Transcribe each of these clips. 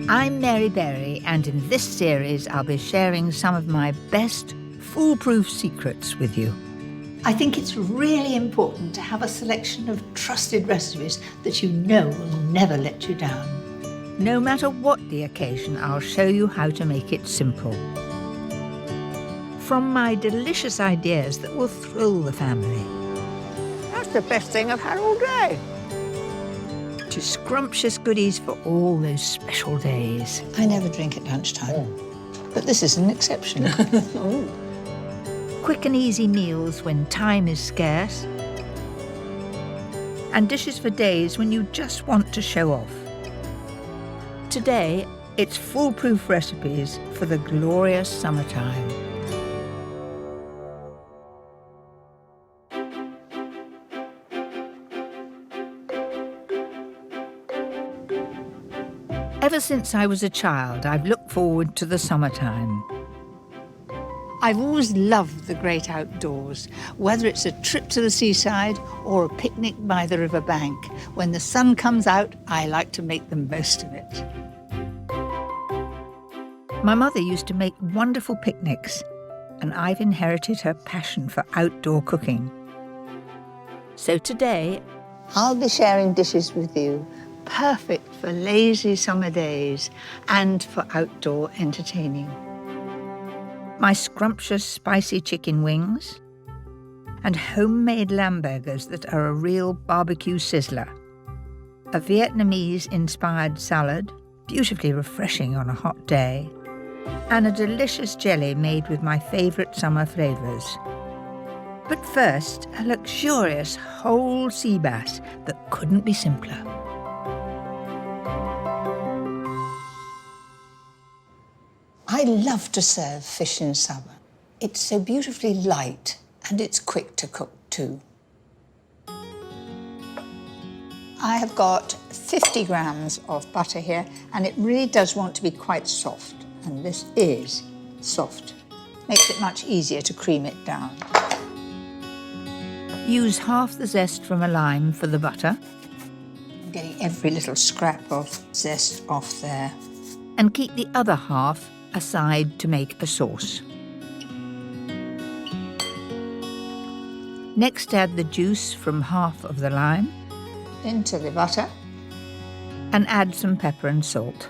I'm Mary Berry, and in this series I'll be sharing some of my best foolproof secrets with you. I think it's really important to have a selection of trusted recipes that you know will never let you down. No matter what the occasion, I'll show you how to make it simple. From my delicious ideas that will thrill the family, That's the best thing I've had all day. to scrumptious goodies for all those special days. I never drink at lunchtime, but this is an exception. Quick and easy meals when time is scarce, and dishes for days when you just want to show off. Today, it's foolproof recipes for the glorious summertime. Ever since I was a child, I've looked forward to the summertime. I've always loved the great outdoors, whether it's a trip to the seaside or a picnic by the river bank. When the sun comes out, I like to make the most of it. My mother used to make wonderful picnics, and I've inherited her passion for outdoor cooking. So today, I'll be sharing dishes with you, perfect for lazy summer days and for outdoor entertaining. my scrumptious spicy chicken wings, and homemade lamb burgers that are a real barbecue sizzler. A Vietnamese-inspired salad, beautifully refreshing on a hot day, and a delicious jelly made with my favourite summer flavours. But first, a luxurious whole sea bass that couldn't be simpler. I love to serve fish in summer. It's so beautifully light and it's quick to cook too. I have got 50 grams of butter here, and it really does want to be quite soft, and this is soft. Makes it much easier to cream it down. Use half the zest from a lime for the butter. I'm getting every little scrap of zest off there. And keep the other half aside to make a sauce. Next, add the juice from half of the lime Into the butter. and add some pepper and salt.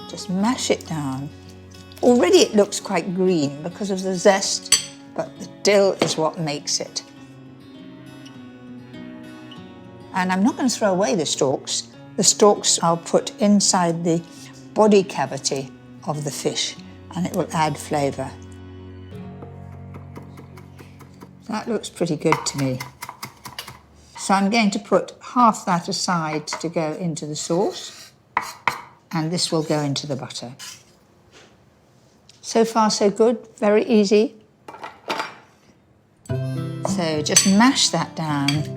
Just mash it down. Already it looks quite green because of the zest, but the dill is what makes it. And I'm not going to throw away the stalks. The stalks I'll put inside the body cavity of the fish, and it will add flavour. That looks pretty good to me. So I'm going to put half that aside to go into the sauce, and this will go into the butter. So far, so good, very easy. So just mash that down.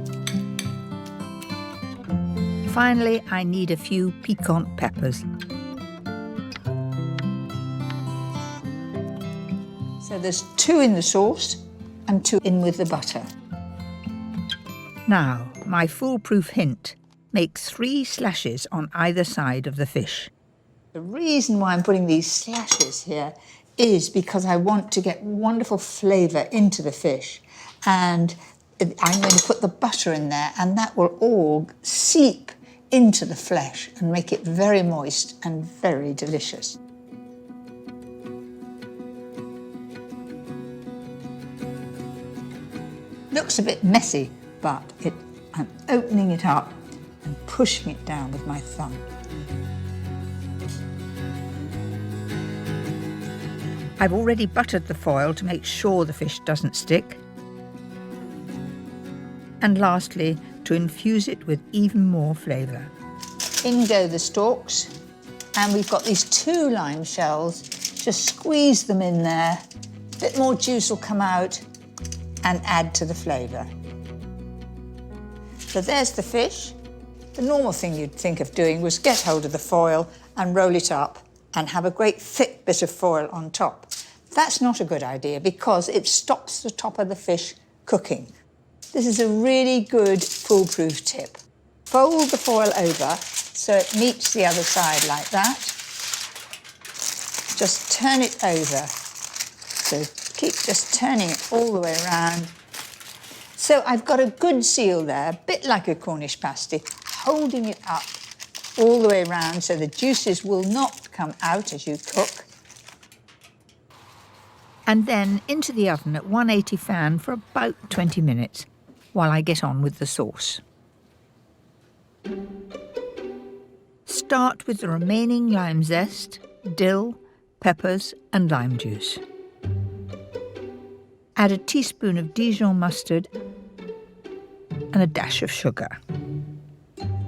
Finally, I need a few piquant peppers. So there's 2 in the sauce and 2 in with the butter. Now, my foolproof hint. Make 3 slashes on either side of the fish. The reason why I'm putting these slashes here is because I want to get wonderful flavour into the fish, and I'm going to put the butter in there, and that will all seep into the flesh and make it very moist and very delicious. Looks a bit messy, but I'm opening it up and pushing it down with my thumb. I've already buttered the foil to make sure the fish doesn't stick. And lastly, to infuse it with even more flavour. In go the stalks, and we've got these 2 lime shells. Just squeeze them in there. A bit more juice will come out and add to the flavour. So there's the fish. The normal thing you'd think of doing was get hold of the foil and roll it up and have a great thick bit of foil on top. That's not a good idea because it stops the top of the fish cooking. This is a really good foolproof tip. Fold the foil over so it meets the other side like that. Just turn it over. So keep just turning it all the way around. So I've got a good seal there, a bit like a Cornish pasty, holding it up all the way around so the juices will not come out as you cook. And then into the oven at 180 fan for about 20 minutes while I get on with the sauce. Start with the remaining lime zest, dill, peppers and lime juice. Add a teaspoon of Dijon mustard and a dash of sugar.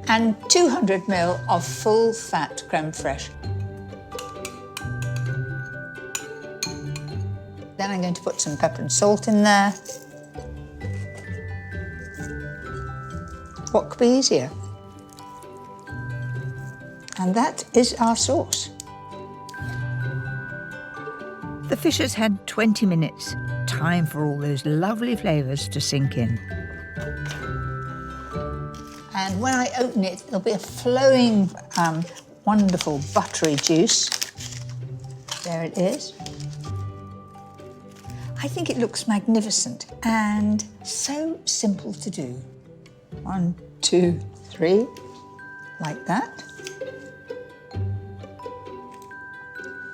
And 200 ml of full-fat creme fraiche. Then I'm going to put some pepper and salt in there. What could be easier? And that is our sauce. The fish has had 20 minutes. Time for all those lovely flavours to sink in. And when I open it, there'll be a flowing, wonderful buttery juice. There it is. I think it looks magnificent and so simple to do. 1, 2, 3, like that.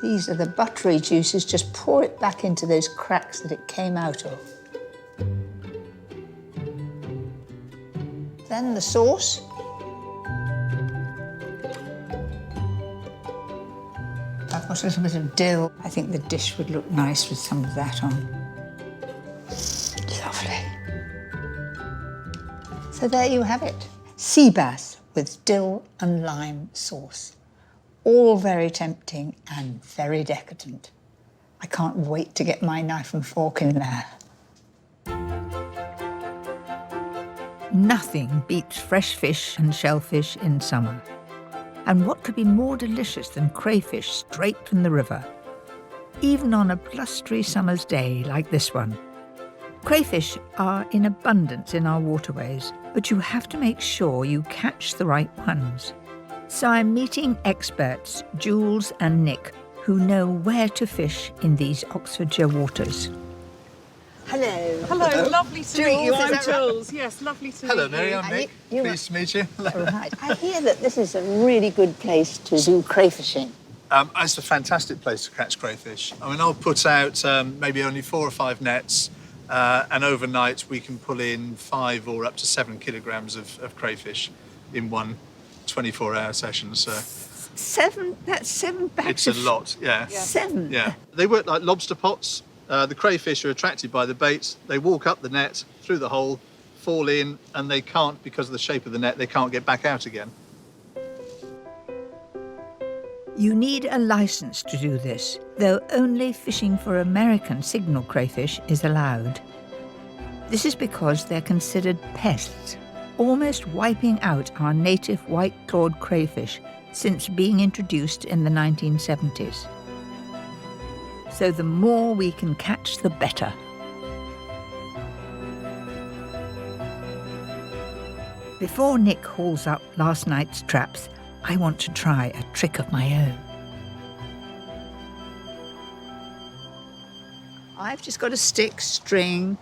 These are the buttery juices. Just pour it back into those cracks that it came out of. Then the sauce. I've got a little bit of dill. I think the dish would look nice with some of that on. Lovely. So there you have it. Sea bass with dill and lime sauce. All very tempting and very decadent. I can't wait to get my knife and fork in there. Nothing beats fresh fish and shellfish in summer. And what could be more delicious than crayfish straight from the river? Even on a blustery summer's day like this one. Crayfish are in abundance in our waterways, but you have to make sure you catch the right ones. So I'm meeting experts, Jules and Nick, who know where to fish in these Oxfordshire waters. Hello. Hello, lovely to meet you. Jules, I'm is that right? Jules. Yes, lovely to Hello, meet Mary. you. I'm Nick. you- Pleased to meet you. Right. I hear that this is a really good place to do crayfishing. It's a fantastic place to catch crayfish. I mean, I'll put out maybe only 4 or 5 nets, and overnight we can pull in 5 or up to 7 kilograms of crayfish in one 24-hour session. So That's 7 bags. it's a lot, yeah. 7? Yeah. They work like lobster pots. The crayfish are attracted by the bait. They walk up the net, through the hole, fall in, and they can't, because of the shape of the net, they can't get back out again. You need a license to do this, though only fishing for American signal crayfish is allowed. This is because they're considered pests, almost wiping out our native white-clawed crayfish since being introduced in the 1970s. So the more we can catch, the better. Before Nick hauls up last night's traps, I want to try a trick of my own. I've just got a stick, string,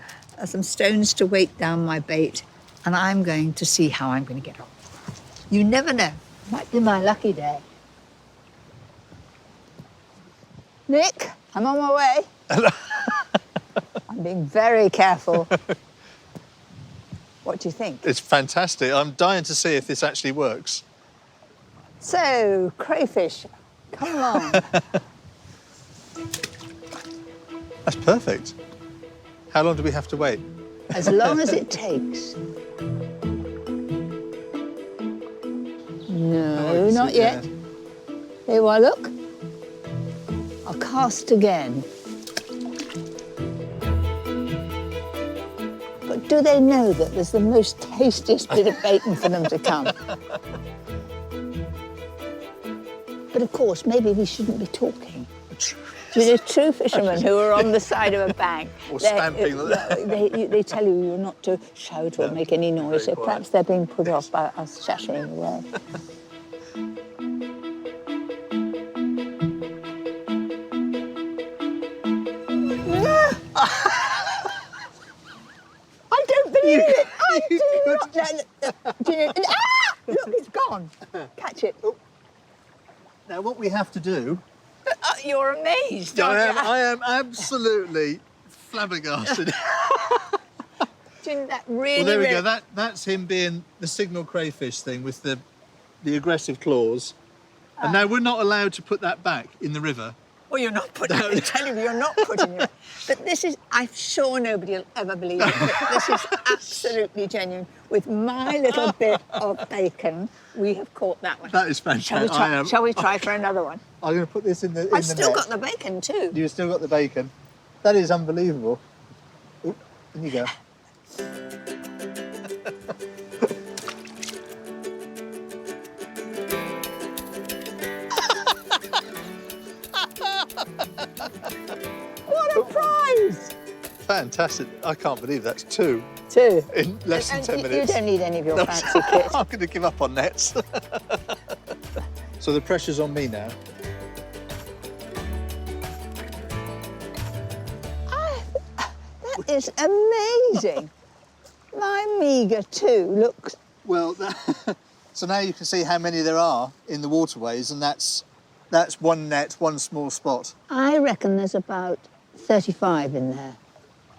some stones to weight down my bait, and I'm going to see how I'm going to get on. You never know. Might be my lucky day. Nick, I'm on my way. I'm being very careful. What do you think? It's fantastic. I'm dying to see if this actually works. So, crayfish, come along. That's perfect. How long do we have to wait? As long as it takes. No, not yet. There you are, look. I'll cast again. But do they know that there's the most tastiest bit of bacon for them to come? But of course, maybe we shouldn't be talking. You know, true fishermen who are on the side of a bank, Or stamping. they tell you you're not to shout or make any noise, so perhaps they're being put off by us chattering away. Do you know, ah! Look, it's gone. Catch it. Now, what we have to do... You're amazed, aren't you? I am absolutely flabbergasted. Do you know, that really... Well, there we go. That's him being the signal crayfish thing with the aggressive claws. And now we're not allowed to put that back in the river. Well, you're not putting it. I'm telling you, you're not putting it. But this is, I'm sure nobody will ever believe it, but this is absolutely genuine. With my little bit of bacon, we have caught that one. That is fantastic. Shall we try for another one? I'm going to put this in the I've still got the bacon too. You've still got the bacon. That is unbelievable. Oop, in you go. What a prize! Fantastic. I can't believe that's two. Two. In less than 10 minutes. You don't need any of your fancy kit. I'm going to give up on nets. So the pressure's on me now. That is amazing. My meagre two looks... Well, so now you can see how many there are in the waterways, and that's one net, one small spot. I reckon there's about 35 in there.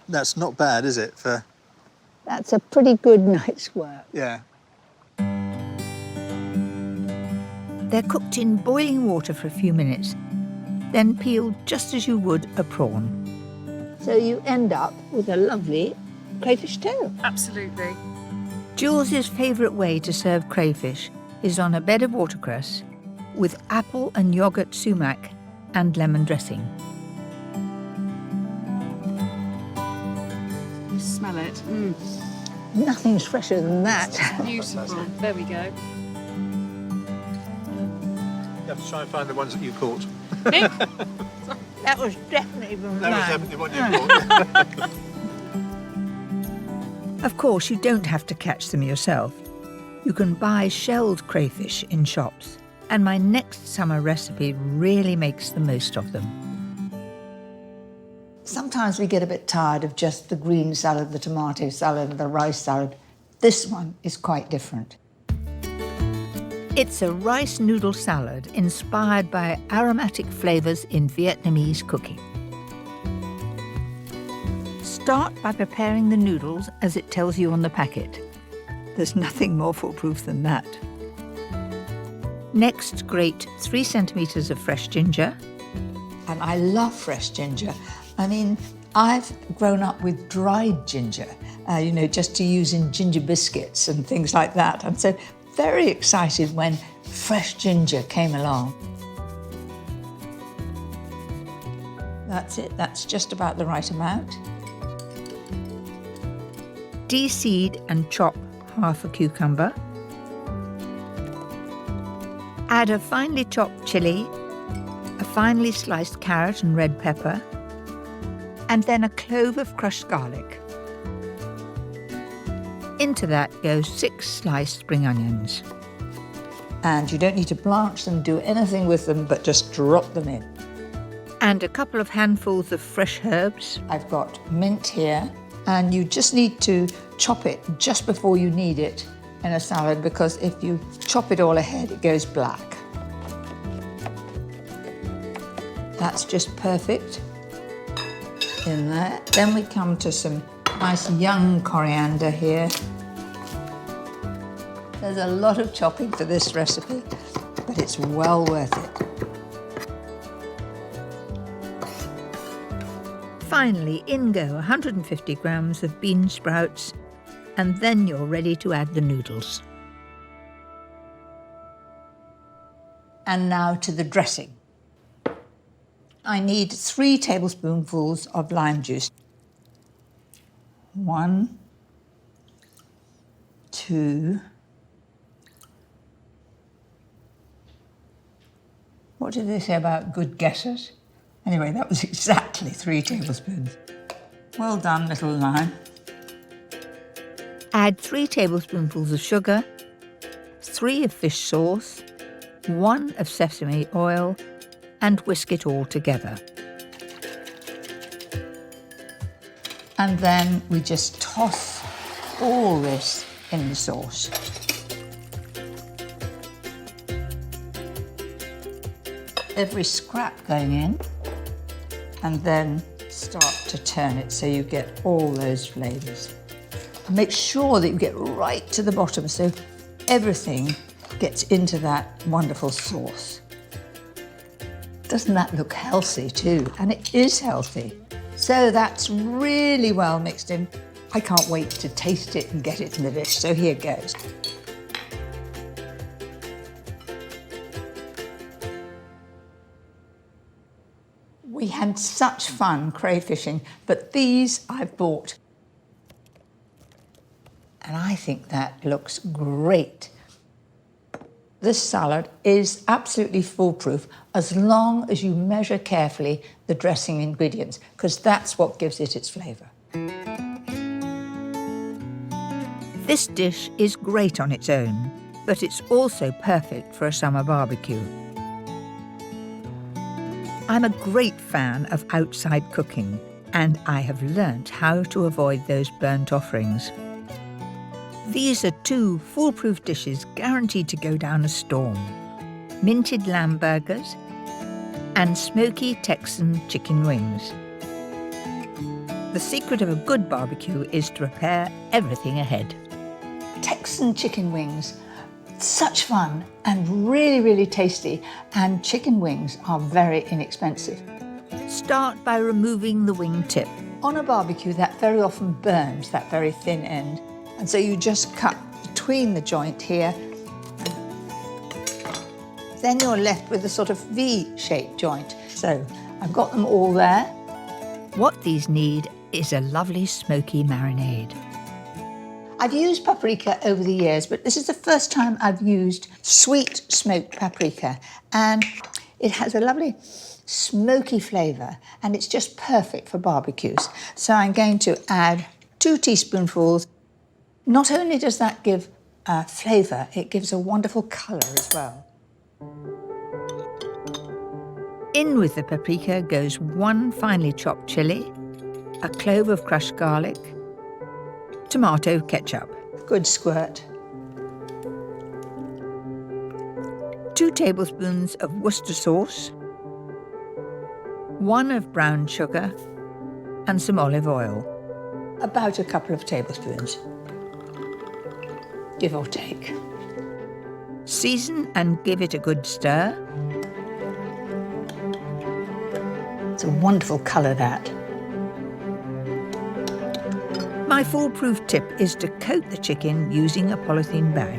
That's not bad, is it? That's a pretty good night's work. Yeah. They're cooked in boiling water for a few minutes, then peeled just as you would a prawn. So you end up with a lovely crayfish tail. Absolutely. Jules's favourite way to serve crayfish is on a bed of watercress with apple and yoghurt sumac and lemon dressing. Smell it. Mm. Nothing's fresher than that. Beautiful. There we go. You have to try and find the ones that you caught. Me? That was definitely from That was mine. definitely one you caught. Of course, you don't have to catch them yourself. You can buy shelled crayfish in shops, and my next summer recipe really makes the most of them. Sometimes we get a bit tired of just the green salad, the tomato salad, the rice salad. This one is quite different. It's a rice noodle salad inspired by aromatic flavours in Vietnamese cooking. Start by preparing the noodles as it tells you on the packet. There's nothing more foolproof than that. Next, grate 3 centimetres of fresh ginger. And I love fresh ginger. I mean, I've grown up with dried ginger, just to use in ginger biscuits and things like that. And so very excited when fresh ginger came along. That's it, that's just about the right amount. De-seed and chop half a cucumber. Add a finely chopped chilli, a finely sliced carrot and red pepper, and then a clove of crushed garlic. Into that go 6 sliced spring onions. And you don't need to blanch them, do anything with them, but just drop them in. And a couple of handfuls of fresh herbs. I've got mint here, and you just need to chop it just before you need it in a salad, because if you chop it all ahead, it goes black. That's just perfect in there. Then we come to some nice young coriander here. There's a lot of chopping for this recipe, but it's well worth it. Finally, in go 150 grams of bean sprouts, and then you're ready to add the noodles. And now to the dressing. I need 3 tablespoonfuls of lime juice. 1, 2. What did they say about good guesses? Anyway, that was exactly 3 tablespoons. Well done, little lime. Add 3 tablespoonfuls of sugar, 3 of fish sauce, 1 of sesame oil, and whisk it all together. And then we just toss all this in the sauce. Every scrap going in, and then start to turn it so you get all those flavours. And make sure that you get right to the bottom so everything gets into that wonderful sauce. Doesn't that look healthy too? And it is healthy. So that's really well mixed in. I can't wait to taste it and get it in the dish, so here goes. We had such fun crayfishing, but these I've bought. And I think that looks great. This salad is absolutely foolproof as long as you measure carefully the dressing ingredients, because that's what gives it its flavour. This dish is great on its own, but it's also perfect for a summer barbecue. I'm a great fan of outside cooking, and I have learnt how to avoid those burnt offerings. These are two foolproof dishes guaranteed to go down a storm: minted lamb burgers and smoky Texan chicken wings. The secret of a good barbecue is to prepare everything ahead. Texan chicken wings, such fun and really, really tasty, and chicken wings are very inexpensive. Start by removing the wing tip. On a barbecue, that very often burns that very thin end, and so you just cut between the joint here. Then you're left with a sort of V-shaped joint. So I've got them all there. What these need is a lovely smoky marinade. I've used paprika over the years, but this is the first time I've used sweet smoked paprika, and it has a lovely smoky flavour, and it's just perfect for barbecues. So I'm going to add 2 teaspoonfuls. Not only does that give flavour, it gives a wonderful colour as well. In with the paprika goes 1 finely chopped chilli, a clove of crushed garlic, tomato ketchup, Good squirt. 2 tablespoons of Worcester sauce, 1 of brown sugar, and some olive oil. About a couple of tablespoons, give or take. Season and give it a good stir. It's a wonderful colour, that. My foolproof tip is to coat the chicken using a polythene bag.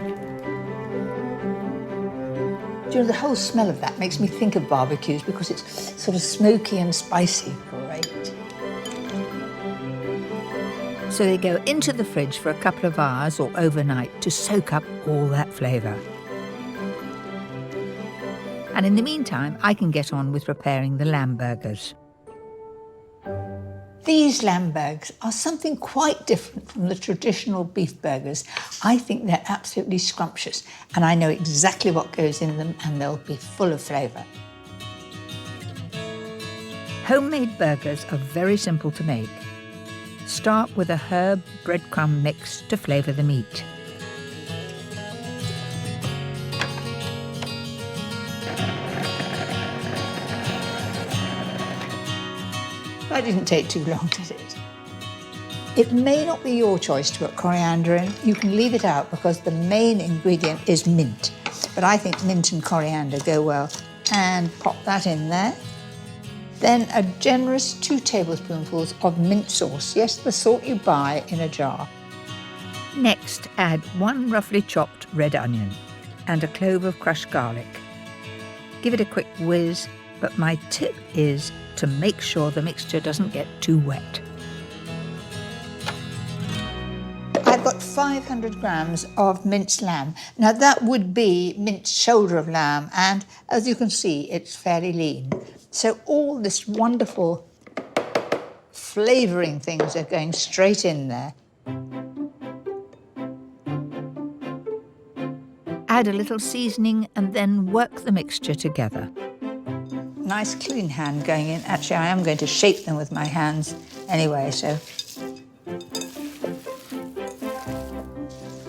Do you know, the whole smell of that makes me think of barbecues because it's sort of smoky and spicy. Great. So they go into the fridge for a couple of hours or overnight to soak up all that flavour. And in the meantime, I can get on with preparing the lamb burgers. These lamb burgers are something quite different from the traditional beef burgers. I think they're absolutely scrumptious, and I know exactly what goes in them, and they'll be full of flavour. Homemade burgers are very simple to make. Start with a herb breadcrumb mix to flavour the meat. That didn't take too long, did it? It may not be your choice to put coriander in. You can leave it out because the main ingredient is mint. But I think mint and coriander go well. And pop that in there. Then a generous 2 tablespoonfuls of mint sauce. Yes, the sort you buy in a jar. Next, add 1 roughly chopped red onion and a clove of crushed garlic. Give it a quick whiz, but my tip is to make sure the mixture doesn't get too wet. I've got 500 grams of minced lamb. Now that would be minced shoulder of lamb, and as you can see, it's fairly lean. So all this wonderful flavouring things are going straight in there. Add a little seasoning and then work the mixture together. Nice clean hand going in. Actually, I am going to shape them with my hands anyway, so.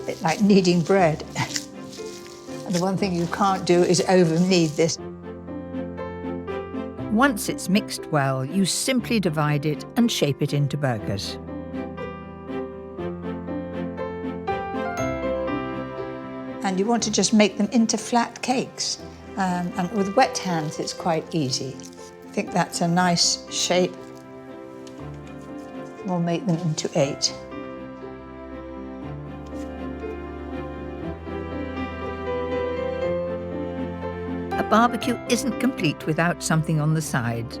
A bit like kneading bread. And the one thing you can't do is over-knead this. Once it's mixed well, you simply divide it and shape it into burgers. And you want to just make them into flat cakes. And with wet hands, it's quite easy. I think that's a nice shape. We'll make them into 8. A barbecue isn't complete without something on the side,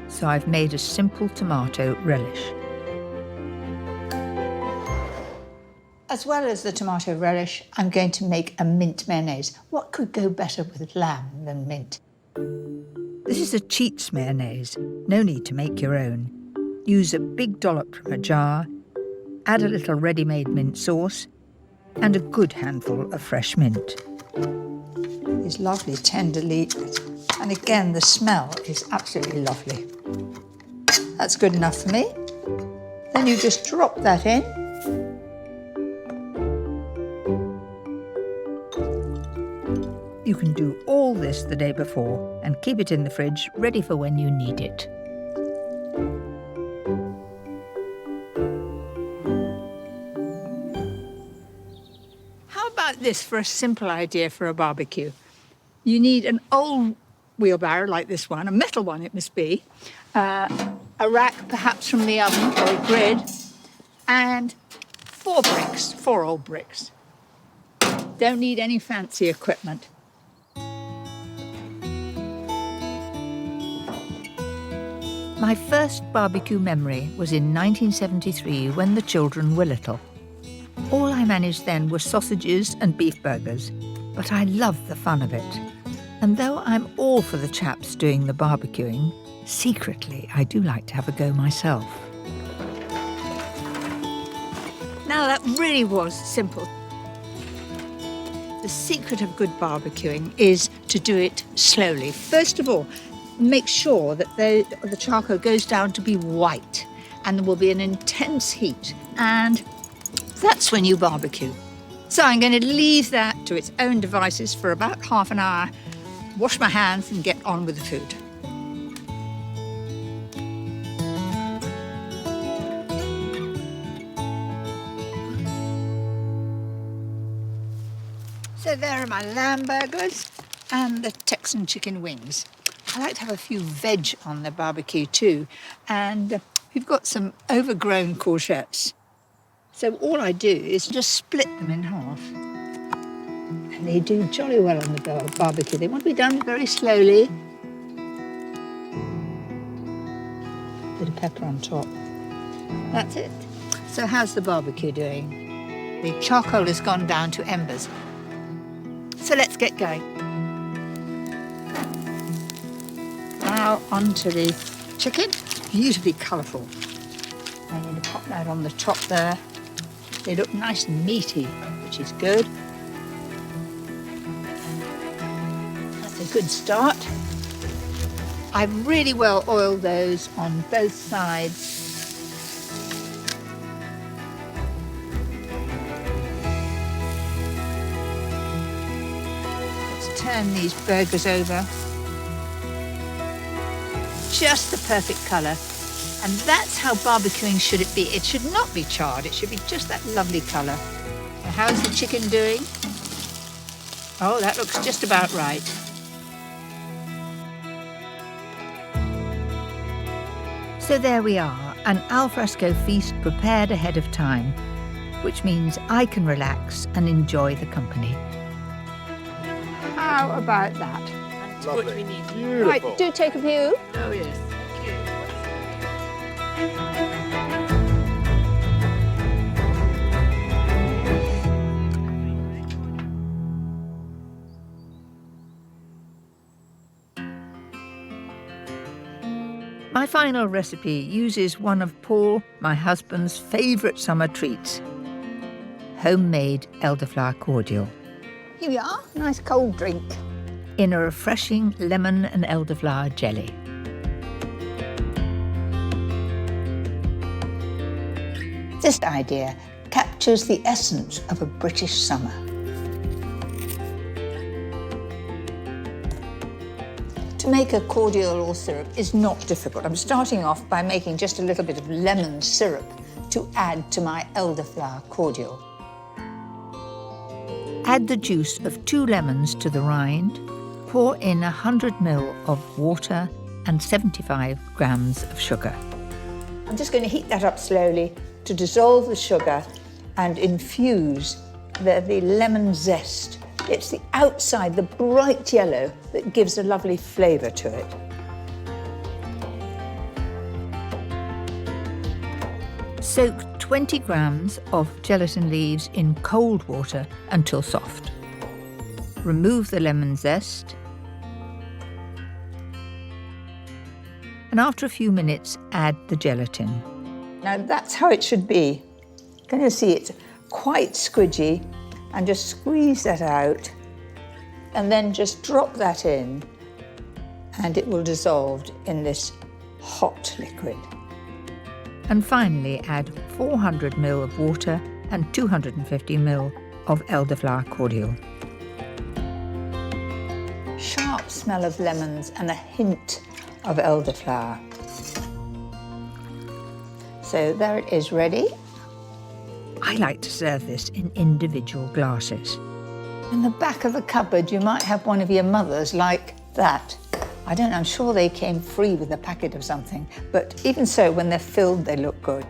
so I've made a simple tomato relish. As well as the tomato relish, I'm going to make a mint mayonnaise. What could go better with lamb than mint? This is a cheats mayonnaise, no need to make your own. Use a big dollop from a jar, add a little ready-made mint sauce, and a good handful of fresh mint. It's lovely, tender leaf. And again, the smell is absolutely lovely. That's good enough for me. Then you just drop that in. You can do all this the day before and keep it in the fridge ready for when you need it. How about this for a simple idea for a barbecue? You need an old wheelbarrow like this one, a metal one it must be, a rack perhaps from the oven or a grid, and 4 old bricks. Don't need any fancy equipment. My first barbecue memory was in 1973 when the children were little. All I managed then were sausages and beef burgers, but I loved the fun of it. And though I'm all for the chaps doing the barbecuing, secretly I do like to have a go myself. Now that really was simple. The secret of good barbecuing is to do it slowly. First of all, make sure that the charcoal goes down to be white and there will be an intense heat, and that's when you barbecue. So I'm going to leave that to its own devices for about half an hour, wash my hands and get on with the food. So there are my lamb burgers and the Texan chicken wings. I like to have a few veg on the barbecue too, and we've got some overgrown courgettes. So all I do is just split them in half. And they do jolly well on the barbecue. They want to be done very slowly. Bit of pepper on top. That's it. So how's the barbecue doing? The charcoal has gone down to embers. So let's get going. Now onto the chicken. Beautifully colourful. I'm going to pop that on the top there. They look nice and meaty, which is good. That's a good start. I've really well oiled those on both sides. Let's turn these burgers over. Just the perfect colour. And that's how barbecuing should it be. It should not be charred. It should be just that lovely colour. So how's the chicken doing? Oh, that looks just about right. So there we are, an alfresco feast prepared ahead of time, which means I can relax and enjoy the company. How about that? That's what we need. Beautiful. Right, do take a view. Oh, yes. Thank you. My final recipe uses one of Paul, my husband's favourite summer treats, homemade elderflower cordial, Here we are, nice cold drink. in a refreshing lemon and elderflower jelly. This idea, cut captures the essence of a British summer. To make a cordial or syrup is not difficult. I'm starting off by making just a little bit of lemon syrup to add to my elderflower cordial. Add the juice of 2 lemons to the rind. Pour in 100 ml of water and 75 grams of sugar. I'm just going to heat that up slowly to dissolve the sugar and infuse the lemon zest. It's the outside, the bright yellow, that gives a lovely flavour to it. Soak 20 grams of gelatin leaves in cold water until soft. Remove the lemon zest. And after a few minutes, add the gelatin. Now that's how it should be. You're going to see it's quite squidgy, and just squeeze that out and then just drop that in and it will dissolve in this hot liquid. And finally add 400 ml of water and 250 ml of elderflower cordial. Sharp smell of lemons and a hint of elderflower. So there it is, ready. I like to serve this in individual glasses. In the back of the cupboard, you might have one of your mothers like that. I don't know, I'm sure they came free with a packet of something, but even so, when they're filled, they look good.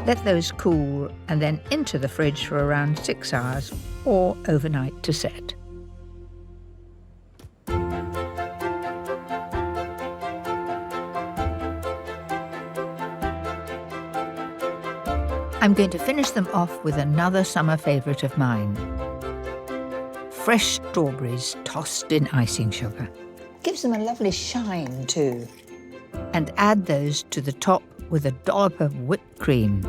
Let those cool and then into the fridge for around 6 hours or overnight to set. I'm going to finish them off with another summer favourite of mine. Fresh strawberries tossed in icing sugar. Gives them a lovely shine too. And add those to the top with a dollop of whipped cream.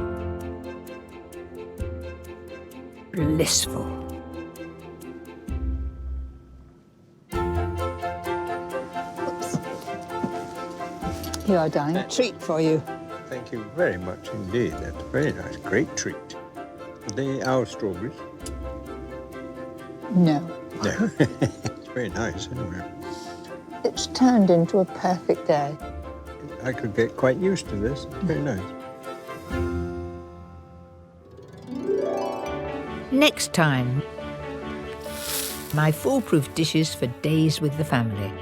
Blissful. Oops. Here are, darling, a treat for you. Thank you very much indeed. That's very nice. Great treat. Are they our strawberries? No. No. It's very nice anyway. It's turned into a perfect day. I could get quite used to this. It's very nice. Next time, my foolproof dishes for days with the family.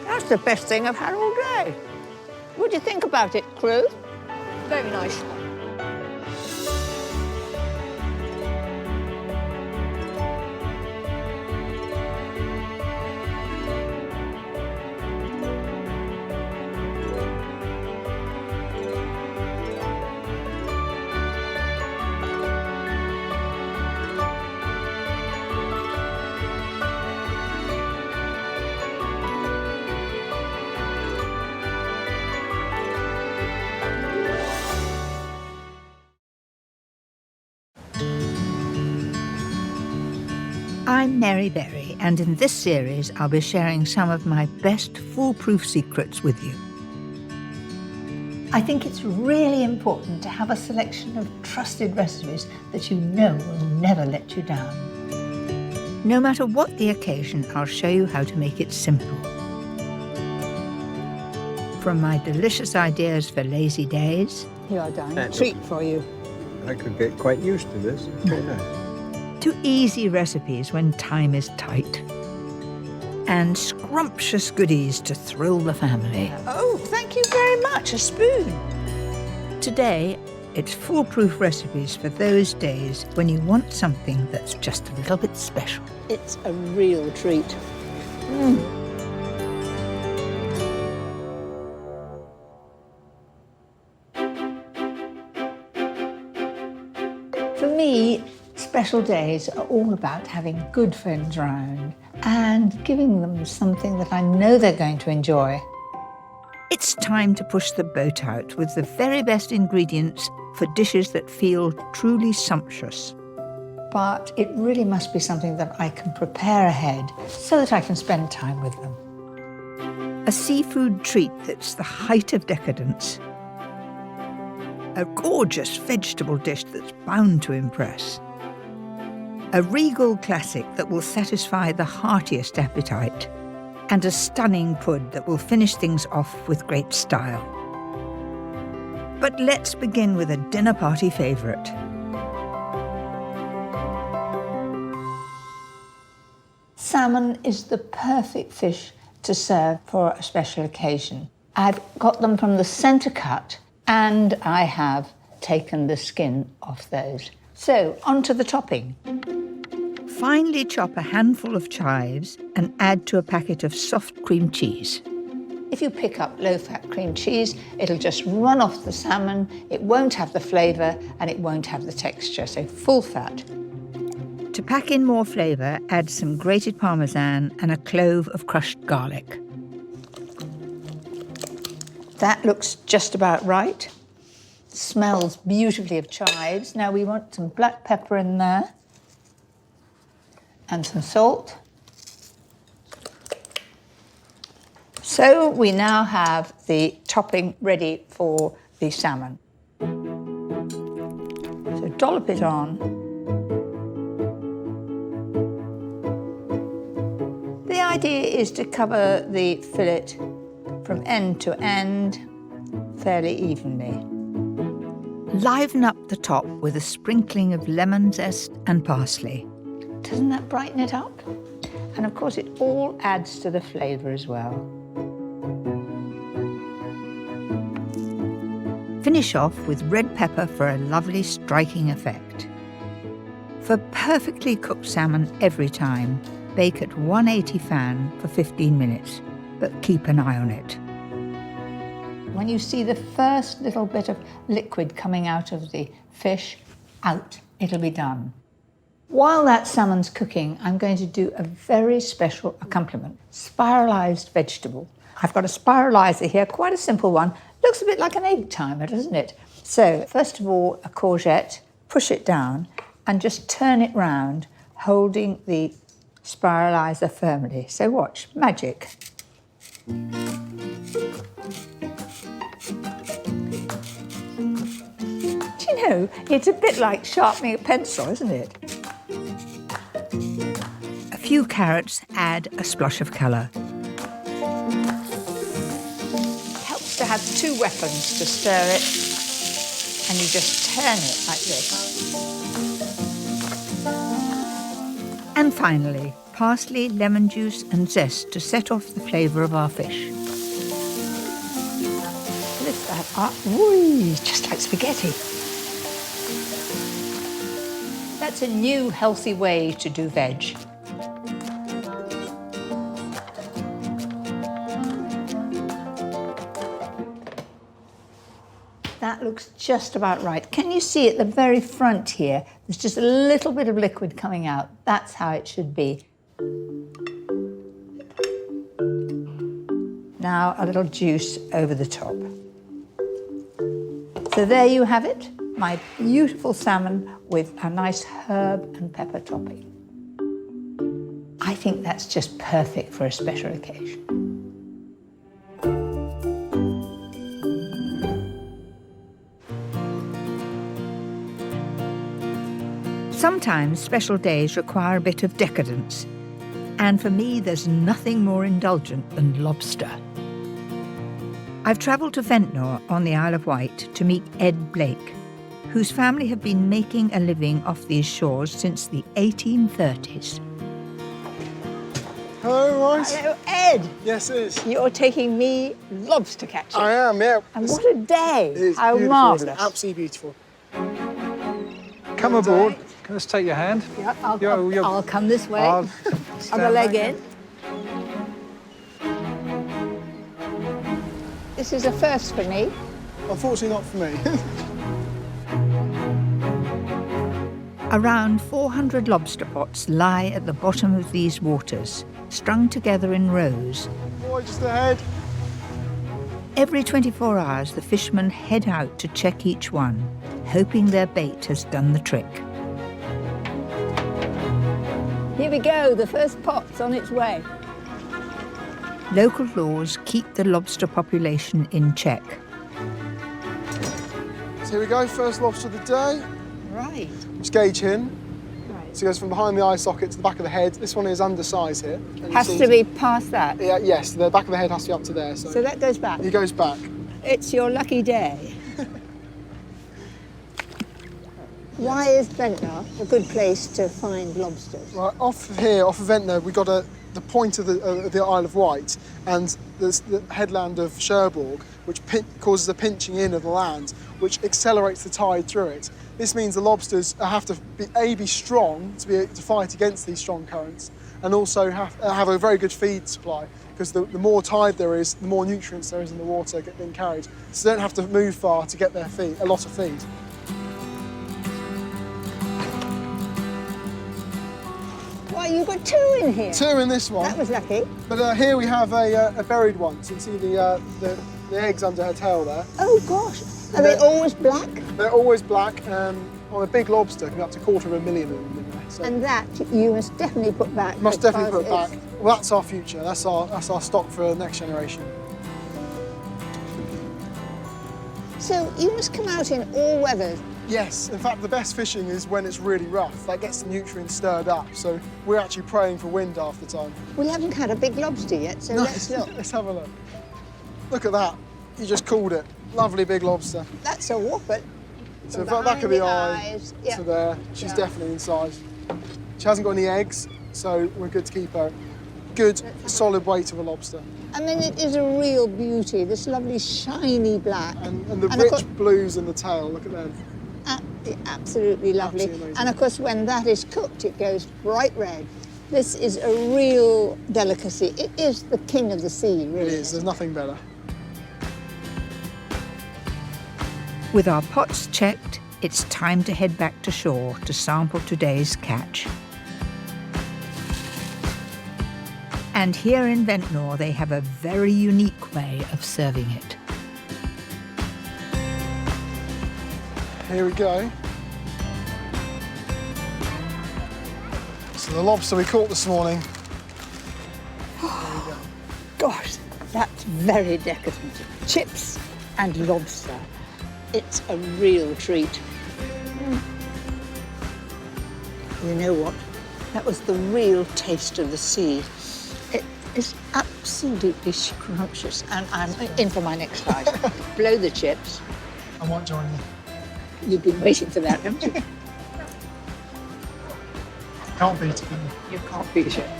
That's the best thing I've had all day. What do you think about it, crew? Very nice. I'm Mary Berry, and in this series I'll be sharing some of my best foolproof secrets with you. I think it's really important to have a selection of trusted recipes that you know will never let you down. No matter what the occasion, I'll show you how to make it simple. From my delicious ideas for lazy days, Here are, darling, a That's treat for you. I could get quite used to this. It's very nice. to easy recipes when time is tight, and scrumptious goodies to thrill the family. Oh, thank you very much. A spoon. Today, it's foolproof recipes for those days when you want something that's just a little bit special. It's a real treat. For me, special days are all about having good friends around and giving them something that I know they're going to enjoy. It's time to push the boat out with the very best ingredients for dishes that feel truly sumptuous. But it really must be something that I can prepare ahead so that I can spend time with them. A seafood treat that's the height of decadence. a gorgeous vegetable dish that's bound to impress. A regal classic that will satisfy the heartiest appetite, and a stunning pud that will finish things off with great style. But let's begin with a dinner party favourite. Salmon is the perfect fish to serve for a special occasion. I've got them from the centre cut and I have taken the skin off those. So, onto the topping. Finely chop a handful of chives and add to a packet of soft cream cheese. If you pick up low-fat cream cheese, it'll just run off the salmon, it won't have the flavour and it won't have the texture, so full fat. To pack in more flavour, add some grated parmesan and a clove of crushed garlic. That looks just about right. Smells beautifully of chives. Now we want some black pepper in there and some salt. So we now have the topping ready for the salmon. So dollop it on. The idea is to cover the fillet from end to end fairly evenly. Liven up the top with a sprinkling of lemon zest and parsley. Doesn't that brighten it up? And of course it all adds to the flavour as well. Finish off with red pepper for a lovely striking effect. For perfectly cooked salmon every time, bake at 180 fan for 15 minutes, but keep an eye on it. When you see the first little bit of liquid coming out of the fish, out, it'll be done. While that salmon's cooking, I'm going to do a very special accompaniment, spiralised vegetable. I've got a spiraliser here, quite a simple one. Looks a bit like an egg timer, doesn't it? So, first of all, a courgette, push it down and just turn it round, holding the spiraliser firmly. So watch, magic. Do you know, it's a bit like sharpening a pencil, isn't it? A few carrots add a splash of colour. To have two weapons to stir it, and you just turn it like this. And finally, parsley, lemon juice and zest to set off the flavour of our fish. Lift that up. Whee, just like spaghetti. That's a new healthy way to do veg. That looks just about right. Can you see at the very front here, there's just a little bit of liquid coming out. That's how it should be. Now a little juice over the top. So there you have it, my beautiful salmon with a nice herb and pepper topping. I think that's just perfect for a special occasion. Sometimes special days require a bit of decadence, and for me there's nothing more indulgent than lobster. I've travelled to Ventnor on the Isle of Wight to meet Ed Blake, whose family have been making a living off these shores since the 1830s. Hello, Rice. Hello, Ed. Yes, it is. You're taking me lobster catching. I am, yeah. And what a day. It's How beautiful, marvellous. isn't it? Absolutely beautiful. Come aboard. Can I just take your hand? Yeah, You're- I'll come this way. I'll I'm a leg back. in. This is a first for me. Unfortunately, not for me. Around 400 lobster pots lie at the bottom of these waters, strung together in rows. Boy, just ahead. Every 24 hours, the fishermen head out to check each one, hoping their bait has done the trick. Here we go, the first pot's on its way. Local laws keep the lobster population in check. So here we go, first lobster of the day. Right. Just gauge in. Right. So it goes from behind the eye socket to the back of the head. This one is undersized here. And you Has see- to be past that. Yeah, yes, the back of the head has to be up to there. So, So that goes back. it goes back. It's your lucky day. Why is Ventnor a good place to find lobsters? Right, off here, off of Ventnor, we got the point of the Isle of Wight and there's the headland of Cherbourg, which causes a pinching in of the land, which accelerates the tide through it. This means the lobsters have to be strong to be able to fight against these strong currents, and also have a very good feed supply, because the more tide there is, the more nutrients there is in the water being carried. So they don't have to move far to get their feed, a lot of feed. Why, you've got two in here. Two in this one. That was lucky. But here we have a buried one. So you can see the eggs under her tail there. Oh, gosh. Are they always black? They're always black. On a big lobster, it can be up to 250,000 of them in there. So And that you must definitely put back. must definitely put because back. Well, that's our future. That's our stock for the next generation. So you must come out in all weathers. Yes, in fact, the best fishing is when it's really rough. That gets the nutrients stirred up. So we're actually praying for wind half the time. We haven't had a big lobster yet, so let's look. Let's have a look. Look at that. You just called it. Lovely big lobster. That's a whopper. So From back of behind the eye eyes, yeah. to there. She's Yeah. definitely inside. She hasn't got any eggs, so we're good to keep her. Good, solid weight of a lobster. I mean, it is a real beauty, this lovely shiny black. And the And of course- rich blues in the tail, look at them. Absolutely lovely. Absolutely amazing. And of course, when that is cooked, it goes bright red. This is a real delicacy. It is the king of the sea, really. It is, there's nothing better. With our pots checked, it's time to head back to shore to sample today's catch. And here in Ventnor, they have a very unique way of serving it. Here we go. So the lobster we caught this morning. Gosh, that's very decadent. Chips and lobster. It's a real treat. You know what? That was the real taste of the sea. It is absolutely scrumptious. And I'm in for my next slice. Blow the chips. I might join you. You've been waiting for that, haven't you? Can't beat it, can you? You can't beat it.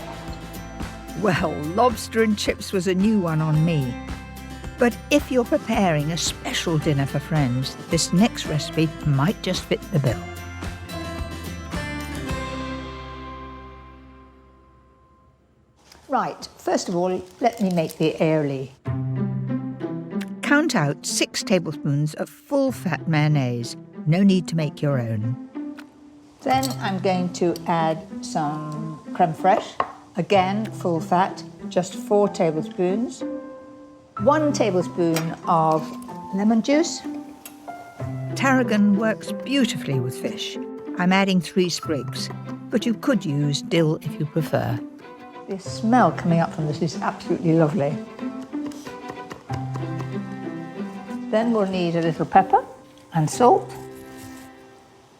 Well, lobster and chips was a new one on me. But if you're preparing a special dinner for friends, this next recipe might just fit the bill. Right, first of all, let me make the aioli. Count out 6 tablespoons of full-fat mayonnaise. No need to make your own. Then I'm going to add some creme fraiche. Again, full fat, just 4 tablespoons. 1 tablespoon of lemon juice. Tarragon works beautifully with fish. I'm adding 3 sprigs, but you could use dill if you prefer. The smell coming up from this is absolutely lovely. Then we'll need a little pepper and salt.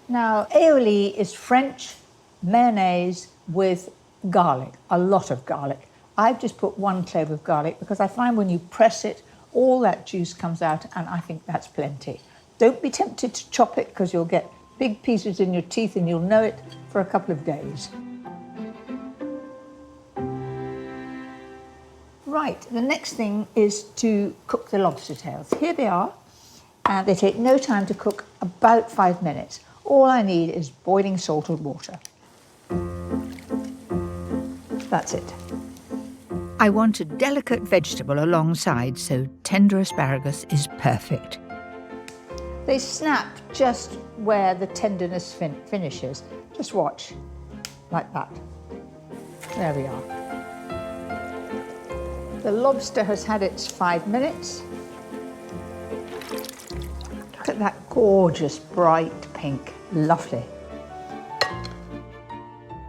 Now, aioli is French mayonnaise with garlic, a lot of garlic. I've just put 1 clove of garlic because I find when you press it, all that juice comes out, and I think that's plenty. Don't be tempted to chop it because you'll get big pieces in your teeth and you'll know it for a couple of days. Right, the next thing is to cook the lobster tails. Here they are, and they take no time to cook, about 5 minutes. All I need is boiling salted water. That's it. I want a delicate vegetable alongside, so tender asparagus is perfect. They snap just where the tenderness finishes. Just watch, like that. There we are. The lobster has had its 5 minutes. Look at that gorgeous bright pink, lovely.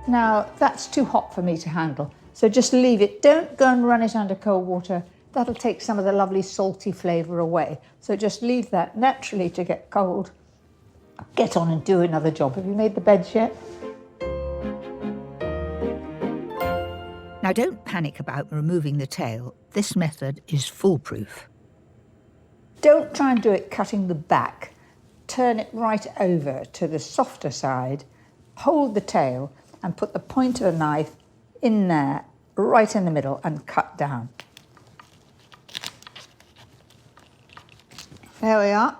Now, that's too hot for me to handle, so just leave it. Don't go and run it under cold water. that'll take some of the lovely salty flavour away. So just leave that naturally to get cold. Get on and do another job. Have you made the beds yet? Now don't panic about removing the tail. This method is foolproof. Don't try and do it cutting the back. Turn it right over to the softer side, hold the tail and put the point of the knife in there, right in the middle, and cut down. There we are.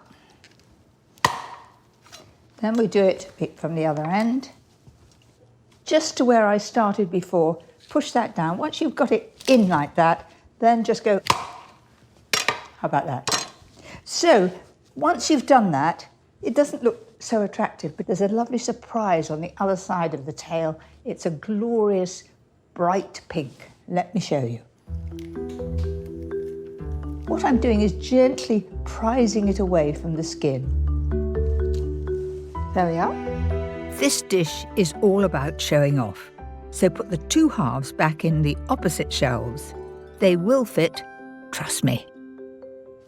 Then we do it from the other end. Just to where I started before, push that down. Once you've got it in like that, then just go, how about that? So, once you've done that, it doesn't look so attractive, but there's a lovely surprise on the other side of the tail. It's a glorious, bright pink. Let me show you. What I'm doing is gently prizing it away from the skin. There we are. This dish is all about showing off. So put the two halves back in the opposite shelves. They will fit, trust me.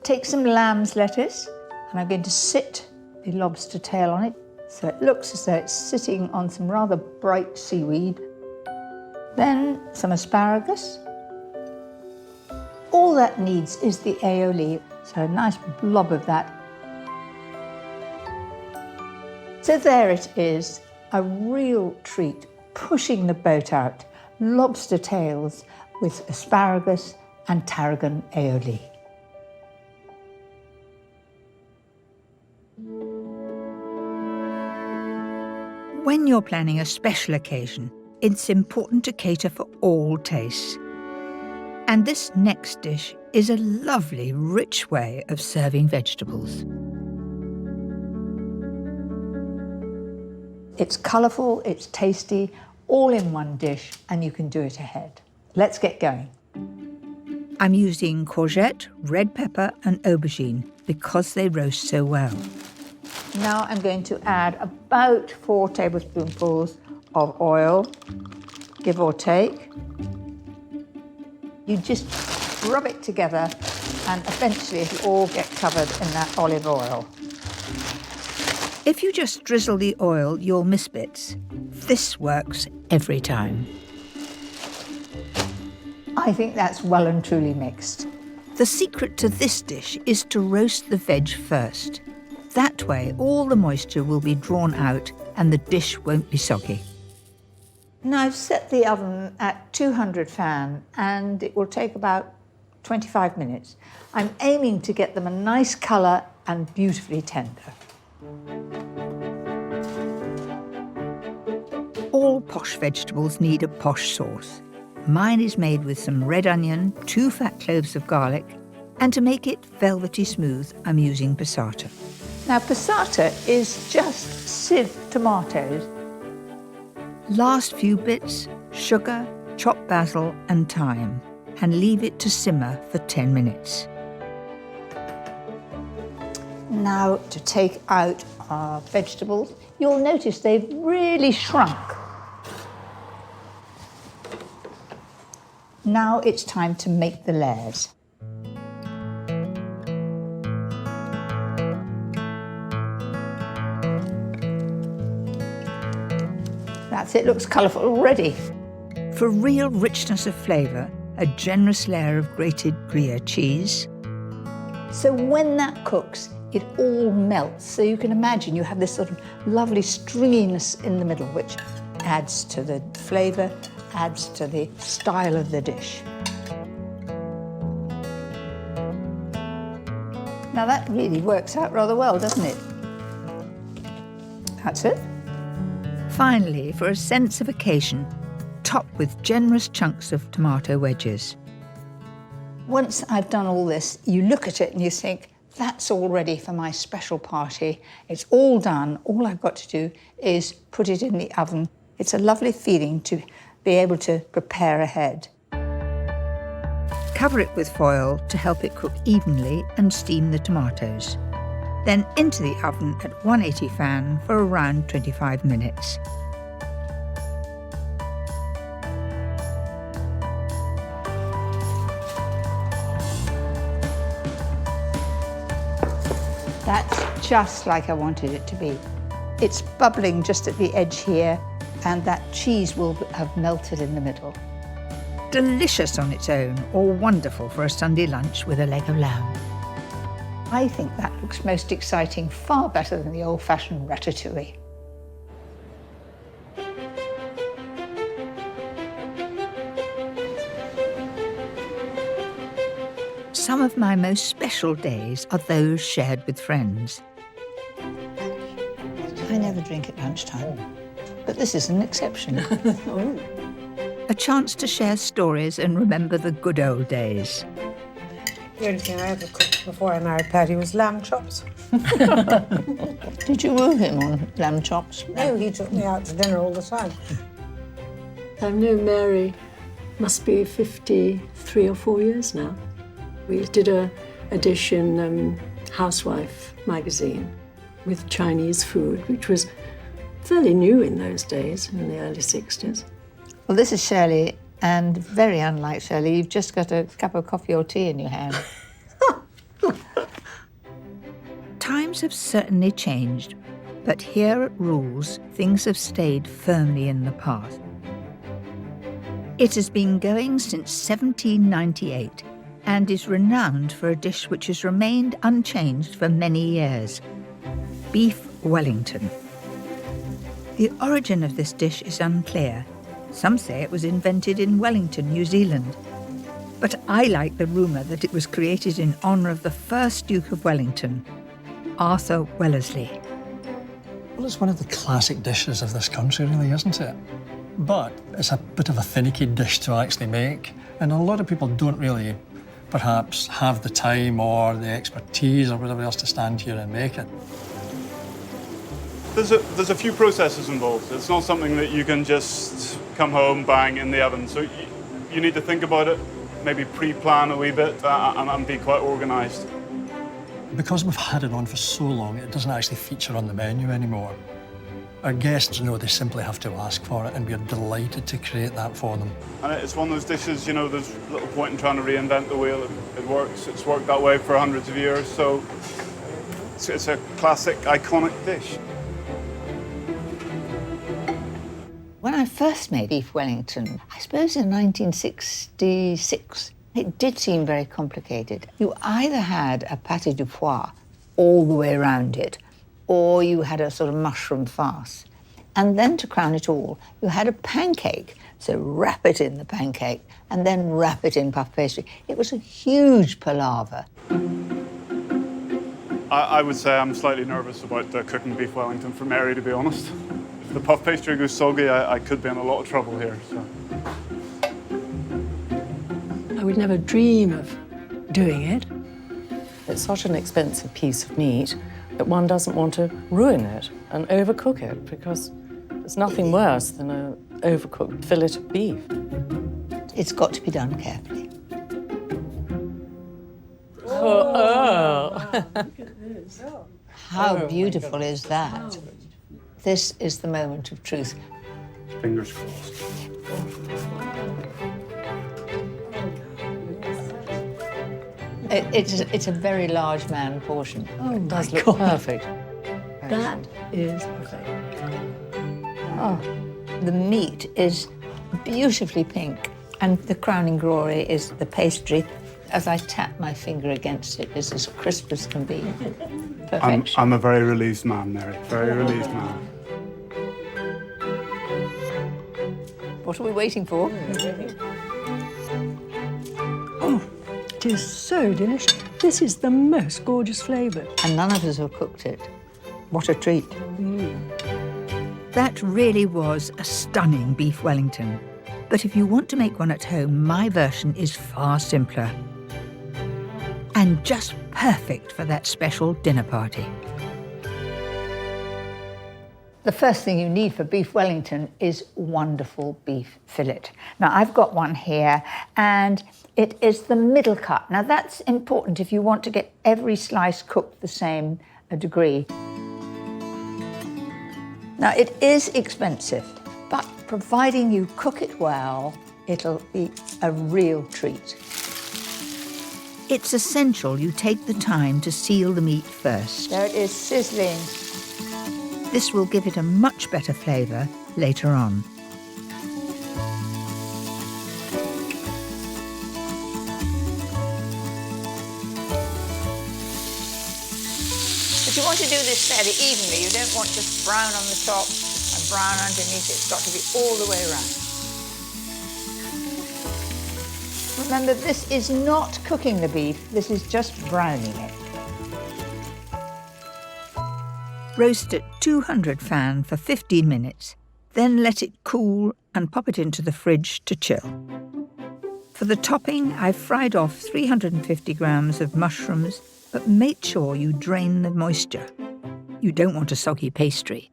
Take some lamb's lettuce, and I'm going to sit the lobster tail on it, so it looks as though it's sitting on some rather bright seaweed. Then some asparagus. All that needs is the aioli, so a nice blob of that. So there it is, a real treat, pushing the boat out, lobster tails with asparagus and tarragon aioli. When you're planning a special occasion, it's important to cater for all tastes. And this next dish is a lovely, rich way of serving vegetables. It's colourful, it's tasty, all in one dish, and you can do it ahead. Let's get going. I'm using courgette, red pepper and aubergine because they roast so well. Now I'm going to add about 4 tablespoonfuls of oil, give or take. You just rub it together and eventually it'll all get covered in that olive oil. If you just drizzle the oil, you'll miss bits. This works every time. I think that's well and truly mixed. The secret to this dish is to roast the veg first. That way, all the moisture will be drawn out and the dish won't be soggy. Now I've set the oven at 200 fan and it will take about 25 minutes. I'm aiming to get them a nice colour and beautifully tender. All posh vegetables need a posh sauce. Mine is made with some red onion, 2 fat cloves of garlic, and to make it velvety smooth, I'm using passata. Now passata is just sieved tomatoes. Last few bits, sugar, chopped basil and thyme, and leave it to simmer for 10 minutes. Now to take out our vegetables, you'll notice they've really shrunk. Now it's time to make the layers. That's it, looks colourful already. For real richness of flavour, a generous layer of grated Gruyere cheese. So when that cooks, it all melts. So you can imagine you have this sort of lovely stringiness in the middle, which adds to the flavour, adds to the style of the dish. Now that really works out rather well, doesn't it? That's it. Finally, for a sense of occasion, top with generous chunks of tomato wedges. Once I've done all this, you look at it and you think, that's all ready for my special party. It's all done. All I've got to do is put it in the oven. It's a lovely feeling to be able to prepare ahead. Cover it with foil to help it cook evenly and steam the tomatoes. Then into the oven at 180 fan for around 25 minutes. just like I wanted it to be. It's bubbling just at the edge here, and that cheese will have melted in the middle. Delicious on its own, or wonderful for a Sunday lunch with a leg of lamb. I think that looks most exciting, far better than the old-fashioned ratatouille. Some of my most special days are those shared with friends. I never drink at lunchtime, but this is an exception. A chance to share stories and remember the good old days. The only thing I ever cooked before I married Paddy was lamb chops. Did you woo him on lamb chops? No, he took me out to dinner all the time. I've known Mary, must be 53 or 4 years now. We did a dish in Housewife magazine with Chinese food, which was fairly new in those days, in the early 60s. Well, this is Shirley, and very unlike Shirley, you've just got a cup of coffee or tea in your hand. Times have certainly changed, but here at Rules, things have stayed firmly in the past. It has been going since 1798 and is renowned for a dish which has remained unchanged for many years: beef Wellington. The origin of this dish is unclear. Some say it was invented in Wellington, New Zealand. But I like the rumour that it was created in honour of the first Duke of Wellington, Arthur Wellesley. Well, it's one of the classic dishes of this country, really, isn't it? But it's a bit of a finicky dish to actually make, and a lot of people don't really perhaps have the time or the expertise or whatever else to stand here and make it. There's a few processes involved. It's not something that you can just come home, bang, in the oven. So you need to think about it, maybe pre-plan a wee bit and be quite organised. Because we've had it on for so long, it doesn't actually feature on the menu anymore. Our guests know they simply have to ask for it, and we're delighted to create that for them. And it's one of those dishes, you know, there's little point in trying to reinvent the wheel. It works. It's worked that way for hundreds of years, so it's a classic, iconic dish. When I first made beef Wellington, I suppose in 1966, it did seem very complicated. You either had a pâté de foie all the way around it, or you had a sort of mushroom farce. And then to crown it all, you had a pancake. So wrap it in the pancake and then wrap it in puff pastry. It was a huge palaver. I would say I'm slightly nervous about cooking beef Wellington for Mary, to be honest. If the puff pastry goes soggy, I could be in a lot of trouble here. So. I would never dream of doing it. It's such an expensive piece of meat that one doesn't want to ruin it and overcook it, because there's nothing worse than an overcooked fillet of beef. It's got to be done carefully. How beautiful is that? This is the moment of truth. Fingers crossed. It's a very large man portion. Oh, it does look perfect. That is perfect. Oh, the meat is beautifully pink, and the crowning glory is the pastry. As I tap my finger against it, it's as crisp as can be. Perfection. I'm a very relieved man, Mary. Very relieved man. What are we waiting for? Oh, it is so delicious. This is the most gorgeous flavour. And none of us have cooked it. What a treat. That really was a stunning beef Wellington. But if you want to make one at home, my version is far simpler. And just perfect for that special dinner party. The first thing you need for beef Wellington is wonderful beef fillet. Now, I've got one here, and it is the middle cut. Now, that's important if you want to get every slice cooked the same degree. Now, it is expensive, but providing you cook it well, it'll be a real treat. It's essential you take the time to seal the meat first. There it is, sizzling. This will give it a much better flavour later on. But you want to do this fairly evenly. You don't want just brown on the top and brown underneath. It's got to be all the way around. Remember, this is not cooking the beef, this is just browning it. Roast at 200 fan for 15 minutes, then let it cool and pop it into the fridge to chill. For the topping, I've fried off 350 grams of mushrooms, but make sure you drain the moisture. You don't want a soggy pastry.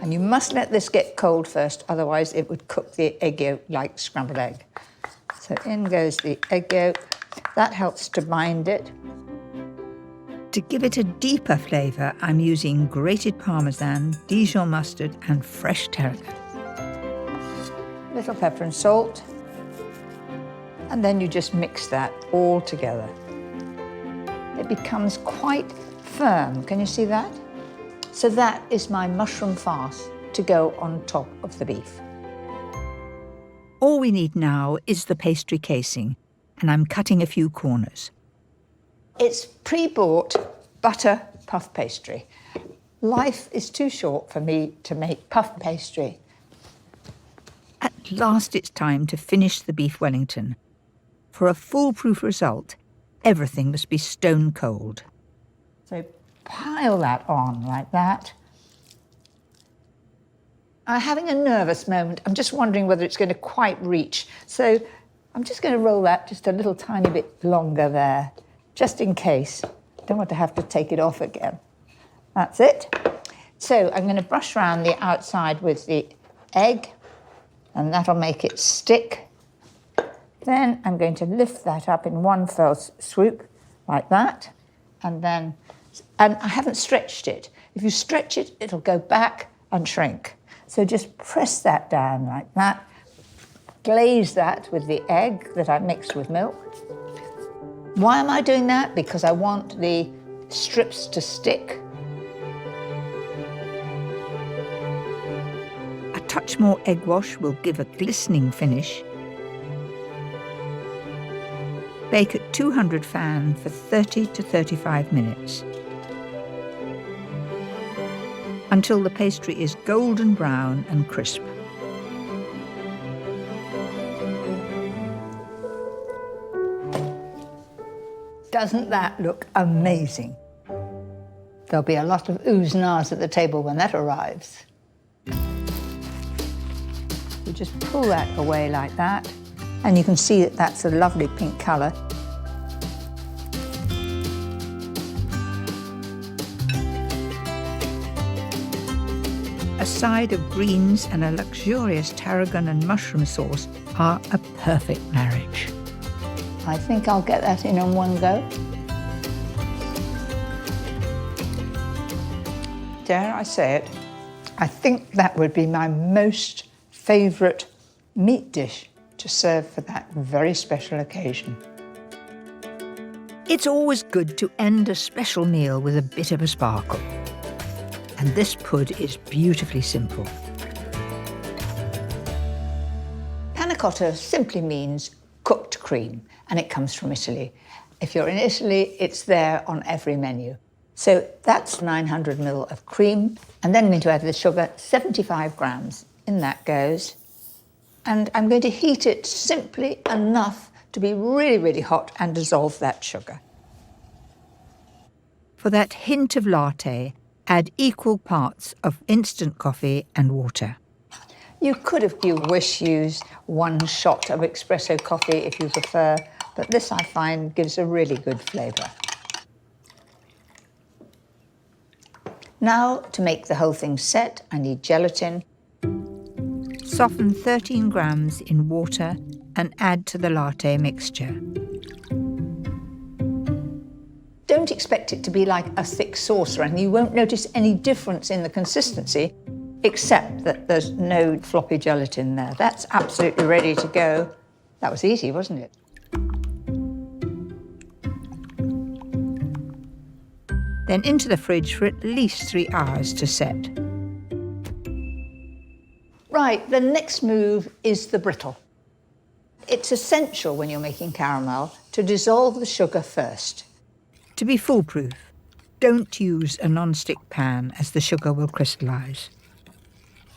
And you must let this get cold first, otherwise it would cook the egg yolk like scrambled egg. So in goes the egg yolk. That helps to bind it. To give it a deeper flavour, I'm using grated parmesan, Dijon mustard and fresh tarragon. Little pepper and salt. And then you just mix that all together. It becomes quite firm. Can you see that? So that is my mushroom farce to go on top of the beef. All we need now is the pastry casing, and I'm cutting a few corners. It's pre-bought butter puff pastry. Life is too short for me to make puff pastry. At last it's time to finish the beef Wellington. For a foolproof result, everything must be stone cold. So pile that on like that. I'm having a nervous moment. I'm just wondering whether it's going to quite reach. So I'm just going to roll that just a little tiny bit longer there, just in case. Don't want to have to take it off again. That's it. So I'm going to brush around the outside with the egg, and that'll make it stick. Then I'm going to lift that up in one fell swoop, like that. And I haven't stretched it. If you stretch it, it'll go back and shrink. So just press that down like that. Glaze that with the egg that I mixed with milk. Why am I doing that? Because I want the strips to stick. A touch more egg wash will give a glistening finish. Bake at 200 fan for 30 to 35 minutes. Until the pastry is golden brown and crisp. Doesn't that look amazing? There'll be a lot of oohs and ahs at the table when that arrives. You just pull that away like that, and you can see that that's a lovely pink colour. A side of greens and a luxurious tarragon and mushroom sauce are a perfect marriage. I think I'll get that in on one go. Dare I say it, I think that would be my most favourite meat dish to serve for that very special occasion. It's always good to end a special meal with a bit of a sparkle. And this pud is beautifully simple. Panacotta simply means cooked cream, and it comes from Italy. If you're in Italy, it's there on every menu. So that's 900 ml of cream, and then I'm going to add the sugar, 75 grams. In that goes. And I'm going to heat it simply enough to be really, really hot and dissolve that sugar. For that hint of latte, add equal parts of instant coffee and water. You could, if you wish, use one shot of espresso coffee if you prefer, but this I find gives a really good flavour. Now, to make the whole thing set, I need gelatin. Soften 13 grams in water and add to the latte mixture. Don't expect it to be like a thick sauce, and you won't notice any difference in the consistency, except that there's no floppy gelatin there. That's absolutely ready to go. That was easy, wasn't it? then into the fridge for at least 3 hours to set. Right, the next move is the brittle. It's essential when you're making caramel to dissolve the sugar first. To be foolproof, don't use a non-stick pan as the sugar will crystallise.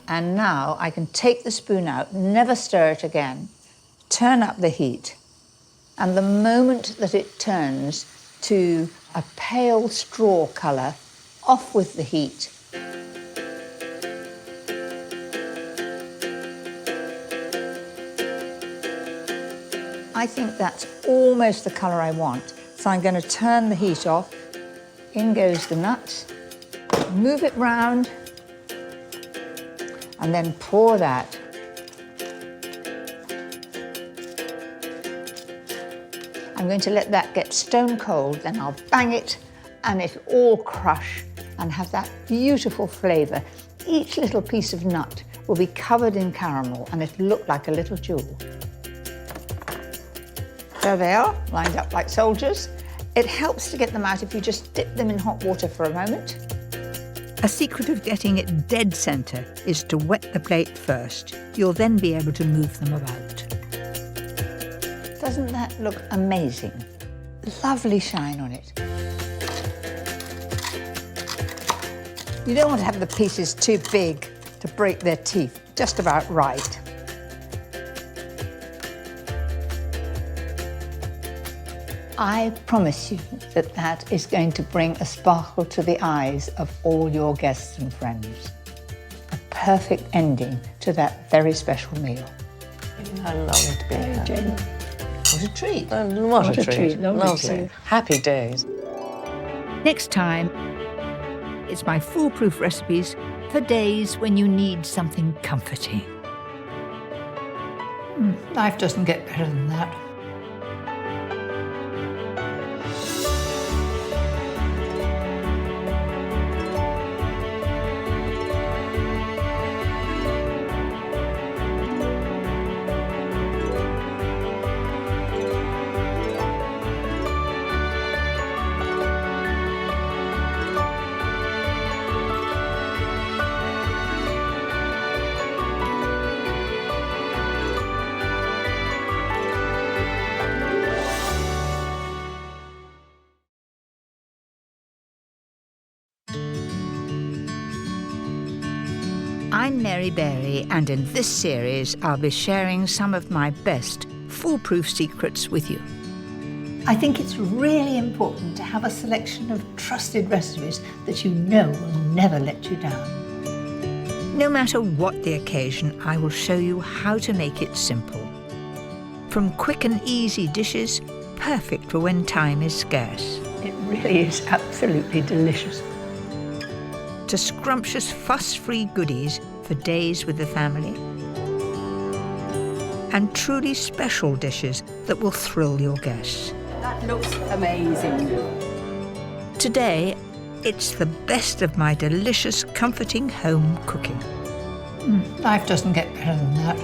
And now I can take the spoon out, never stir it again, turn up the heat, and the moment that it turns to a pale straw colour, off with the heat. I think that's almost the colour I want, so I'm going to turn the heat off. In goes the nuts, move it round, and then pour that. I'm going to let that get stone cold, then I'll bang it and it'll all crush and have that beautiful flavour. Each little piece of nut will be covered in caramel and it'll look like a little jewel. There they are, lined up like soldiers. It helps to get them out if you just dip them in hot water for a moment. A secret of getting it dead centre is to wet the plate first. You'll then be able to move them about. Doesn't that look amazing? Lovely shine on it. You don't want to have the pieces too big to break their teeth, just about right. I promise you that that is going to bring a sparkle to the eyes of all your guests and friends. A perfect ending to that very special meal. I loved being here. What a treat. What a treat. Lovely. Happy days. Next time, it's my foolproof recipes for days when you need something comforting. Life doesn't get better than that. I'm Mary Berry, and in this series I'll be sharing some of my best foolproof secrets with you. I think it's really important to have a selection of trusted recipes that you know will never let you down. No matter what the occasion, I will show you how to make it simple. From quick and easy dishes, perfect for when time is scarce, It really is absolutely delicious. to scrumptious fuss-free goodies for days with the family, and truly special dishes that will thrill your guests. That looks amazing. Today, it's the best of my delicious, comforting home cooking. Life doesn't get better than that.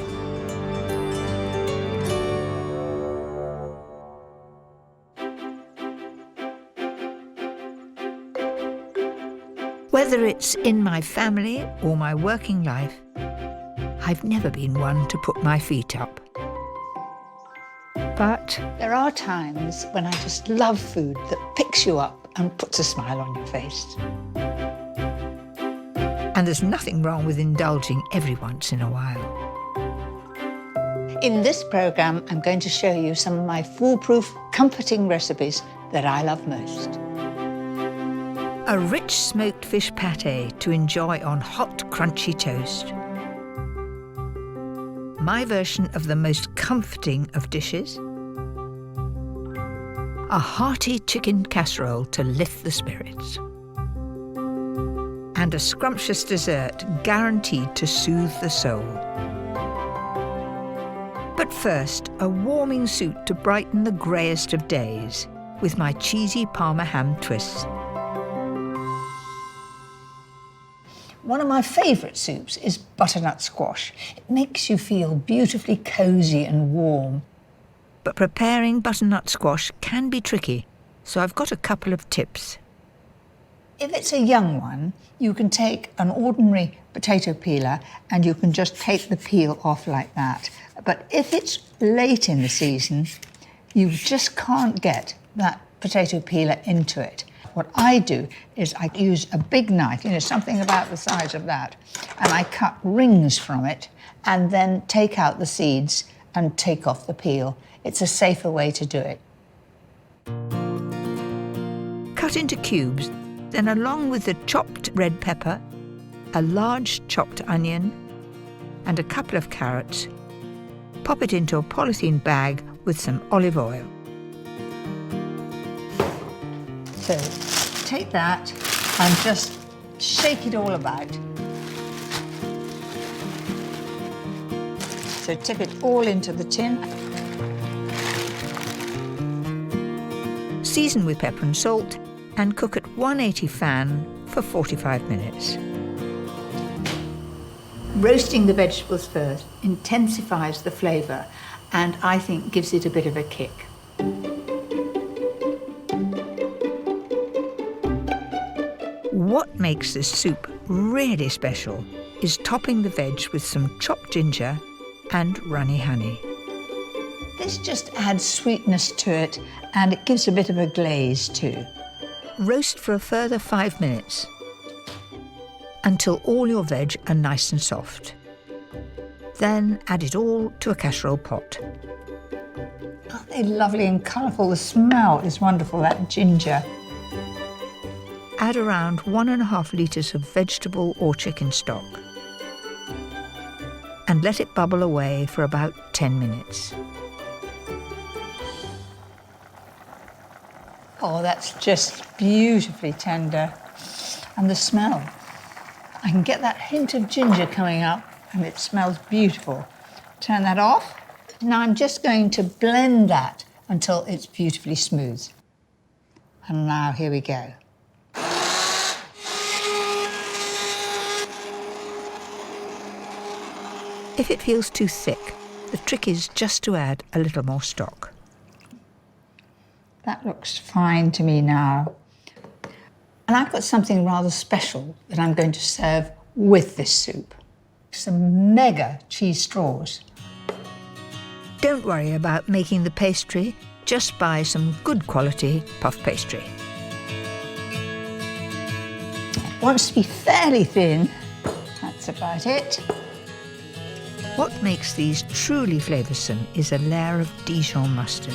Whether it's in my family or my working life, I've never been one to put my feet up. But There are times when I just love food that picks you up and puts a smile on your face. and there's nothing wrong with indulging every once in a while. In this programme, I'm going to show you some of my foolproof, comforting recipes that I love most. A rich smoked fish pâté to enjoy on hot, crunchy toast. My version of the most comforting of dishes. A hearty chicken casserole to lift the spirits. And a scrumptious dessert guaranteed to soothe the soul. But first, a warming soup to brighten the greyest of days with my cheesy Parma ham twists. One of my favourite soups is butternut squash. It makes you feel beautifully cosy and warm. But preparing butternut squash can be tricky, so I've got a couple of tips. If it's a young one, you can take an ordinary potato peeler and you can just take the peel off like that. But if it's late in the season, you just can't get that potato peeler into it. What I do is I use a big knife, something about the size of that, and I cut rings from it and then take out the seeds and take off the peel. It's a safer way to do it. Cut into cubes, then along with the chopped red pepper, a large chopped onion, and a couple of carrots, pop it into a polythene bag with some olive oil. So take that and just shake it all about. So tip it all into the tin. Season with pepper and salt and cook at 180 fan for 45 minutes. Roasting the vegetables first intensifies the flavour and I think gives it a bit of a kick. What makes this soup really special is topping the veg with some chopped ginger and runny honey. This just adds sweetness to it and it gives a bit of a glaze too. Roast for a further 5 minutes until all your veg are nice and soft. Then add it all to a casserole pot. Aren't they lovely and colourful? The smell is wonderful, that ginger. Add around 1.5 litres of vegetable or chicken stock and let it bubble away for about 10 minutes. Oh, that's just beautifully tender. And the smell. I can get that hint of ginger coming up and it smells beautiful. Turn that off. Now I'm just going to blend that until it's beautifully smooth. And now here we go. If it feels too thick, the trick is just to add a little more stock. That looks fine to me now. And I've got something rather special that I'm going to serve with this soup. Some mega cheese straws. Don't worry about making the pastry, just buy some good quality puff pastry. It wants to be fairly thin. That's about it. What makes these truly flavoursome is a layer of Dijon mustard.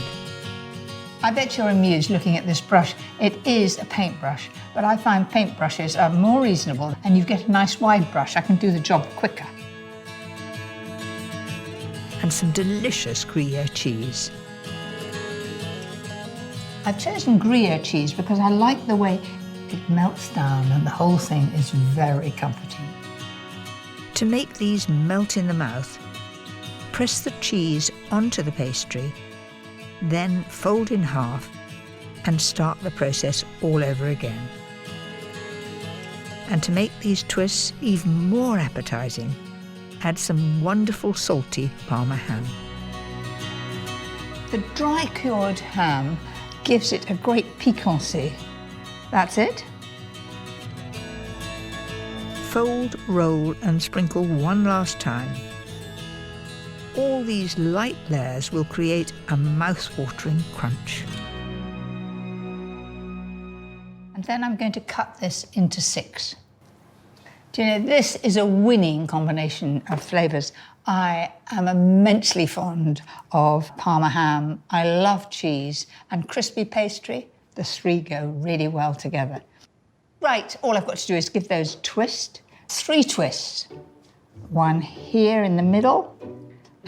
I bet you're amused looking at this brush. It is a paintbrush, but I find paintbrushes are more reasonable and you get a nice wide brush. I can do the job quicker. And some delicious Gruyere cheese. I've chosen Gruyere cheese because I like the way it melts down and the whole thing is very comforting. To make these melt in the mouth, press the cheese onto the pastry, then fold in half and start the process all over again. And to make these twists even more appetising, add some wonderful salty Parma ham. The dry cured ham gives it a great piquancy. That's it. Fold, roll and sprinkle one last time. All these light layers will create a mouth-watering crunch. And then I'm going to cut this into 6. Do you know, this is a winning combination of flavours. I am immensely fond of Parma ham. I love cheese and crispy pastry. The 3 go really well together. Right, all I've got to do is give those a twist. 3 twists. 1 here in the middle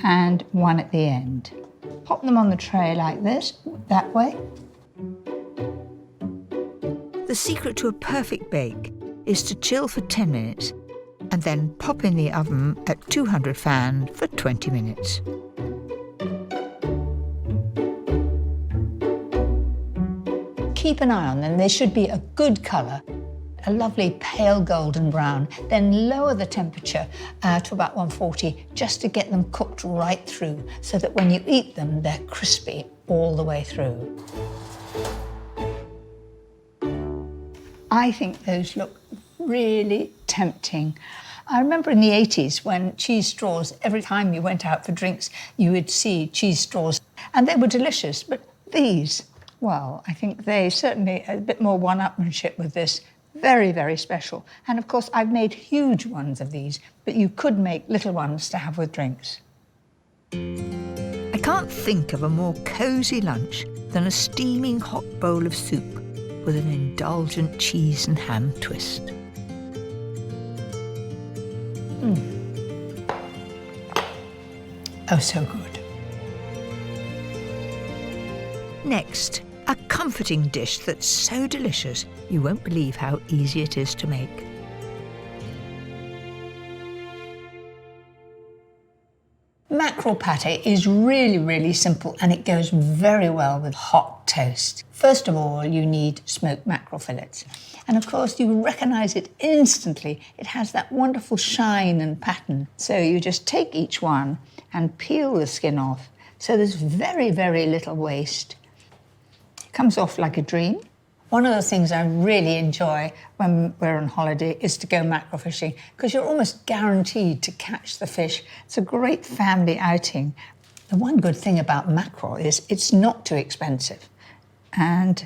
and 1 at the end. Pop them on the tray like this, that way. The secret to a perfect bake is to chill for 10 minutes and then pop in the oven at 200 fan for 20 minutes. Keep an eye on them. They should be a good colour, a lovely pale golden brown. Then lower the temperature to about 140 just to get them cooked right through so that when you eat them, they're crispy all the way through. I think those look really tempting. I remember in the 80s when cheese straws, every time you went out for drinks, you would see cheese straws, and they were delicious. But these, well, I think they certainly a bit more one-upmanship with this. Very, very special. And of course, I've made huge ones of these, but you could make little ones to have with drinks. I can't think of a more cosy lunch than a steaming hot bowl of soup with an indulgent cheese and ham twist. Oh, so good. Next, a comforting dish that's so delicious you won't believe how easy it is to make. Mackerel pâté is really, really simple, and it goes very well with hot toast. First of all, you need smoked mackerel fillets. And of course, you recognise it instantly. It has that wonderful shine and pattern. So you just take each one and peel the skin off. So there's very, very little waste. It comes off like a dream. One of the things I really enjoy when we're on holiday is to go mackerel fishing, because you're almost guaranteed to catch the fish. It's a great family outing. The one good thing about mackerel is it's not too expensive. And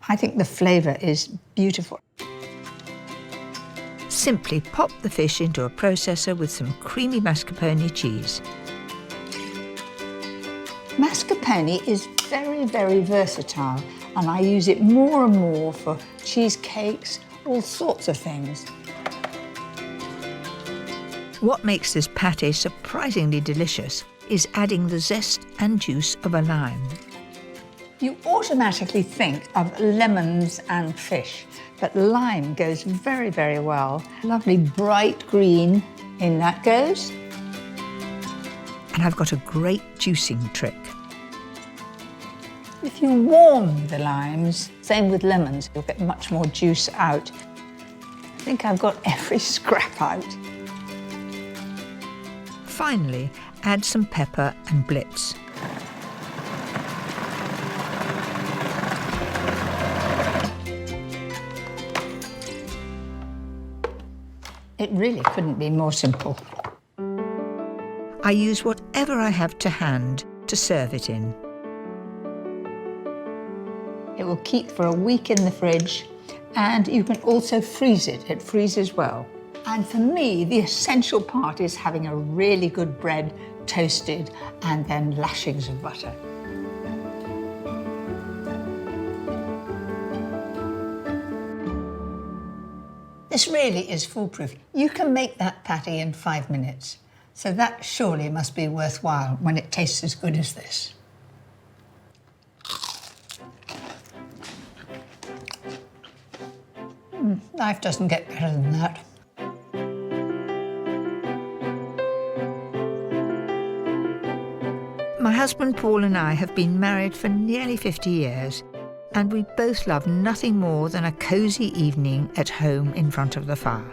I think the flavour is beautiful. Simply pop the fish into a processor with some creamy mascarpone cheese. Mascarpone is very, very versatile, and I use it more and more for cheesecakes, all sorts of things. What makes this pâté surprisingly delicious is adding the zest and juice of a lime. You automatically think of lemons and fish, but lime goes very, very well. Lovely bright green, in that goes. And I've got a great juicing trick. If you warm the limes, same with lemons, you'll get much more juice out. I think I've got every scrap out. Finally, add some pepper and blitz. It really couldn't be more simple. I use whatever I have to hand to serve it in. It will keep for a week in the fridge, and you can also freeze it. It freezes well. And for me, the essential part is having a really good bread toasted and then lashings of butter. This really is foolproof. You can make that patty in 5 minutes. So that surely must be worthwhile when it tastes as good as this. Life doesn't get better than that. My husband Paul and I have been married for nearly 50 years, and we both love nothing more than a cosy evening at home in front of the fire.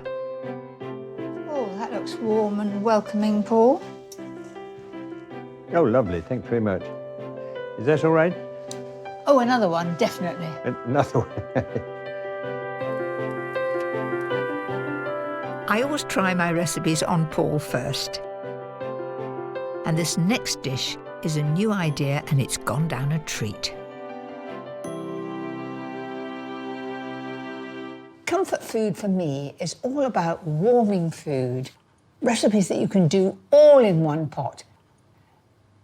Oh, that looks warm and welcoming, Paul. Oh, lovely. Thanks very much. Is that all right? Oh, another one, definitely. Another one. I always try my recipes on Paul first. And this next dish is a new idea, and it's gone down a treat. Comfort food for me is all about warming food. Recipes that you can do all in one pot.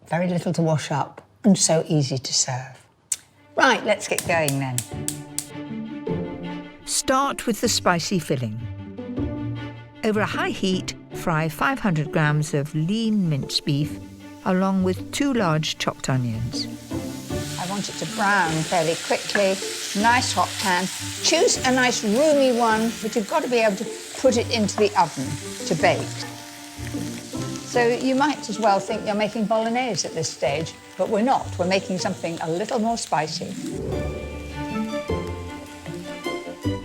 Very little to wash up and so easy to serve. Right, let's get going then. Start with the spicy filling. Over a high heat, fry 500 grams of lean minced beef along with 2 large chopped onions. I want it to brown fairly quickly. Nice hot pan. Choose a nice roomy one, but you've got to be able to put it into the oven to bake. So you might as well think you're making bolognese at this stage, but we're not. We're making something a little more spicy.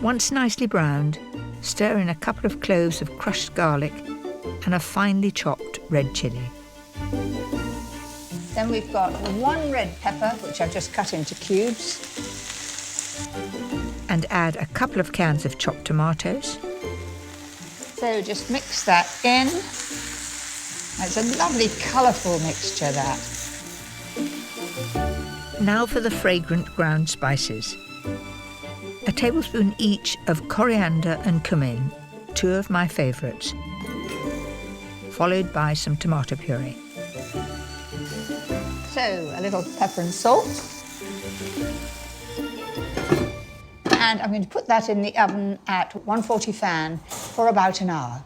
Once nicely browned, stir in a couple of cloves of crushed garlic and a finely chopped red chilli. Then we've got 1 red pepper, which I've just cut into cubes. and add a couple of cans of chopped tomatoes. So just mix that in. It's a lovely, colourful mixture, that. Now for the fragrant ground spices. A tablespoon each of coriander and cumin, 2 of my favourites, followed by some tomato puree. So a little pepper and salt. And I'm going to put that in the oven at 140 fan for about an hour.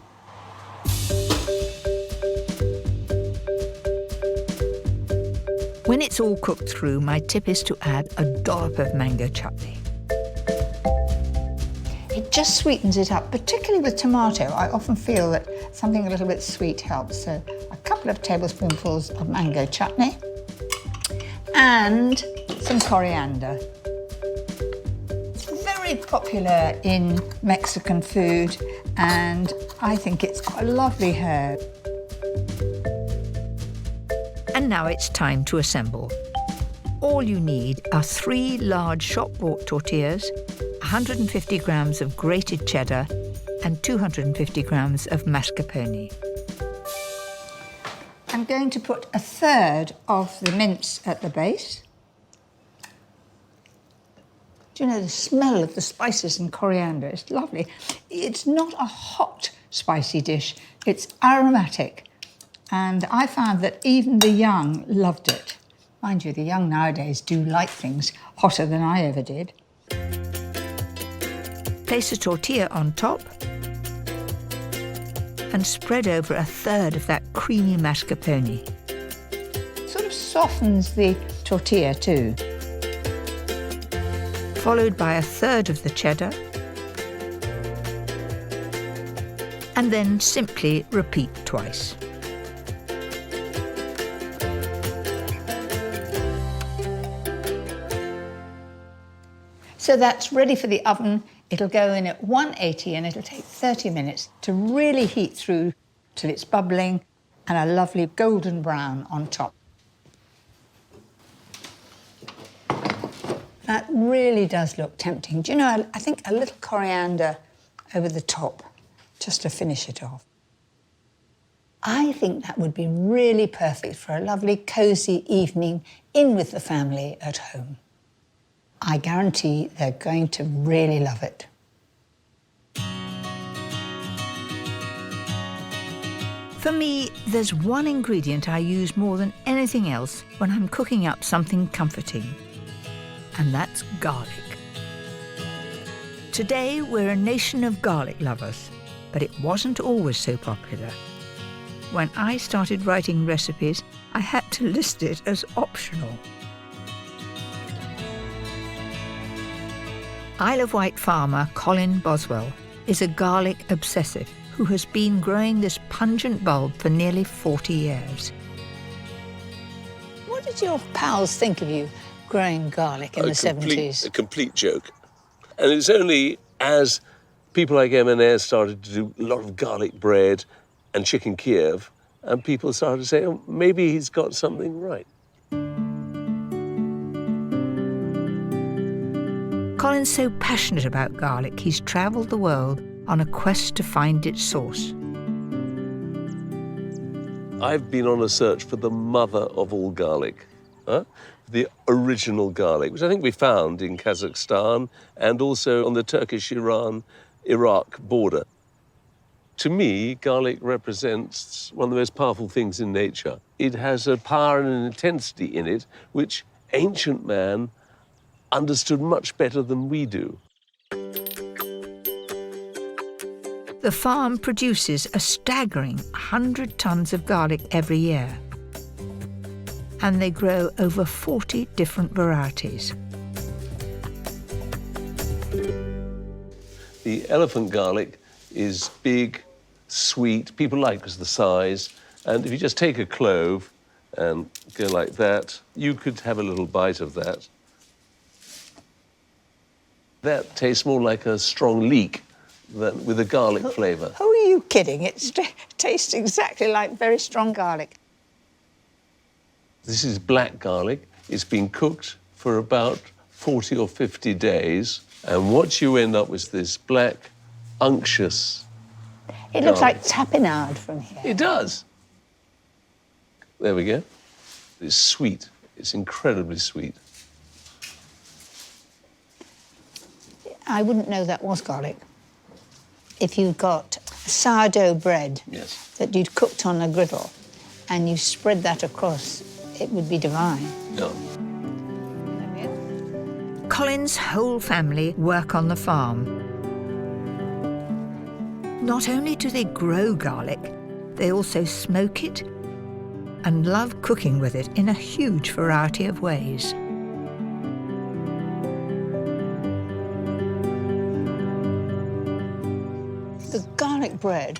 When it's all cooked through, my tip is to add a dollop of mango chutney. It just sweetens it up, particularly with tomato. I often feel that something a little bit sweet helps. So a couple of tablespoonfuls of mango chutney and some coriander. It's very popular in Mexican food, and I think it's quite a lovely herb. And now it's time to assemble. All you need are 3 large shop-bought tortillas, 150 grams of grated cheddar, and 250 grams of mascarpone. I'm going to put 1/3 of the mince at the base. Do you know, the smell of the spices and coriander is lovely. It's not a hot, spicy dish. It's aromatic. And I found that even the young loved it. Mind you, the young nowadays do like things hotter than I ever did. Place a tortilla on top and spread over 1/3 of that creamy mascarpone. Sort of softens the tortilla too. Followed by 1/3 of the cheddar. And then simply repeat twice. So that's ready for the oven. It'll go in at 180 and it'll take 30 minutes to really heat through till it's bubbling and a lovely golden brown on top. That really does look tempting. Do you know, I think a little coriander over the top just to finish it off. I think that would be really perfect for a lovely, cosy evening in with the family at home. I guarantee they're going to really love it. For me, there's one ingredient I use more than anything else when I'm cooking up something comforting, and that's garlic. Today, we're a nation of garlic lovers, but it wasn't always so popular. When I started writing recipes, I had to list it as optional. Isle of Wight farmer Colin Boswell is a garlic obsessive who has been growing this pungent bulb for nearly 40 years. What did your pals think of you growing garlic in the 70s? A complete joke. And it's only as people like M&S started to do a lot of garlic bread and chicken Kiev, and people started to say, oh, maybe he's got something right. Colin's so passionate about garlic, he's travelled the world on a quest to find its source. I've been on a search for the mother of all garlic, the original garlic, which I think we found in Kazakhstan and also on the Turkish-Iran-Iraq border. To me, garlic represents one of the most powerful things in nature. It has a power and an intensity in it which ancient man understood much better than we do. The farm produces a staggering 100 tonnes of garlic every year, and they grow over 40 different varieties. The elephant garlic is big, sweet, people like it because of the size, and if you just take a clove and go like that, you could have a little bite of that. That tastes more like a strong leek than with a garlic flavour. Who are you kidding? It tastes exactly like very strong garlic. This is black garlic. It's been cooked for about 40 or 50 days. And what you end up with is this black, unctuous It looks garlic. like tapenade from here. It does. There we go. It's sweet. It's incredibly sweet. I wouldn't know that was garlic. If you've got sourdough bread Yes. that you'd cooked on a griddle and you spread that across, it would be divine. Yeah. Colin's whole family work on the farm. Not only do they grow garlic, they also smoke it and love cooking with it in a huge variety of ways. The garlic bread,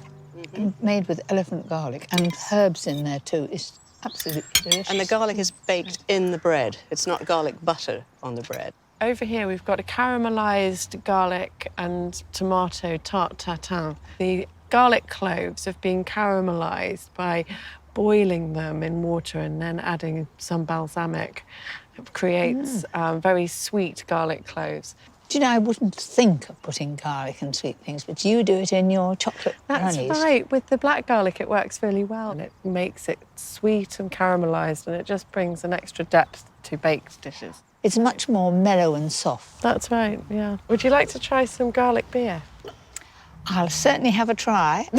made with elephant garlic and herbs in there too, is absolutely delicious. And the garlic is baked in the bread. It's not garlic butter on the bread. Over here, we've got a caramelised garlic and tomato tarte tatin. The garlic cloves have been caramelised by boiling them in water and then adding some balsamic. It creates very sweet garlic cloves. Do you know, I wouldn't think of putting garlic and sweet things, but you do it in your chocolate brownies. That's right. With the black garlic, it works really well. And it makes it sweet and caramelised, and it just brings an extra depth to baked dishes. It's much more mellow and soft. That's right, yeah. Would you like to try some garlic beer? I'll certainly have a try.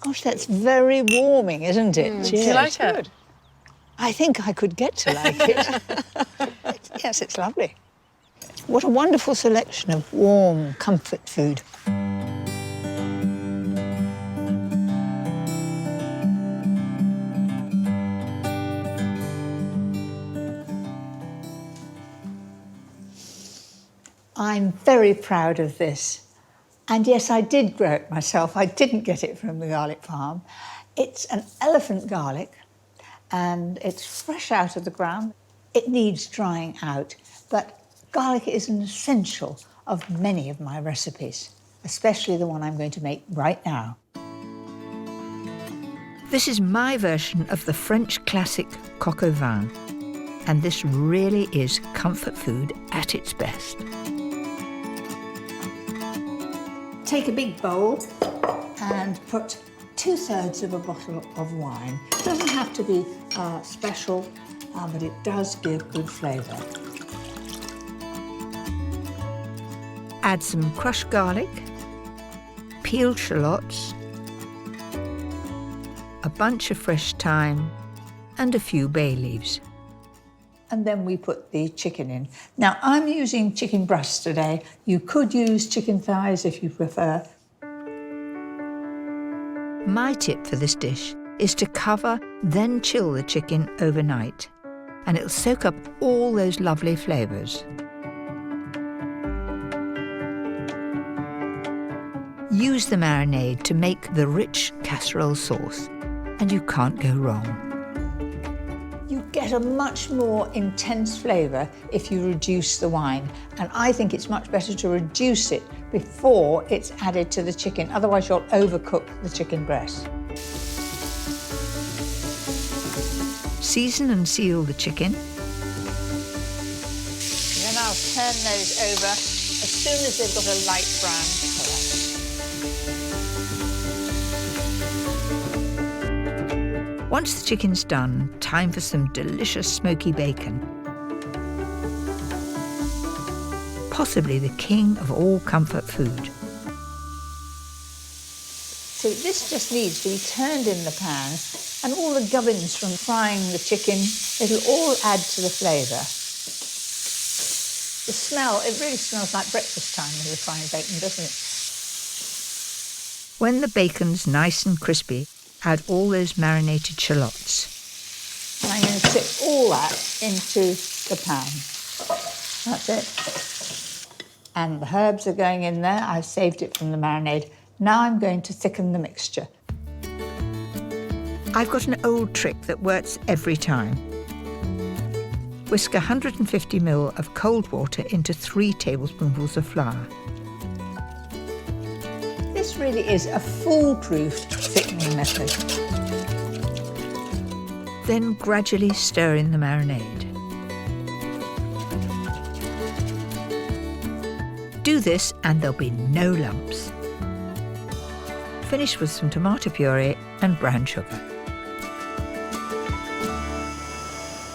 Gosh, that's very warming, isn't it? Do you like it? I think I could get to like it. Yes, it's lovely. What a wonderful selection of warm comfort food. I'm very proud of this. And yes, I did grow it myself. I didn't get it from the garlic farm. It's an elephant garlic, and it's fresh out of the ground. It needs drying out, but garlic is an essential of many of my recipes, especially the one I'm going to make right now. This is my version of the French classic coq au vin, and this really is comfort food at its best. Take a big bowl and put 2/3 of a bottle of wine. It doesn't have to be special, but it does give good flavour. Add some crushed garlic, peeled shallots, a bunch of fresh thyme, and a few bay leaves. And then we put the chicken in. Now, I'm using chicken breasts today. You could use chicken thighs if you prefer. My tip for this dish is to cover, then chill the chicken overnight, and it'll soak up all those lovely flavours. Use the marinade to make the rich casserole sauce, and you can't go wrong. You get a much more intense flavour if you reduce the wine, and I think it's much better to reduce it before it's added to the chicken, otherwise you'll overcook the chicken breast. Season and seal the chicken. Then I'll turn those over as soon as they've got a light brown colour. Once the chicken's done, time for some delicious smoky bacon. Possibly the king of all comfort food. So this just needs to be turned in the pan, and all the gubbins from frying the chicken, it'll all add to the flavour. The smell, it really smells like breakfast time when you're frying bacon, doesn't it? When the bacon's nice and crispy, add all those marinated shallots. And I'm going to tip all that into the pan. That's it. And the herbs are going in there. I've saved it from the marinade. Now I'm going to thicken the mixture. I've got an old trick that works every time. Whisk 150 ml of cold water into 3 tablespoonfuls of flour. This really is a foolproof thickening method. Then gradually stir in the marinade. Do this and there'll be no lumps. Finish with some tomato puree and brown sugar.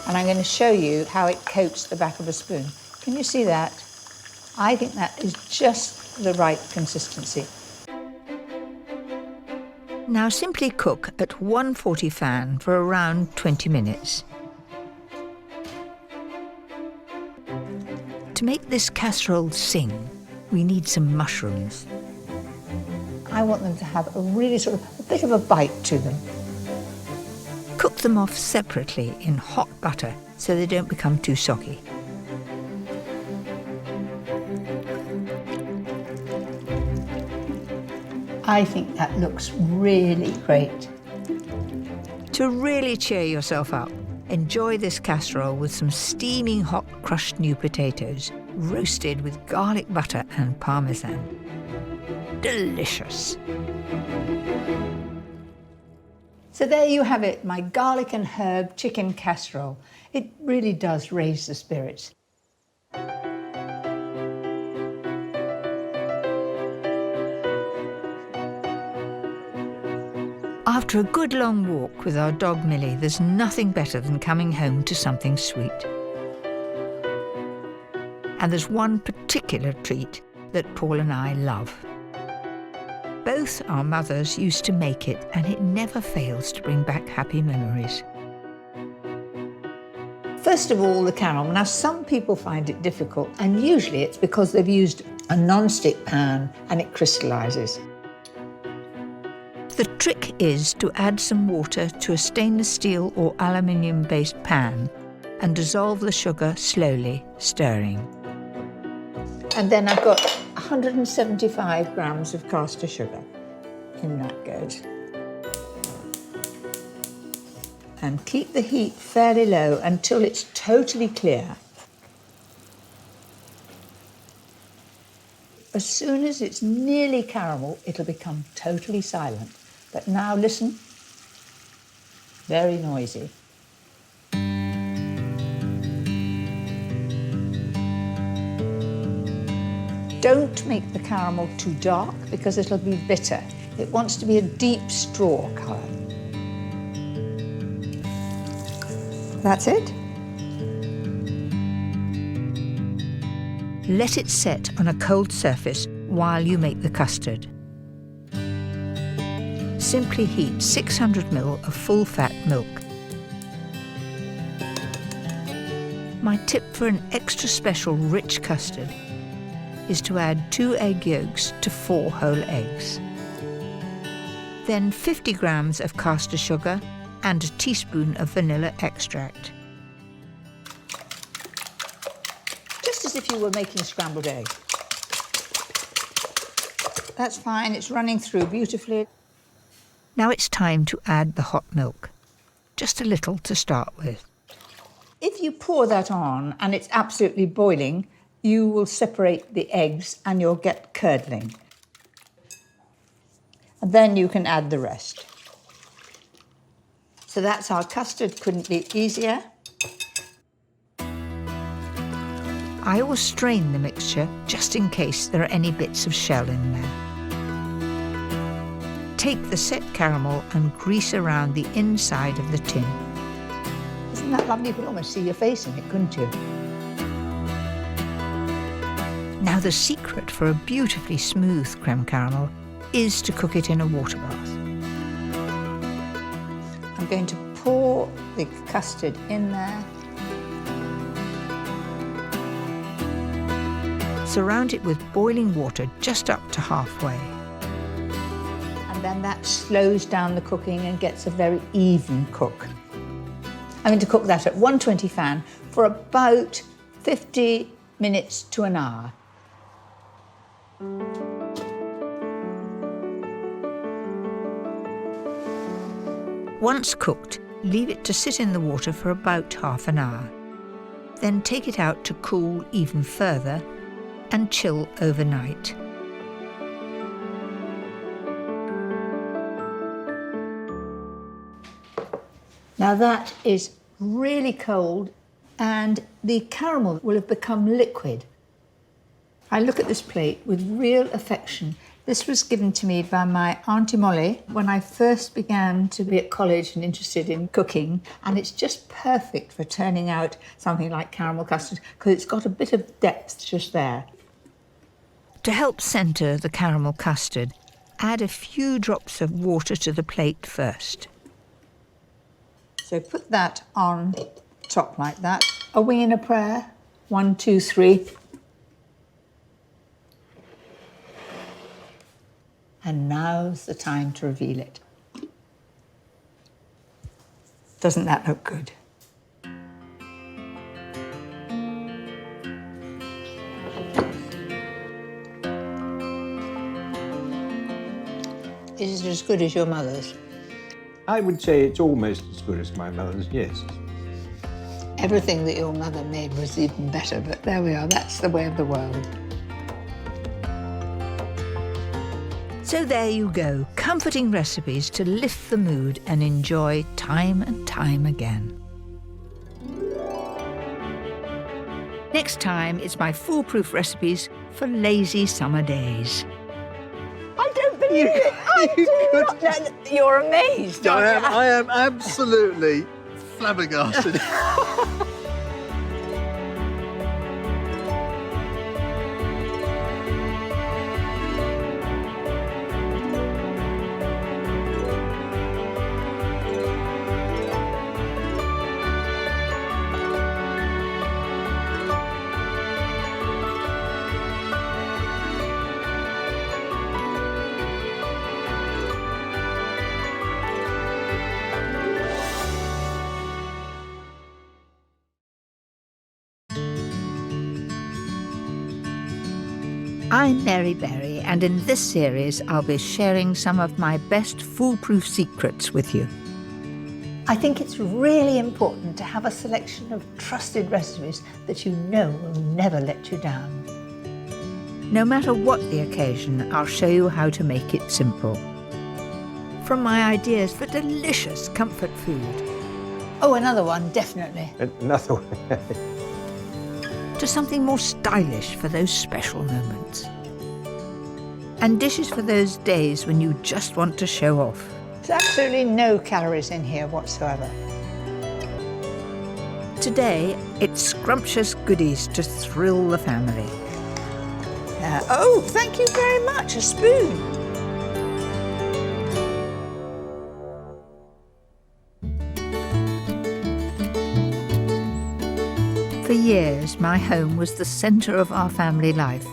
And I'm going to show you how it coats the back of a spoon. Can you see that? I think that is just the right consistency. Now simply cook at 140 fan for around 20 minutes. To make this casserole sing, we need some mushrooms. I want them to have a really a bit of a bite to them. Cook them off separately in hot butter so they don't become too soggy. I think that looks really great. To really cheer yourself up, enjoy this casserole with some steaming hot crushed new potatoes, roasted with garlic butter and parmesan. Delicious. So there you have it, my garlic and herb chicken casserole. It really does raise the spirits. After a good long walk with our dog Millie, there's nothing better than coming home to something sweet. And there's one particular treat that Paul and I love. Both our mothers used to make it, and it never fails to bring back happy memories. First of all, the caramel. Now, some people find it difficult, and usually it's because they've used a non-stick pan and it crystallises. The trick is to add some water to a stainless steel or aluminium-based pan and dissolve the sugar slowly, stirring. And then I've got 175 grams of caster sugar. In that goes. And keep the heat fairly low until it's totally clear. As soon as it's nearly caramel, it'll become totally silent. But now listen, very noisy. Don't make the caramel too dark because it'll be bitter. It wants to be a deep straw colour. That's it. Let it set on a cold surface while you make the custard. Simply heat 600 ml of full-fat milk. My tip for an extra special rich custard is to add 2 egg yolks to 4 whole eggs. Then 50 grams of caster sugar and a teaspoon of vanilla extract. Just as if you were making scrambled eggs. That's fine, it's running through beautifully. Now it's time to add the hot milk. Just a little to start with. If you pour that on and it's absolutely boiling, you will separate the eggs and you'll get curdling. And then you can add the rest. So that's our custard, couldn't be easier. I always strain the mixture just in case there are any bits of shell in there. Take the set caramel and grease around the inside of the tin. Isn't that lovely? You could almost see your face in it, couldn't you? Now the secret for a beautifully smooth creme caramel is to cook it in a water bath. I'm going to pour the custard in there. Surround it with boiling water just up to halfway. And then that slows down the cooking and gets a very even cook. I'm going to cook that at 120 fan for about 50 minutes to an hour. Once cooked, leave it to sit in the water for about half an hour. Then take it out to cool even further and chill overnight. Now that is really cold and the caramel will have become liquid. I look at this plate with real affection. This was given to me by my Auntie Molly when I first began to be at college and interested in cooking, and it's just perfect for turning out something like caramel custard because it's got a bit of depth just there. To help centre the caramel custard, add a few drops of water to the plate first. So put that on top like that. A wing and a prayer. 1, 2, 3. And now's the time to reveal it. Doesn't that look good? Is it as good as your mother's? I would say it's almost as good as my mother's, yes. Everything that your mother made was even better, but there we are, that's the way of the world. So there you go, comforting recipes to lift the mood and enjoy time and time again. Next time, it's my foolproof recipes for lazy summer days. I don't believe it! You're amazed, aren't you? I am absolutely flabbergasted. I'm Mary Berry, and in this series I'll be sharing some of my best foolproof secrets with you. I think it's really important to have a selection of trusted recipes that you know will never let you down. No matter what the occasion, I'll show you how to make it simple. From my ideas for delicious comfort food. Oh, another one, definitely. Another one. To something more stylish for those special moments. And dishes for those days when you just want to show off. There's absolutely no calories in here whatsoever. Today, it's scrumptious goodies to thrill the family. Oh, thank you very much, a spoon. For years, my home was the centre of our family life.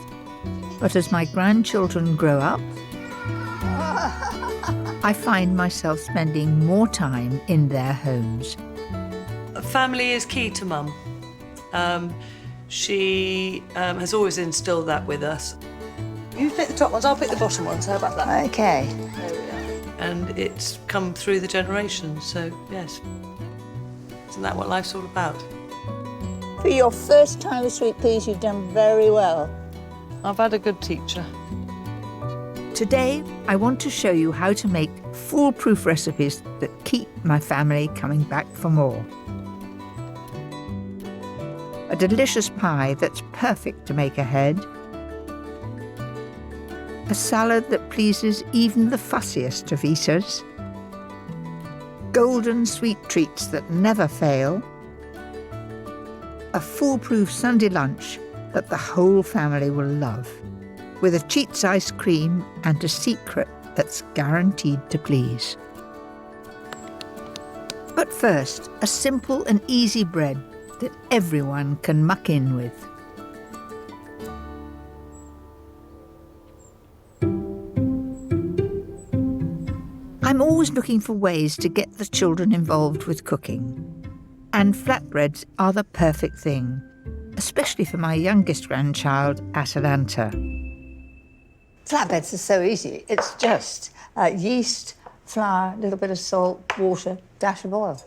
But as my grandchildren grow up, I find myself spending more time in their homes. Family is key to Mum. She has always instilled that with us. You pick the top ones, I'll pick the bottom ones. How about that? Okay. There we are. And it's come through the generations, so yes. Isn't that what life's all about? For your first time with sweet peas, you've done very well. I've had a good teacher. Today, I want to show you how to make foolproof recipes that keep my family coming back for more. A delicious pie that's perfect to make ahead. A salad that pleases even the fussiest of eaters. Golden sweet treats that never fail. A foolproof Sunday lunch that the whole family will love, with a Cheats ice cream and a secret that's guaranteed to please. But first, a simple and easy bread that everyone can muck in with. I'm always looking for ways to get the children involved with cooking. And flatbreads are the perfect thing, especially for my youngest grandchild, Atalanta. Flatbreads are so easy. It's just yeast, flour, a little bit of salt, water, dash of oil.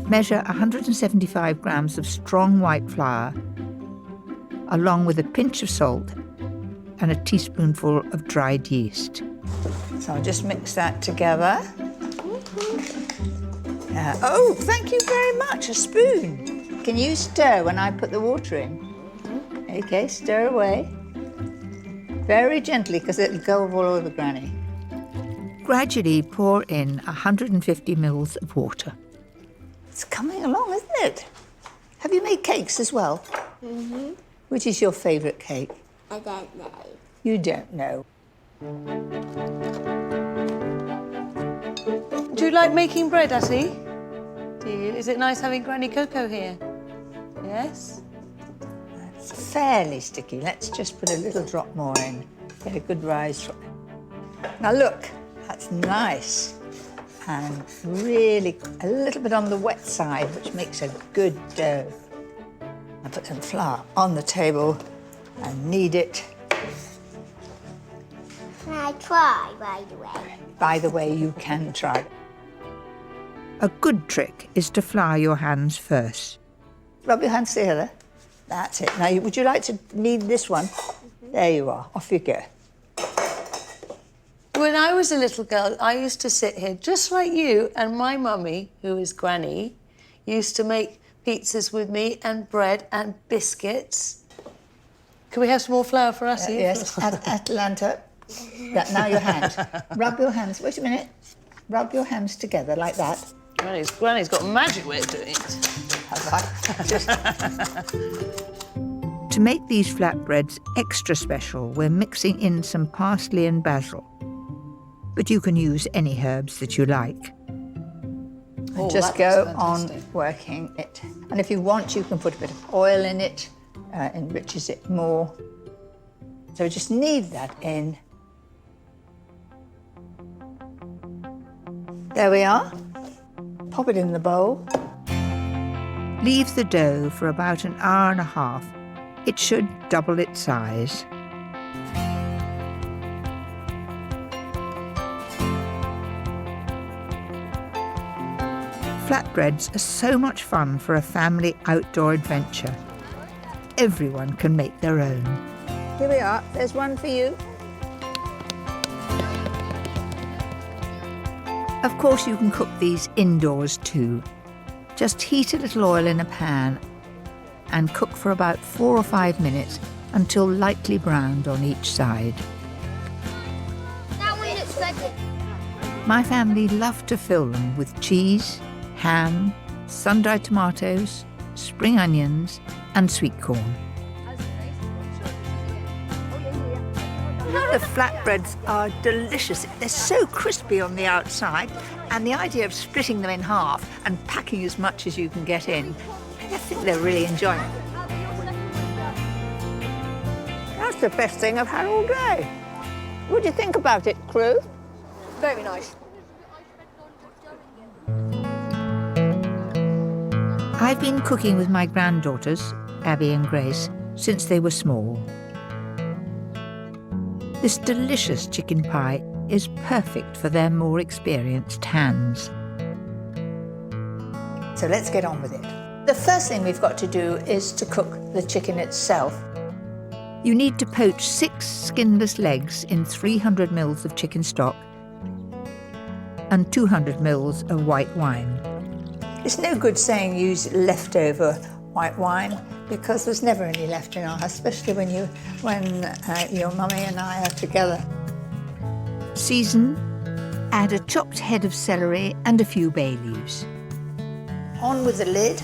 Measure 175 grams of strong white flour, along with a pinch of salt and a teaspoonful of dried yeast. So I'll just mix that together. Oh, thank you very much, a spoon. Can you stir when I put the water in? Okay, stir away. Very gently, because it'll go all over Granny. Gradually pour in 150 mils of water. It's coming along, isn't it? Have you made cakes as well? Mm-hmm. Which is your favourite cake? I don't know. You don't know. Do you like making bread, Atty? Do you? Is it nice having Granny Coco here? Yes? It's fairly sticky. Let's just put a little drop more in. Get a good rise from it. Now look, that's nice. And really a little bit on the wet side, which makes a good dough. I put some flour on the table and knead it. Can I try, by the way? By the way, you can try. A good trick is to flour your hands first. Rub your hands together. That's it. Now, would you like to knead this one? There you are. Off you go. When I was a little girl, I used to sit here just like you, and my mummy, who is Granny, used to make pizzas with me and bread and biscuits. Can we have some more flour for us? Yes, Atlanta. Now your hands. Rub your hands. Wait a minute. Rub your hands together like that. Granny's got a magic way of doing it. To make these flatbreads extra special, we're mixing in some parsley and basil. But you can use any herbs that you like. And just go on working it. And if you want, you can put a bit of oil in it, enriches it more. So just knead that in. There we are. Pop it in the bowl. Leave the dough for about an hour and a half. It should double its size. Flatbreads are so much fun for a family outdoor adventure. Everyone can make their own. Here we are. There's one for you. Of course, you can cook these indoors too. Just heat a little oil in a pan and cook for about 4 or 5 minutes until lightly browned on each side. That one looks good. My family love to fill them with cheese, ham, sun-dried tomatoes, spring onions and sweet corn. The flatbreads are delicious. They're so crispy on the outside, and the idea of splitting them in half and packing as much as you can get in, I think they're really enjoying it. That's the best thing I've had all day. What do you think about it, crew? Very nice. I've been cooking with my granddaughters, Abby and Grace, since they were small. This delicious chicken pie is perfect for their more experienced hands. So let's get on with it. The first thing we've got to do is to cook the chicken itself. You need to poach 6 skinless legs in 300 mils of chicken stock and 200 mils of white wine. It's no good saying use leftover white wine, because there's never any left in our house, especially when your mummy and I are together. Season, add a chopped head of celery and a few bay leaves. On with the lid.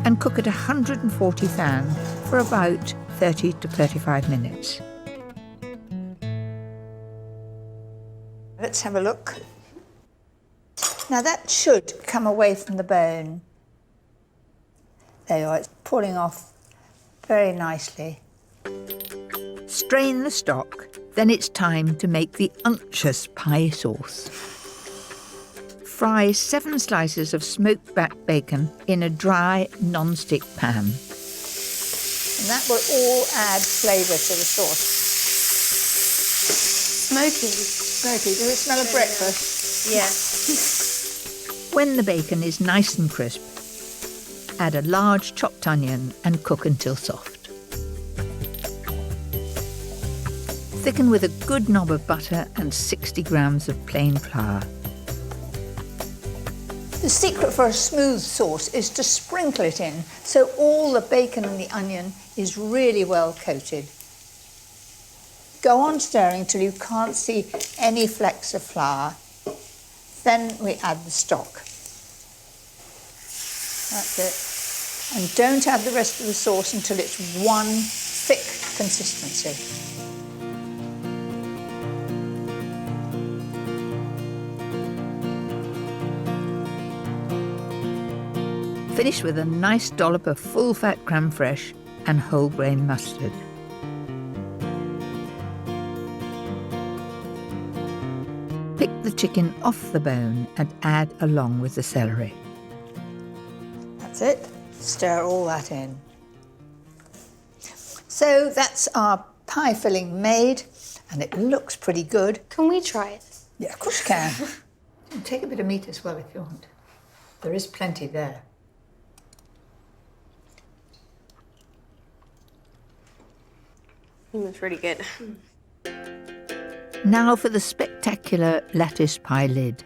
And cook at 140 fan for about 30 to 35 minutes. Let's have a look. Now that should come away from the bone. There you are, it's pulling off very nicely. Strain the stock, then it's time to make the unctuous pie sauce. Fry 7 slices of smoked back bacon in a dry, non-stick pan. And that will all add flavour to the sauce. Smoky. Smoky, does it smell of breakfast? Yeah. When the bacon is nice and crisp, add a large chopped onion and cook until soft. Thicken with a good knob of butter and 60 grams of plain flour. The secret for a smooth sauce is to sprinkle it in so all the bacon and the onion is really well coated. Go on stirring till you can't see any flecks of flour. Then we add the stock. That's it. And don't add the rest of the sauce until it's one thick consistency. Finish with a nice dollop of full-fat crème fraîche and whole grain mustard. Pick the chicken off the bone and add along with the celery. That's it. Stir all that in. So that's our pie filling made, and it looks pretty good. Can we try it? Yeah, of course you can. Take a bit of meat as well if you want. There is plenty there. It's really good. Now for the spectacular lattice pie lid.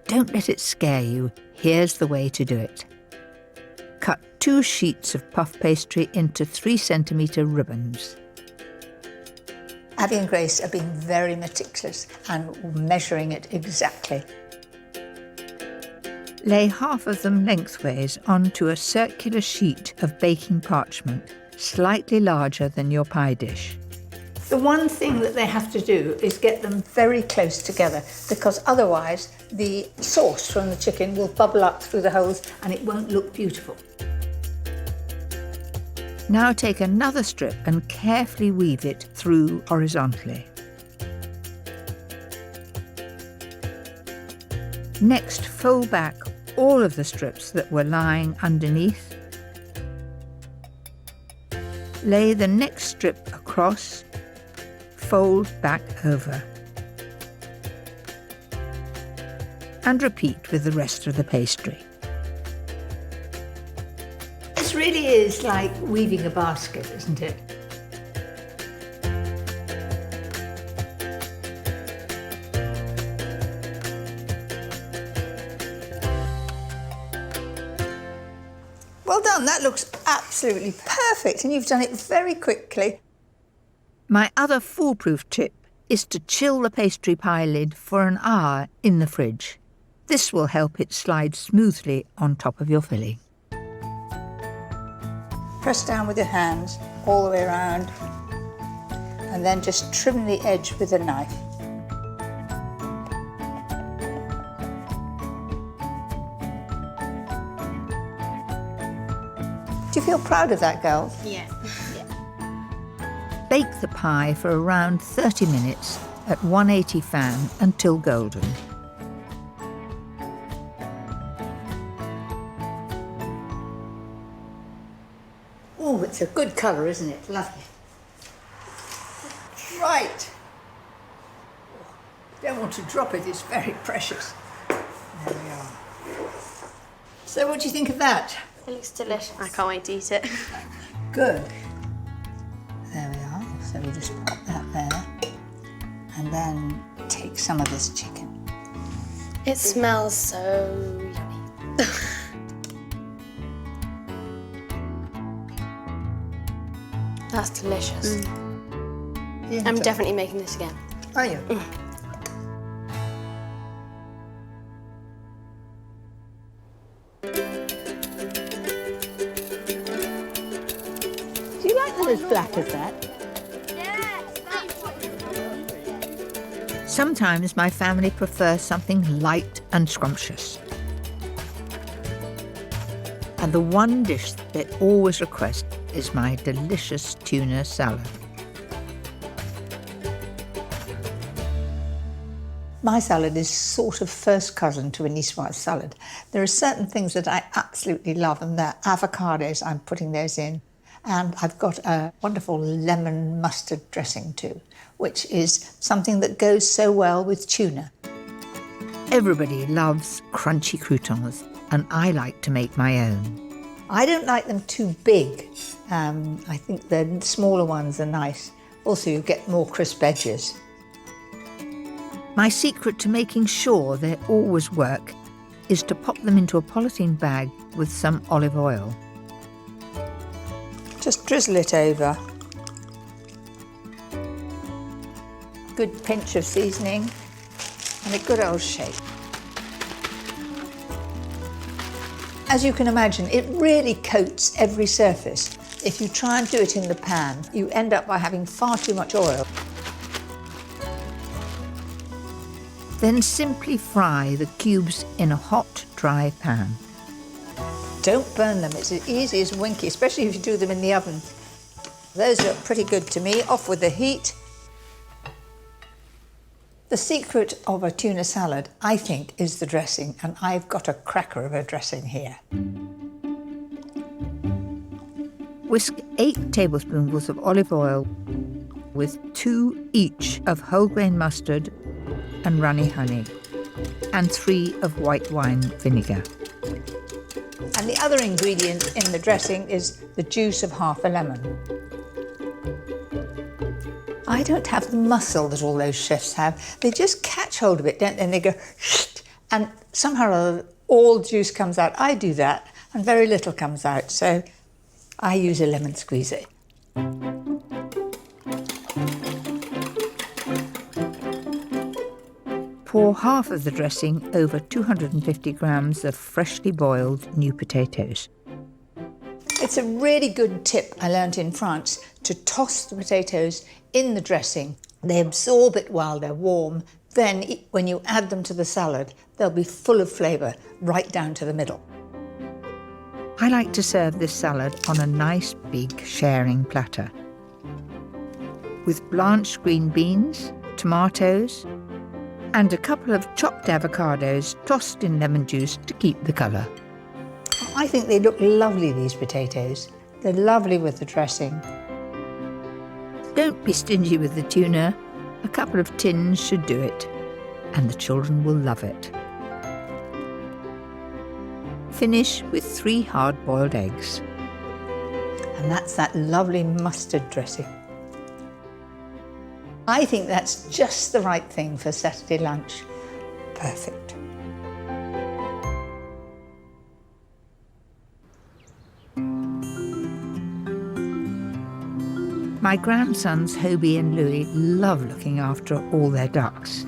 Don't let it scare you. Here's the way to do it. Cut 2 sheets of puff pastry into 3-centimetre ribbons. Abby and Grace are being very meticulous and measuring it exactly. Lay half of them lengthways onto a circular sheet of baking parchment, slightly larger than your pie dish. The one thing that they have to do is get them very close together, because otherwise the sauce from the chicken will bubble up through the holes and it won't look beautiful. Now take another strip and carefully weave it through horizontally. Next, fold back all of the strips that were lying underneath. Lay the next strip across, fold back over. And repeat with the rest of the pastry. This really is like weaving a basket, isn't it? Well done, that looks absolutely perfect, and you've done it very quickly. My other foolproof tip is to chill the pastry pie lid for an hour in the fridge. This will help it slide smoothly on top of your filling. Press down with your hands all the way around, and then just trim the edge with a knife. Do you feel proud of that, girls? Yeah. Bake the pie for around 30 minutes at 180 fan until golden. Oh, it's a good colour, isn't it? Lovely. Right. Don't want to drop it, it's very precious. There we are. So what do you think of that? It looks delicious. I can't wait to eat it. Good. There we are. So we just pop that there. And then take some of this chicken. It smells so yummy. That's delicious. Yeah, I'm definitely making this again. Are you? Do you like that as black as that? Sometimes my family prefers something light and scrumptious. And the one dish they always request is my delicious tuna salad. My salad is sort of first cousin to a niçoise salad. There are certain things that I absolutely love, and they're avocados. I'm putting those in. And I've got a wonderful lemon mustard dressing too, which is something that goes so well with tuna. Everybody loves crunchy croutons, and I like to make my own. I don't like them too big. I think the smaller ones are nice. Also, you get more crisp edges. My secret to making sure they always work is to pop them into a polythene bag with some olive oil. Just drizzle it over. Good pinch of seasoning and a good old shake. As you can imagine, it really coats every surface. If you try and do it in the pan, you end up by having far too much oil. Then simply fry the cubes in a hot, dry pan. Don't burn them, it's as easy as winky, especially if you do them in the oven. Those look pretty good to me. Off with the heat. The secret of a tuna salad, I think, is the dressing, and I've got a cracker of a dressing here. Whisk 8 tablespoonfuls of olive oil with 2 each of whole grain mustard and runny honey, and 3 of white wine vinegar. And the other ingredient in the dressing is the juice of half a lemon. I don't have the muscle that all those chefs have. They just catch hold of it, don't they? And they go, and somehow or other, all juice comes out. I do that, and very little comes out. So I use a lemon squeezer. Pour half of the dressing over 250 grams of freshly boiled new potatoes. It's a really good tip I learnt in France to toss the potatoes in the dressing. They absorb it while they're warm. Then when you add them to the salad, they'll be full of flavour right down to the middle. I like to serve this salad on a nice big sharing platter with blanched green beans, tomatoes, and a couple of chopped avocados tossed in lemon juice to keep the colour. I think they look lovely, these potatoes. They're lovely with the dressing. Don't be stingy with the tuna. A couple of tins should do it, and the children will love it. Finish with 3 hard-boiled eggs. And that's that lovely mustard dressing. I think that's just the right thing for Saturday lunch. Perfect. My grandsons, Hobie and Louie, love looking after all their ducks.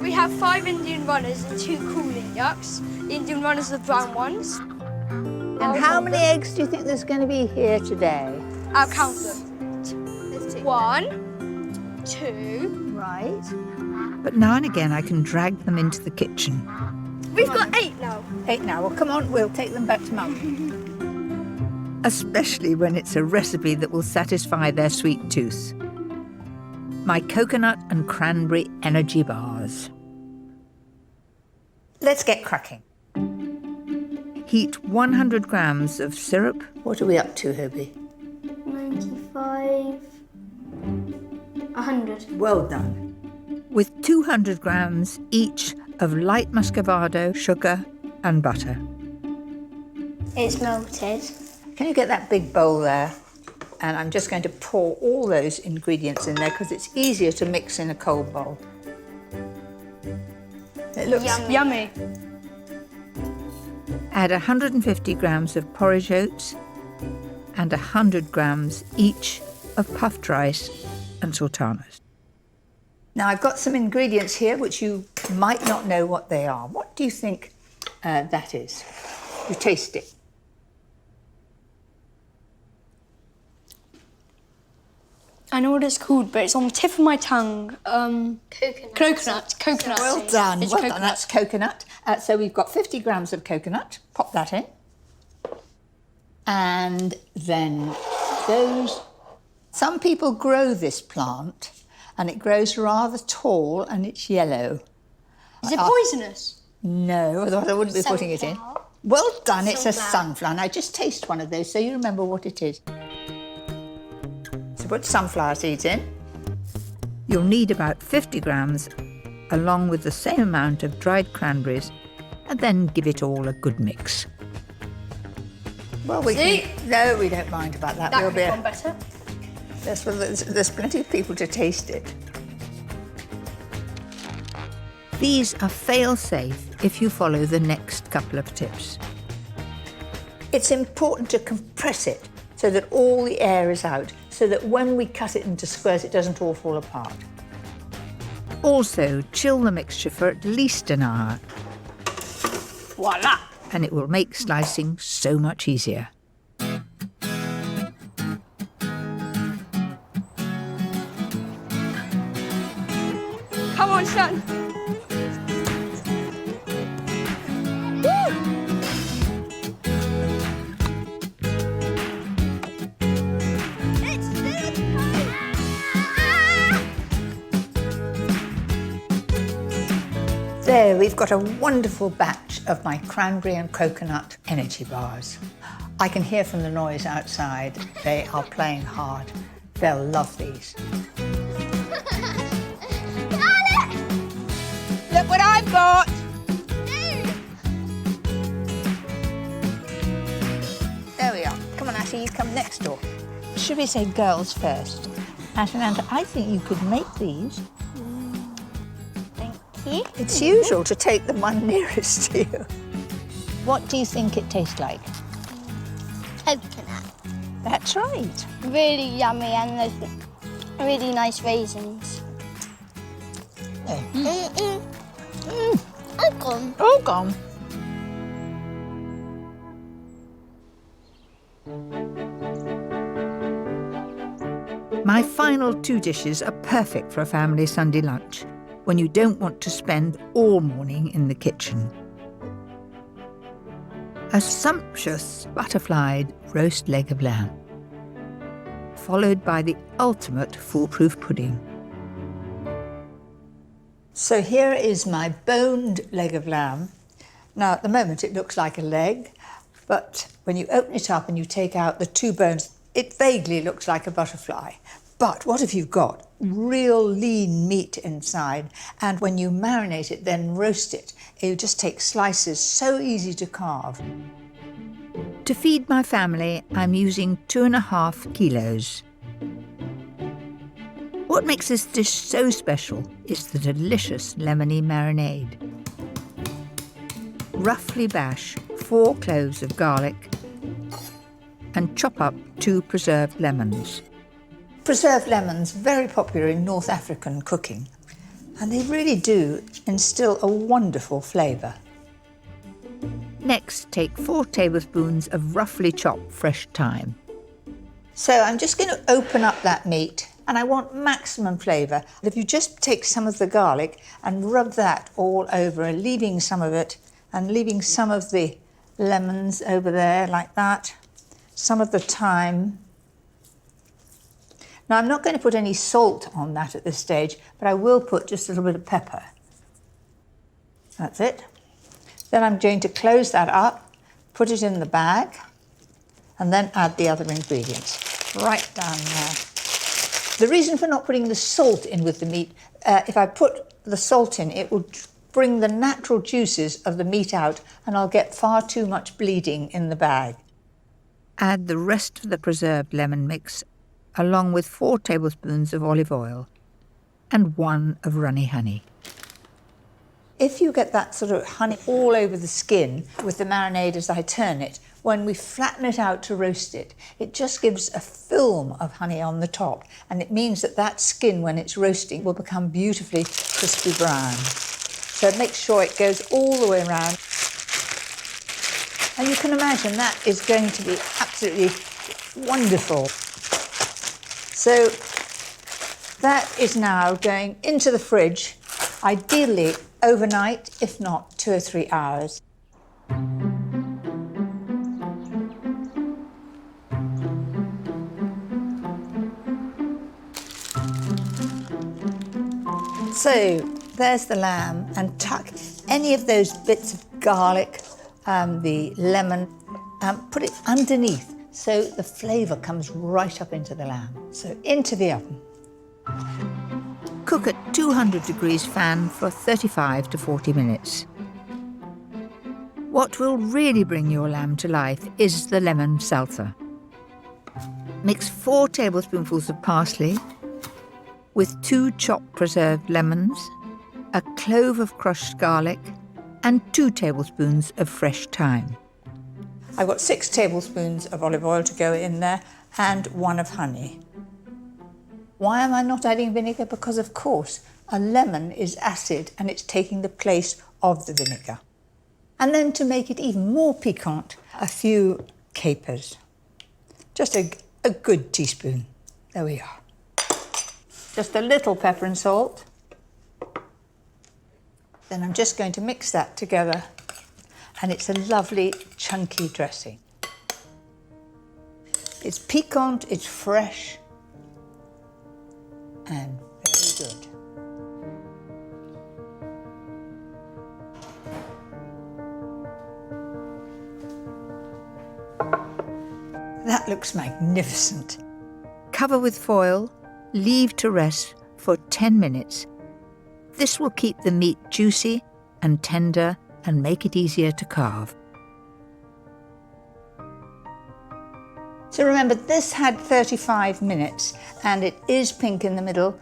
We have 5 Indian runners and 2 cooling ducks. The Indian runners are the brown ones. And how many eggs do you think there's going to be here today? I'll count them. 1, 2. Right. But now and again I can drag them into the kitchen. We've got 8 now. 8 now. Well, come on, we'll take them back to Mum. Especially when it's a recipe that will satisfy their sweet tooth. My coconut and cranberry energy bars. Let's get cracking. Heat 100 grams of syrup. What are we up to, Hobie? 95, 100. Well done. With 200 grams each of light muscovado, sugar and butter. It's melted. Can you get that big bowl there? And I'm just going to pour all those ingredients in there because it's easier to mix in a cold bowl. It looks yummy. Add 150 grams of porridge oats and 100 grams each of puffed rice and sultanas. Now I've got some ingredients here which you might not know what they are. What do you think that is? You taste it. I know what it's called, but it's on the tip of my tongue. Coconut. Well done. Well done. That's coconut. So we've got 50 grams of coconut. Pop that in. And then those... Some people grow this plant, and it grows rather tall, and it's yellow. Is it poisonous? No, otherwise I wouldn't be putting it in. Well done. It's a sunflower. Now just taste one of those so you remember what it is. So put sunflower seeds in. You'll need about 50 grams, along with the same amount of dried cranberries, and then give it all a good mix. Well, we don't mind about that. That could have gone better. There's plenty of people to taste it. These are fail-safe if you follow the next couple of tips. It's important to compress it so that all the air is out, so that when we cut it into squares, it doesn't all fall apart. Also, chill the mixture for at least an hour. Voila! And it will make slicing so much easier. Come on, son. There, we've got a wonderful batch of my cranberry and coconut energy bars. I can hear from the noise outside. They are playing hard. They'll love these. Look what I've got! There we are. Come on, Ashley, you come next door. Should we say girls first? Ashley, I think you could make these. It's usual to take the one nearest to you. What do you think it tastes like? Coconut. That's right. Really yummy, and there's really nice raisins. All gone. All gone. My final two dishes are perfect for a family Sunday lunch, when you don't want to spend all morning in the kitchen. A sumptuous butterflied roast leg of lamb, followed by the ultimate foolproof pudding. So here is my boned leg of lamb. Now, at the moment, it looks like a leg, but when you open it up and you take out the two bones, it vaguely looks like a butterfly. But what have you got? Real lean meat inside. And when you marinate it, then roast it, you just take slices, so easy to carve. To feed my family, I'm using 2.5 kilos. What makes this dish so special is the delicious lemony marinade. Roughly bash 4 cloves of garlic and chop up 2 preserved lemons. Preserved lemons, very popular in North African cooking, and they really do instill a wonderful flavour. Next, take 4 tablespoons of roughly chopped fresh thyme. So I'm just going to open up that meat, and I want maximum flavour. If you just take some of the garlic and rub that all over, leaving some of it, and leaving some of the lemons over there like that, some of the thyme. Now, I'm not going to put any salt on that at this stage, but I will put just a little bit of pepper. That's it. Then I'm going to close that up, put it in the bag, and then add the other ingredients right down there. The reason for not putting the salt in with the meat, if I put the salt in, it will bring the natural juices of the meat out, and I'll get far too much bleeding in the bag. Add the rest of the preserved lemon mix, along with 4 tablespoons of olive oil and 1 of runny honey. If you get that sort of honey all over the skin with the marinade as I turn it, when we flatten it out to roast it, it just gives a film of honey on the top, and it means that that skin, when it's roasting, will become beautifully crispy brown. So make sure it goes all the way around. And you can imagine that is going to be absolutely wonderful. So that is now going into the fridge, ideally overnight, if not 2 or 3 hours. So there's the lamb, and tuck any of those bits of garlic, the lemon, put it underneath so the flavour comes right up into the lamb. So into the oven. Cook at 200 degrees fan for 35 to 40 minutes. What will really bring your lamb to life is the lemon salsa. Mix 4 tablespoonfuls of parsley with 2 chopped preserved lemons, a clove of crushed garlic, and 2 tablespoons of fresh thyme. I've got 6 tablespoons of olive oil to go in there and 1 of honey. Why am I not adding vinegar? Because, of course, a lemon is acid and it's taking the place of the vinegar. And then to make it even more piquant, a few capers. Just a good teaspoon. There we are. Just a little pepper and salt. Then I'm just going to mix that together, and it's a lovely chunky dressing. It's piquant, it's fresh, and very good. That looks magnificent. Cover with foil, leave to rest for 10 minutes. This will keep the meat juicy and tender and make it easier to carve. So remember, this had 35 minutes and it is pink in the middle,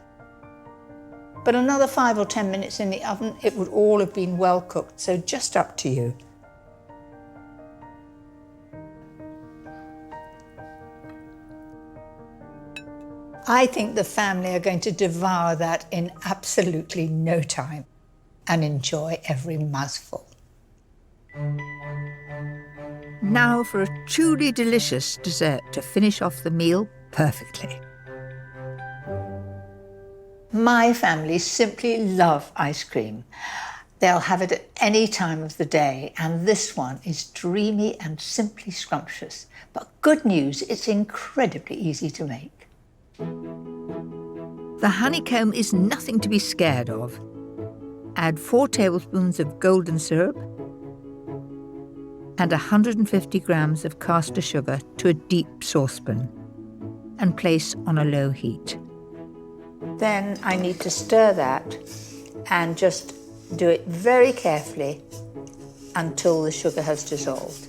but another 5 or 10 minutes in the oven, it would all have been well cooked, so just up to you. I think the family are going to devour that in absolutely no time and enjoy every mouthful. Now for a truly delicious dessert to finish off the meal perfectly. My family simply love ice cream. They'll have it at any time of the day, and this one is dreamy and simply scrumptious. But good news, it's incredibly easy to make. The honeycomb is nothing to be scared of. Add 4 tablespoons of golden syrup and 150 grams of caster sugar to a deep saucepan and place on a low heat. Then I need to stir that and just do it very carefully until the sugar has dissolved.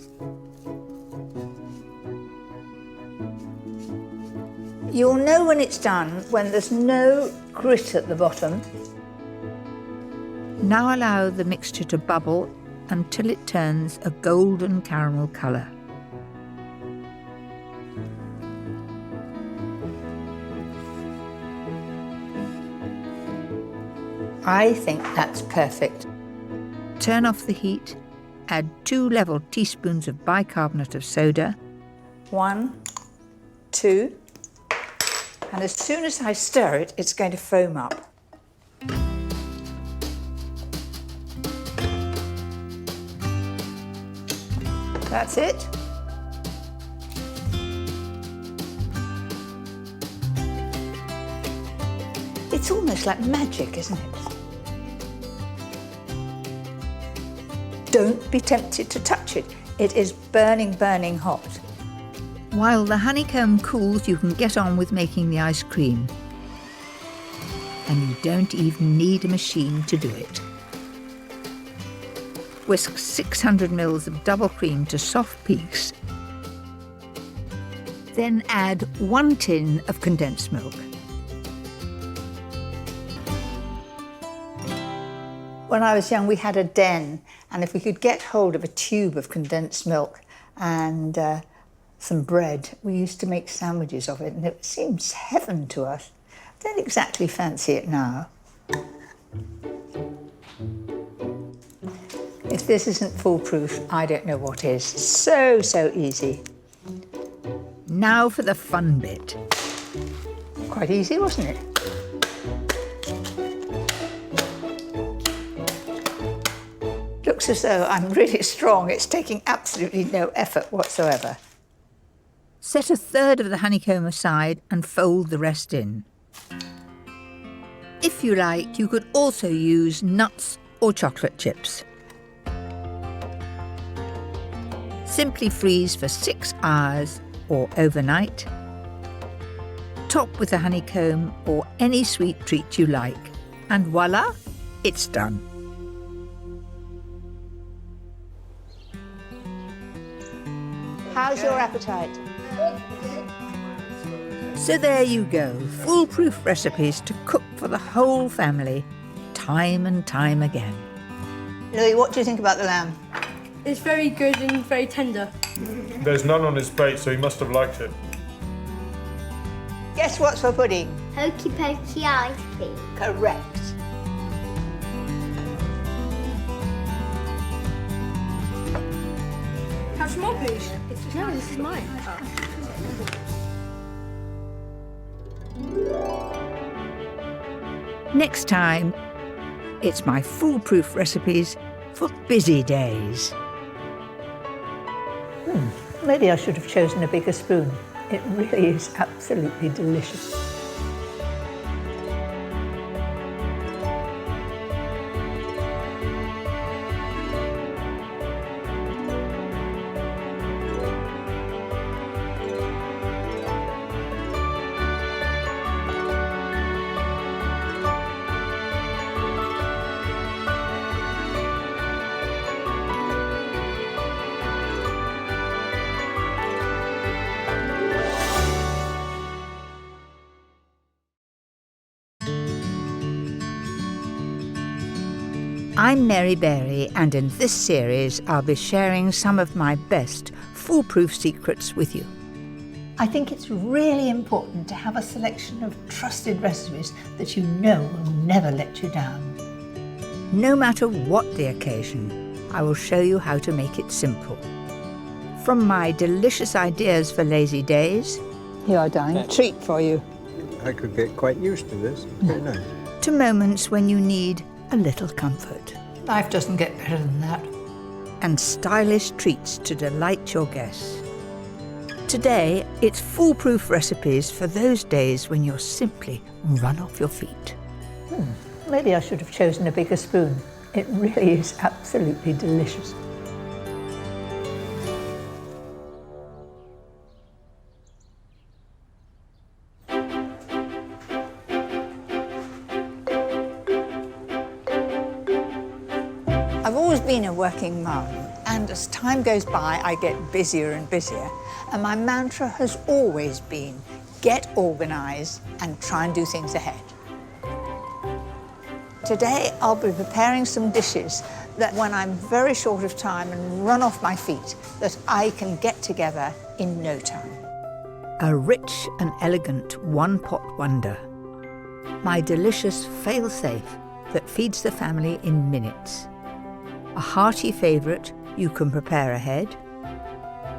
You'll know when it's done when there's no grit at the bottom. Now allow the mixture to bubble until it turns a golden caramel colour. I think that's perfect. Turn off the heat, add 2 level teaspoons of bicarbonate of soda. 1, 2, and as soon as I stir it, it's going to foam up. That's it. It's almost like magic, isn't it? Don't be tempted to touch it. It is burning, burning hot. While the honeycomb cools, you can get on with making the ice cream. And you don't even need a machine to do it. Whisk 600 ml of double cream to soft peaks. Then add 1 tin of condensed milk. When I was young, we had a den, and if we could get hold of a tube of condensed milk and some bread, we used to make sandwiches of it, and it seems heaven to us. I don't exactly fancy it now. If this isn't foolproof, I don't know what is. So, so easy. Now for the fun bit. Quite easy, wasn't it? Looks as though I'm really strong. It's taking absolutely no effort whatsoever. Set 1/3 of the honeycomb aside and fold the rest in. If you like, you could also use nuts or chocolate chips. Simply freeze for 6 hours or overnight. Top with a honeycomb or any sweet treat you like. And voila, it's done. How's your appetite? So there you go, foolproof recipes to cook for the whole family. time and time again. Louis, what do you think about the lamb? It's very good and very tender. There's none on his plate, so he must have liked it. Guess what's for pudding? Hokey pokey ice cream. Correct. Have some more, please. No, this is mine. Next time, it's my foolproof recipes for busy days. Maybe I should have chosen a bigger spoon. It really is absolutely delicious. I'm Mary Berry, and in this series I'll be sharing some of my best foolproof secrets with you. I think it's really important to have a selection of trusted recipes that you know will never let you down. No matter what the occasion, I will show you how to make it simple. From my delicious ideas for lazy days, Here, are, darling, treat for you. I could get quite used to this. Very nice. to moments when you need a little comfort. Life doesn't get better than that. And stylish treats to delight your guests. Today, it's foolproof recipes for those days when you're simply run off your feet. Maybe I should have chosen a bigger spoon. It really is absolutely delicious. I've always been a working mum, and as time goes by, I get busier and busier. And my mantra has always been, get organised and try and do things ahead. Today, I'll be preparing some dishes that when I'm very short of time and run off my feet, that I can get together in no time. A rich and elegant one-pot wonder. My delicious fail-safe that feeds the family in minutes. A hearty favourite you can prepare ahead.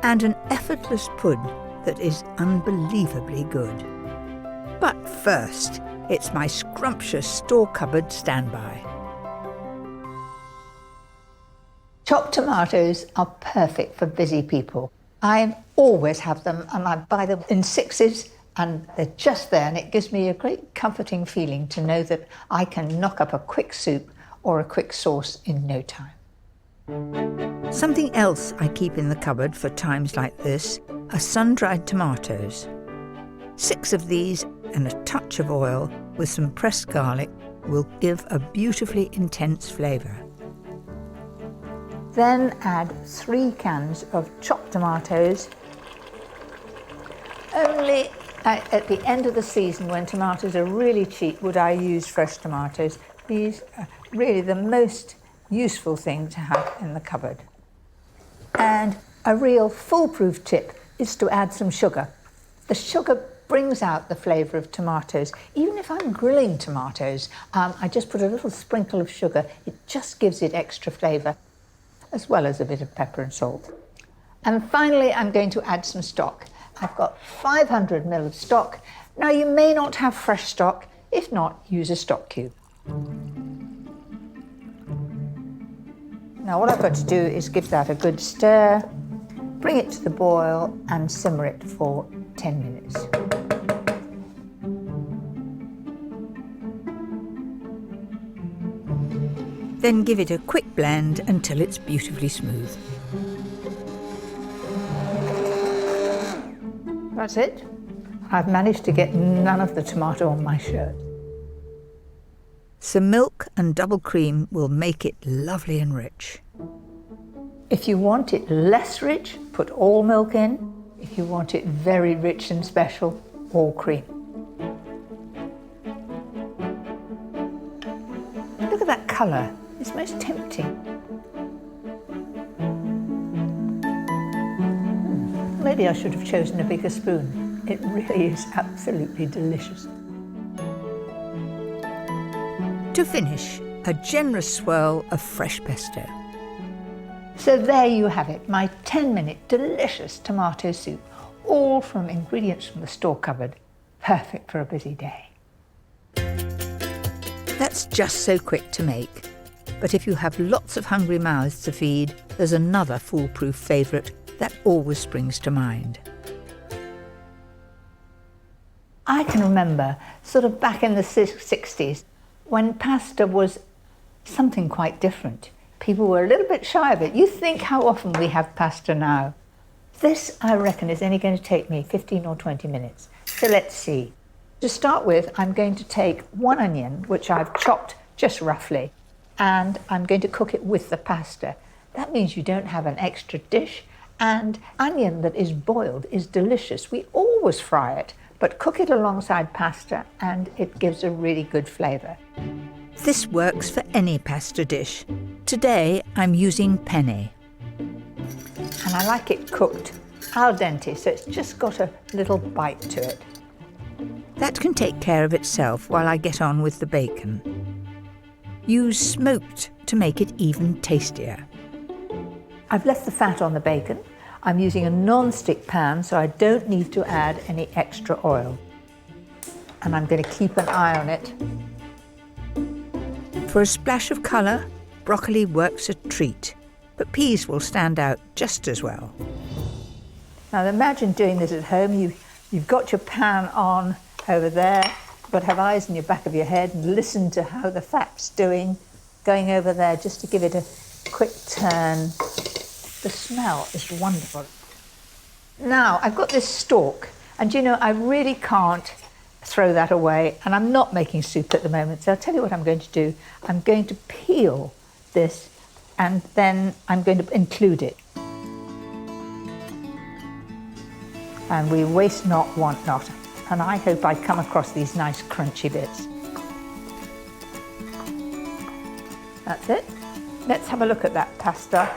And an effortless pud that is unbelievably good. But first, it's my scrumptious store cupboard standby. Chopped tomatoes are perfect for busy people. I always have them, and I buy them in sixes, and they're just there, and it gives me a great comforting feeling to know that I can knock up a quick soup or a quick sauce in no time. Something else I keep in the cupboard for times like this are sun-dried tomatoes. 6 of these and a touch of oil with some pressed garlic will give a beautifully intense flavour. Then add 3 cans of chopped tomatoes. Only at the end of the season, when tomatoes are really cheap, would I use fresh tomatoes. These are really the most useful thing to have in the cupboard. And a real foolproof tip is to add some sugar. The sugar brings out the flavour of tomatoes. Even if I'm grilling tomatoes, I just put a little sprinkle of sugar. It just gives it extra flavour, as well as a bit of pepper and salt. And finally, I'm going to add some stock. I've got 500 ml of stock. Now, you may not have fresh stock. If not, use a stock cube. Now, what I've got to do is give that a good stir, bring it to the boil and simmer it for 10 minutes. Then give it a quick blend until it's beautifully smooth. That's it. I've managed to get none of the tomato on my shirt. Some milk and double cream will make it lovely and rich. If you want it less rich, put all milk in. If you want it very rich and special, all cream. Look at at that colour. It's most tempting. Maybe I should have chosen a bigger spoon. It really is absolutely delicious. To finish, a generous swirl of fresh pesto. So there you have it, my 10-minute delicious tomato soup, all from ingredients from the store cupboard. Perfect for a busy day. That's just so quick to make. But if you have lots of hungry mouths to feed, there's another foolproof favourite that always springs to mind. I can remember, sort of back in the 60s, when pasta was something quite different. People were a little bit shy of it. You think how often we have pasta now. This, I reckon, is only going to take me 15 or 20 minutes. So let's see. To start with, I'm going to take 1 onion, which I've chopped just roughly, and I'm going to cook it with the pasta. That means you don't have an extra dish, and onion that is boiled is delicious. We always fry it, but cook it alongside pasta and it gives a really good flavour. This works for any pasta dish. Today I'm using penne. And I like it cooked al dente, so it's just got a little bite to it. That can take care of itself while I get on with the bacon. Use smoked to make it even tastier. I've left the fat on the bacon. I'm using a non-stick pan, so I don't need to add any extra oil. And I'm going to keep an eye on it. For a splash of colour, broccoli works a treat, but peas will stand out just as well. Now imagine doing this at home. You've got your pan on over there, but have eyes in your back of your head and listen to how the fat's doing, going over there just to give it a quick turn. The smell is wonderful. Now, I've got this stalk, and you know, I really can't throw that away, and I'm not making soup at the moment, so I'll tell you what I'm going to do. I'm going to peel this, and then I'm going to include it. And we waste not, want not. And I hope I come across these nice crunchy bits. That's it. Let's have a look at that pasta.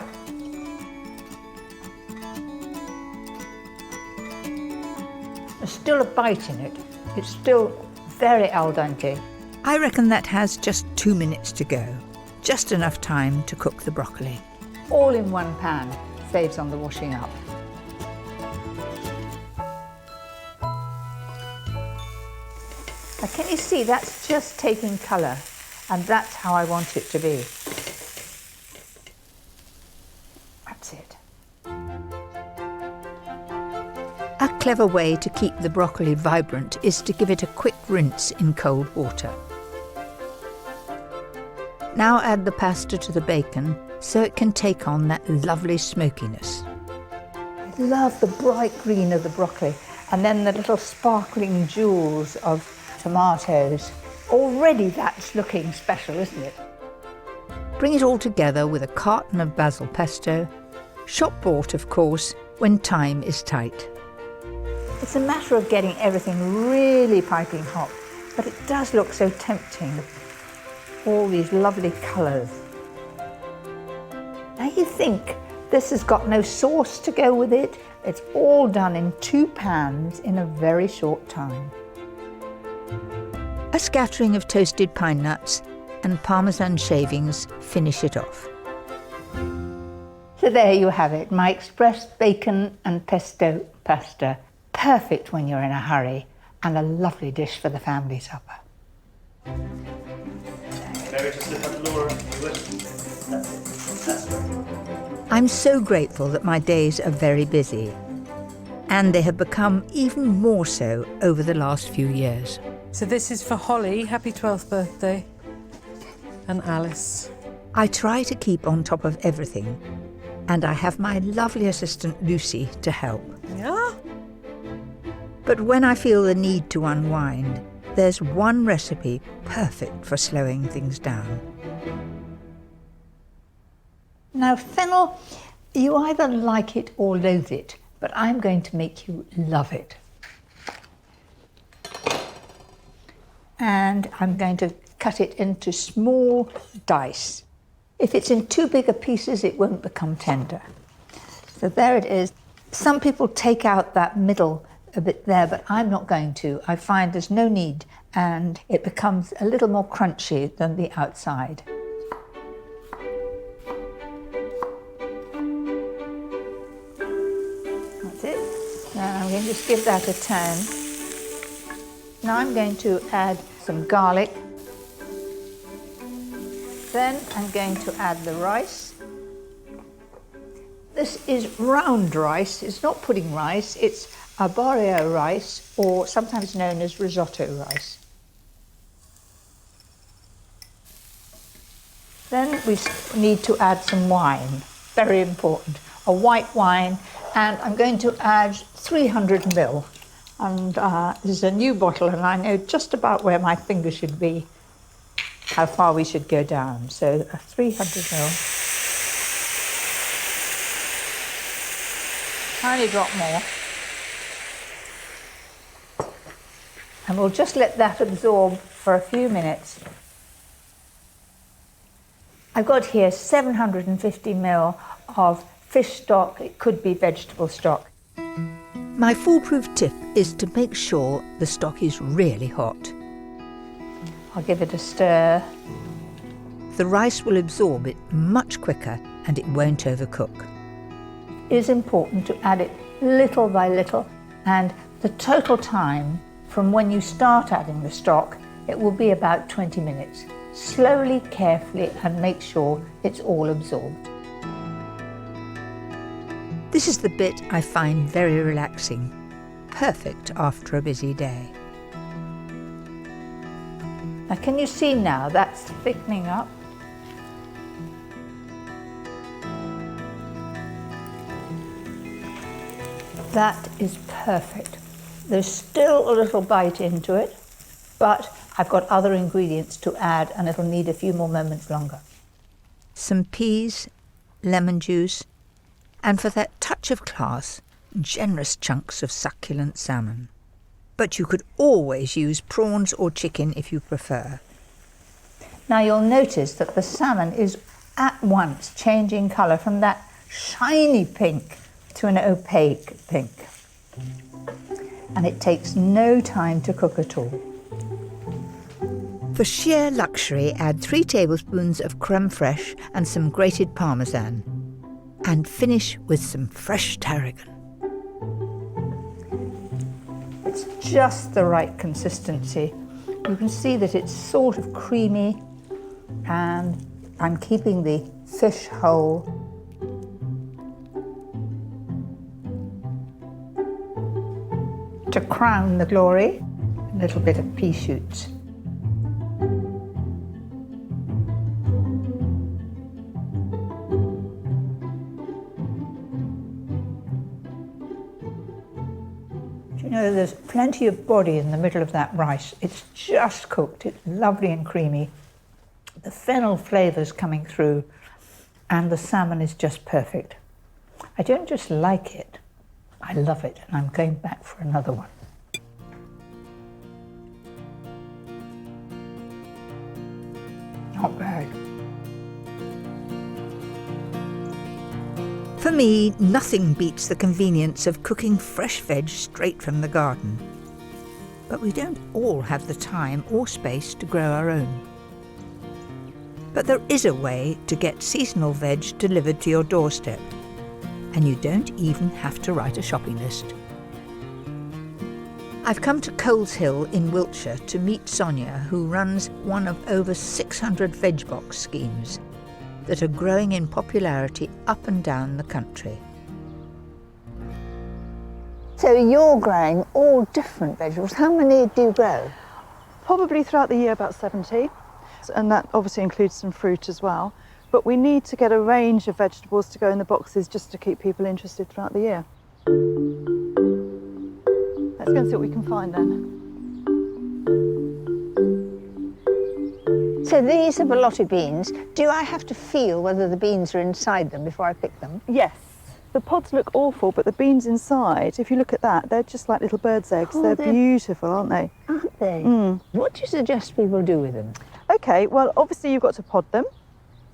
There's still a bite in it. It's still very al dente. I reckon that has just 2 minutes to go. Just enough time to cook the broccoli. All in one pan, saves on the washing up. Now, can you see, that's just taking colour, and that's how I want it to be. That's it. A clever way to keep the broccoli vibrant is to give it a quick rinse in cold water. Now add the pasta to the bacon so it can take on that lovely smokiness. I love the bright green of the broccoli and then the little sparkling jewels of tomatoes. Already that's looking special, isn't it? Bring it all together with a carton of basil pesto, shop bought of course, when time is tight. It's a matter of getting everything really piping hot, but it does look so tempting. All these lovely colours. Now you think this has got no sauce to go with it. It's all done in 2 pans in a very short time. A scattering of toasted pine nuts and Parmesan shavings finish it off. So there you have it, my expressed bacon and pesto pasta. Perfect when you're in a hurry, and a lovely dish for the family supper. I'm so grateful that my days are very busy, and they have become even more so over the last few years. So this is for Holly, happy 12th birthday, and Alice. I try to keep on top of everything, and I have my lovely assistant Lucy to help. Yeah? But when I feel the need to unwind, there's one recipe perfect for slowing things down. Now, fennel, you either like it or loathe it, but I'm going to make you love it. And I'm going to cut it into small dice. If it's in too big a pieces, it won't become tender. So there it is. Some people take out that middle a bit there, but I'm not going to. I find there's no need, and it becomes a little more crunchy than the outside. That's it. Now I'm going to just give that a turn. Now I'm going to add some garlic. Then I'm going to add the rice. This is round rice. It's not pudding rice. It's arborio rice, or sometimes known as risotto rice. Then we need to add some wine. Very important. A white wine, and I'm going to add 300 ml. And this is a new bottle, and I know just about where my finger should be, how far we should go down. So 300 ml. Tiny drop more. And we'll just let that absorb for a few minutes. I've got here 750 ml of fish stock. It could be vegetable stock. My foolproof tip is to make sure the stock is really hot. I'll give it a stir. The rice will absorb it much quicker and it won't overcook. It is important to add it little by little, and the total time from when you start adding the stock, it will be about 20 minutes. Slowly, carefully, and make sure it's all absorbed. This is the bit I find very relaxing, perfect after a busy day. Now, can you see now that's thickening up? That is perfect. There's still a little bite into it, but I've got other ingredients to add and it'll need a few more moments longer. Some peas, lemon juice, and for that touch of class, generous chunks of succulent salmon. But you could always use prawns or chicken if you prefer. Now you'll notice that the salmon is at once changing colour from that shiny pink to an opaque pink. And it takes no time to cook at all. For sheer luxury, add 3 tablespoons of creme fraiche and some grated parmesan. And finish with some fresh tarragon. It's just the right consistency. You can see that it's sort of creamy, and I'm keeping the fish whole. To crown the glory, a little bit of pea shoots. You know, there's plenty of body in the middle of that rice. It's just cooked. It's lovely and creamy. The fennel flavour's coming through, and the salmon is just perfect. I don't just like it, I love it, and I'm going back for another one. Not bad. For me, nothing beats the convenience of cooking fresh veg straight from the garden. But we don't all have the time or space to grow our own. But there is a way to get seasonal veg delivered to your doorstep, and you don't even have to write a shopping list. I've come to Coleshill in Wiltshire to meet Sonia, who runs one of over 600 veg box schemes that are growing in popularity up and down the country. So you're growing all different vegetables. How many do you grow? Probably throughout the year about 70, and that obviously includes some fruit as well. But we need to get a range of vegetables to go in the boxes just to keep people interested throughout the year. Let's go and see what we can find then. So these are balotti beans. Do I have to feel whether the beans are inside them before I pick them? Yes. The pods look awful, but the beans inside, if you look at that, they're just like little birds' eggs. Oh, they're beautiful, aren't they? Aren't they? Mm. What do you suggest people do with them? Okay, well, obviously you've got to pod them.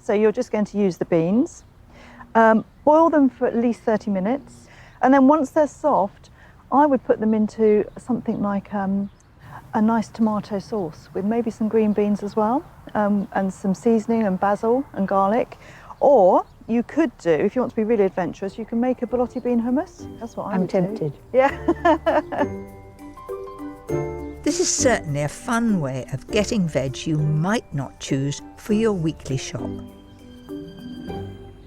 So you're just going to use the beans. Boil them for at least 30 minutes. And then once they're soft, I would put them into something like a nice tomato sauce with maybe some green beans as well, and some seasoning and basil and garlic. Or you could do, if you want to be really adventurous, you can make a borlotti bean hummus. That's what I'm tempted. Yeah. This is certainly a fun way of getting veg you might not choose for your weekly shop.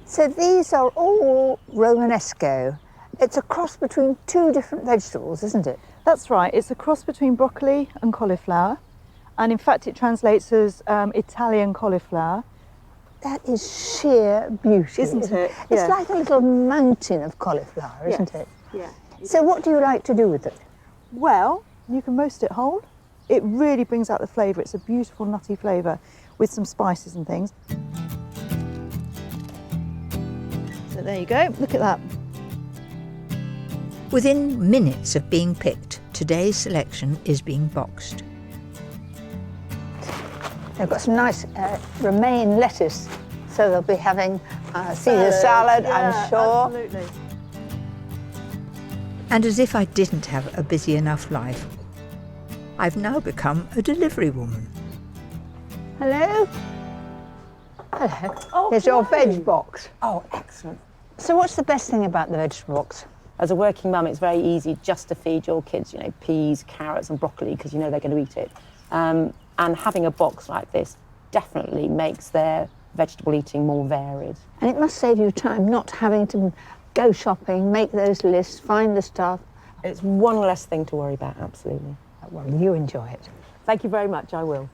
So these are all Romanesco. It's a cross between two different vegetables, isn't it? That's right. It's a cross between broccoli and cauliflower. And in fact, it translates as Italian cauliflower. That is sheer beauty, Isn't it? It's Yeah. like a little mountain of cauliflower, isn't Yes. it? Yeah. So what do you like to do with it? Well, you can roast it whole. It really brings out the flavour. It's a beautiful nutty flavour with some spices and things. So there you go, look at that. Within minutes of being picked, today's selection is being boxed. They've got some nice romaine lettuce, so they'll be having Caesar salad, I'm sure. Absolutely. And as if I didn't have a busy enough life, I've now become a delivery woman. Hello? Hello. Oh, There's your veg box. Oh, excellent. So what's the best thing about the vegetable box? As a working mum, it's very easy just to feed your kids, you know, peas, carrots and broccoli, because you know they're going to eat it. And having a box like this definitely makes their vegetable eating more varied. And it must save you time not having to go shopping, make those lists, find the stuff. It's one less thing to worry about, absolutely. Well, you enjoy it. Thank you very much, I will.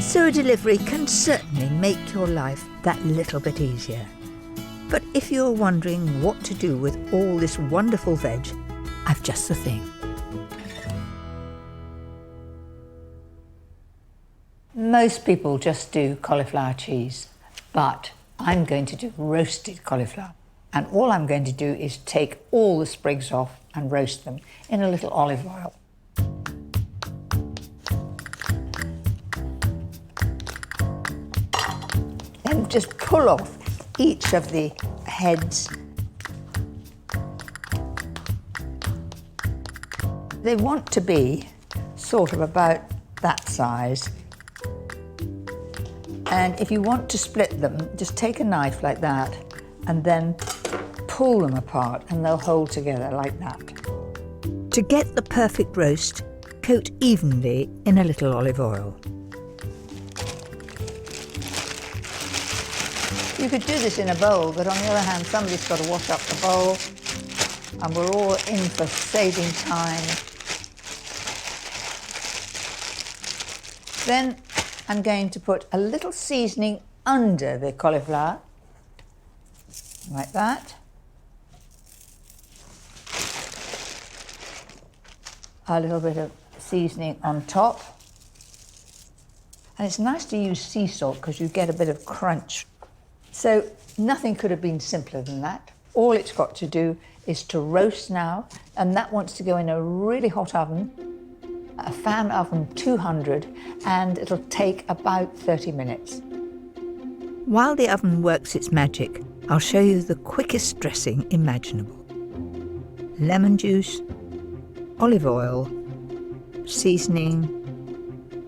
So a delivery can certainly make your life that little bit easier. But if you're wondering what to do with all this wonderful veg, I've just the thing. Most people just do cauliflower cheese, but I'm going to do roasted cauliflower. And all I'm going to do is take all the sprigs off and roast them in a little olive oil. Then just pull off each of the heads. They want to be sort of about that size. And if you want to split them, just take a knife like that and then pull them apart and they'll hold together like that. To get the perfect roast, coat evenly in a little olive oil. You could do this in a bowl, but on the other hand, somebody's got to wash up the bowl, and we're all in for saving time. Then I'm going to put a little seasoning under the cauliflower, like that. A little bit of seasoning on top. And it's nice to use sea salt because you get a bit of crunch. So nothing could have been simpler than that. All it's got to do is to roast now, and that wants to go in a really hot oven, a fan oven 200, and it'll take about 30 minutes. While the oven works its magic, I'll show you the quickest dressing imaginable. Lemon juice, olive oil, seasoning,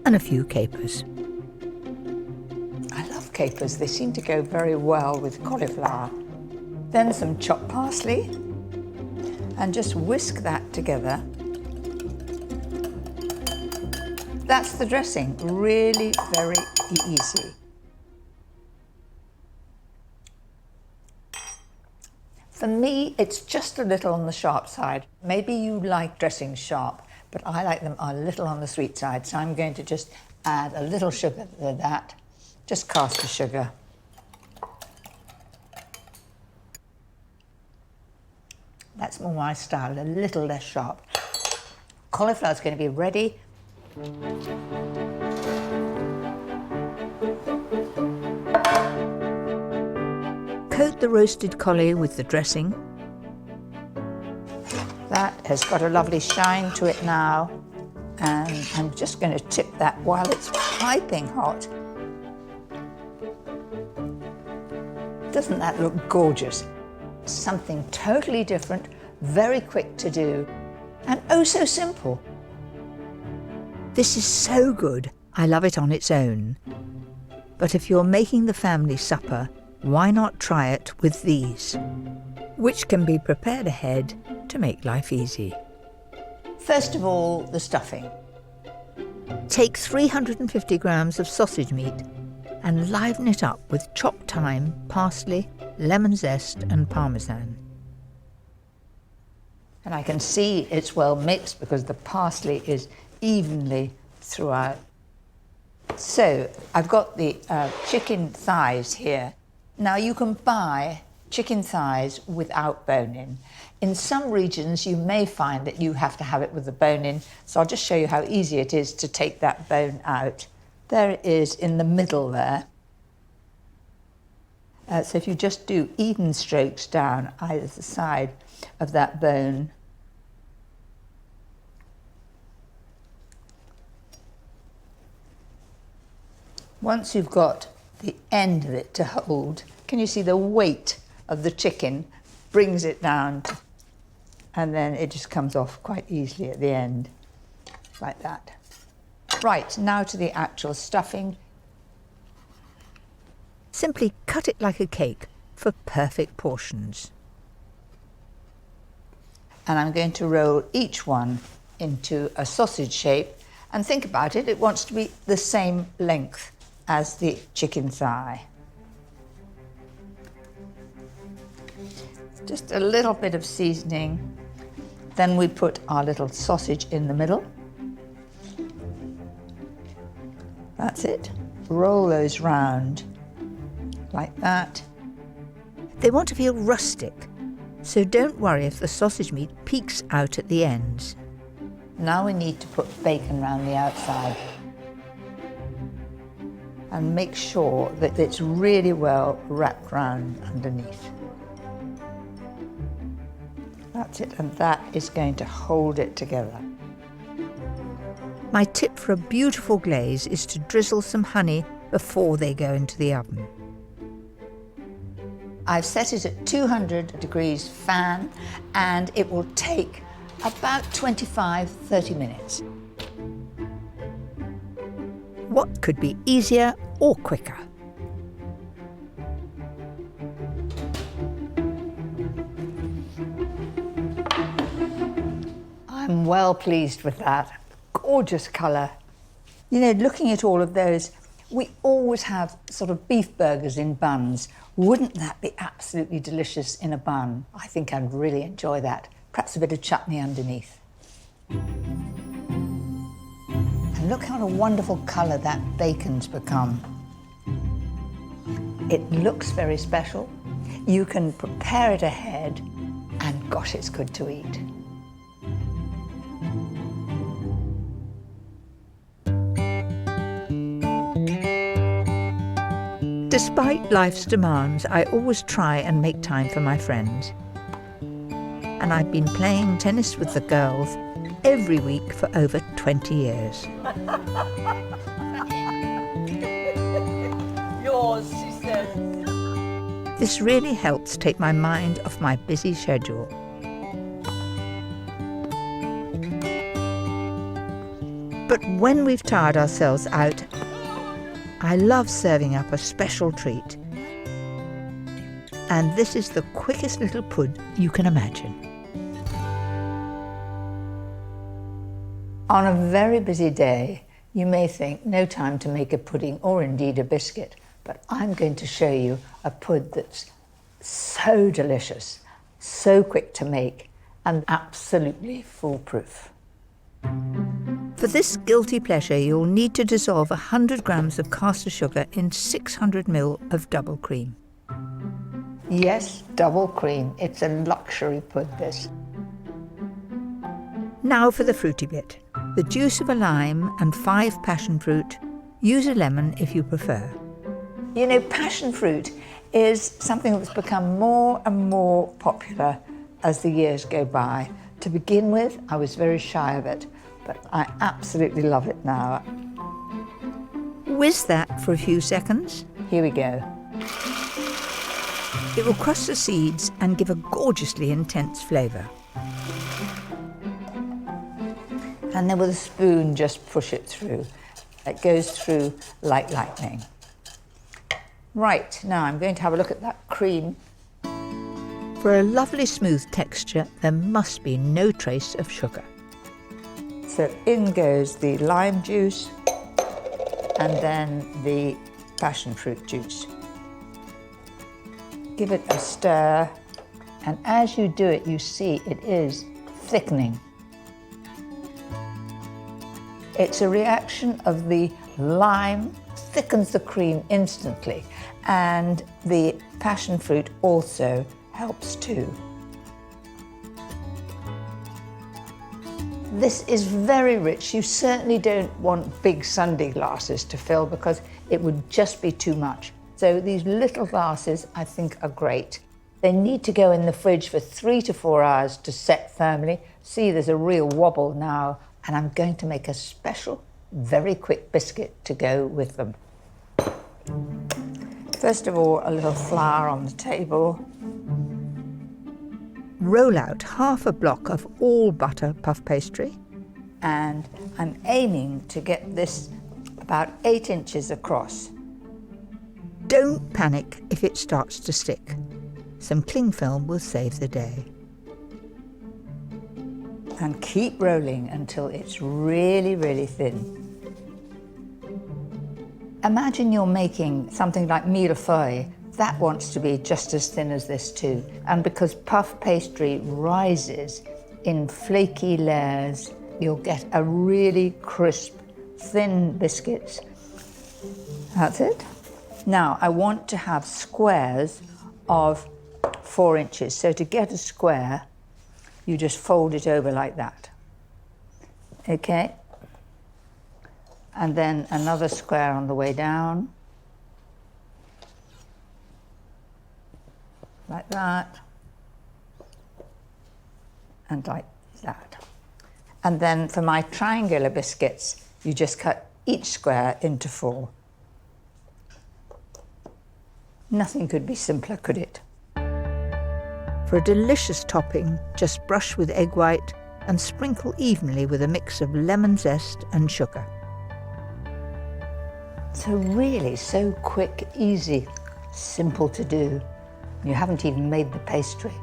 and a few capers. I love capers, they seem to go very well with cauliflower. Then some chopped parsley, and just whisk that together. That's the dressing, really very easy. For me, it's just a little on the sharp side. Maybe you like dressings sharp, but I like them a little on the sweet side, so I'm going to just add a little sugar to that. Just caster sugar. That's more my style, a little less sharp. Cauliflower's going to be ready. Coat the roasted collie with the dressing. That has got a lovely shine to it now, and I'm just going to tip that while it's piping hot. Doesn't that look gorgeous? Something totally different, very quick to do, and oh so simple. This is so good, I love it on its own. But if you're making the family supper, why not try it with these, which can be prepared ahead to make life easy. First of all, the stuffing. Take 350 grams of sausage meat and liven it up with chopped thyme, parsley, lemon zest and parmesan. And I can see it's well mixed because the parsley is evenly throughout. So I've got the chicken thighs here. Now you can buy chicken thighs without bone-in. In some regions you may find that you have to have it with the bone-in, so I'll just show you how easy it is to take that bone out. There it is in the middle there. So if you just do even strokes down either side of that bone, once you've got the end of it to hold, can you see the weight of the chicken brings it down, and then it just comes off quite easily at the end, like that. Right, now to the actual stuffing. Simply cut it like a cake for perfect portions. And I'm going to roll each one into a sausage shape, and think about it, it wants to be the same length as the chicken thigh. Just a little bit of seasoning. Then we put our little sausage in the middle. That's it. Roll those round like that. They want to feel rustic, so don't worry if the sausage meat peeks out at the ends. Now we need to put bacon round the outside. And make sure that it's really well wrapped round underneath. That's it, and that is going to hold it together. My tip for a beautiful glaze is to drizzle some honey before they go into the oven. I've set it at 200 degrees fan, and it will take about 25-30 minutes. What could be easier or quicker? I'm well pleased with that. Gorgeous colour. You know, looking at all of those, we always have sort of beef burgers in buns. Wouldn't that be absolutely delicious in a bun? I think I'd really enjoy that. Perhaps a bit of chutney underneath. And look how a wonderful colour that bacon's become. It looks very special. You can prepare it ahead, and gosh, it's good to eat. Despite life's demands, I always try and make time for my friends. And I've been playing tennis with the girls every week for over 20 years. Yours, she says. This really helps take my mind off my busy schedule. But when we've tired ourselves out, I love serving up a special treat. And this is the quickest little pud you can imagine. On a very busy day, you may think no time to make a pudding or indeed a biscuit, but I'm going to show you a pud that's so delicious, so quick to make, and absolutely foolproof. For this guilty pleasure, you'll need to dissolve 100 grams of caster sugar in 600 ml of double cream. Yes, double cream. It's a luxury pud, this. Now for the fruity bit. The juice of a lime and 5 passion fruit. Use a lemon if you prefer. You know, passion fruit is something that's become more and more popular as the years go by. To begin with, I was very shy of it. but I absolutely love it now. Whiz that for a few seconds. Here we go. It will crush the seeds and give a gorgeously intense flavour. And then with a spoon, just push it through. It goes through like lightning. Right, now I'm going to have a look at that cream. For a lovely smooth texture, there must be no trace of sugar. So in goes the lime juice and then the passion fruit juice. Give it a stir, and as you do it, you see it is thickening. It's a reaction of the lime thickens the cream instantly, and the passion fruit also helps too. This is very rich. You certainly don't want big sundae glasses to fill because it would just be too much. So these little glasses, I think, are great. They need to go in the fridge for 3 to 4 hours to set firmly. See, there's a real wobble now, and I'm going to make a special, very quick biscuit to go with them. First of all, a little flour on the table. Roll out half a block of all butter puff pastry. And I'm aiming to get this about 8 inches across. Don't panic if it starts to stick. Some cling film will save the day. And keep rolling until it's really, really thin. Imagine you're making something like millefeuille. That wants to be just as thin as this too. And because puff pastry rises in flaky layers, you'll get a really crisp, thin biscuits. That's it. Now, I want to have squares of 4 inches. So to get a square, you just fold it over like that. Okay? And then another square on the way down. Like that. And like that. And then for my triangular biscuits, you just cut each square into 4. Nothing could be simpler, could it? For a delicious topping, just brush with egg white and sprinkle evenly with a mix of lemon zest and sugar. So really, so quick, easy, simple to do. You haven't even made the pastry.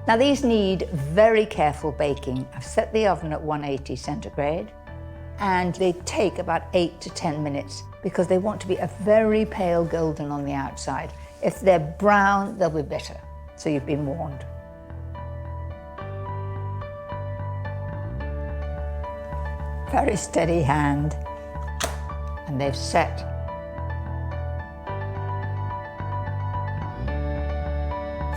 Now these need very careful baking. I've set the oven at 180 centigrade, and they take about 8 to 10 minutes because they want to be a very pale golden on the outside. If they're brown, they'll be bitter. So you've been warned. Very steady hand, and they've set.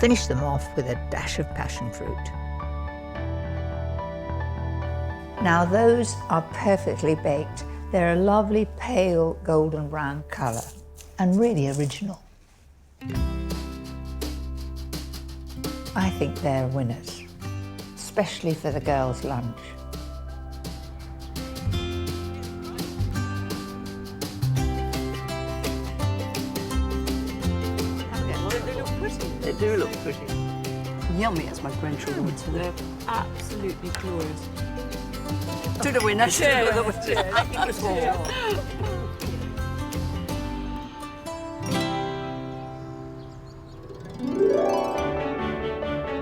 Finish them off with a dash of passion fruit. Now those are perfectly baked. They're a lovely pale golden brown colour and really original. I think they're winners, especially for the girls' lunch. They do look pretty. Yummy, as my grandchildren would say. They're absolutely glorious. To the winner. Cheers. To the winner.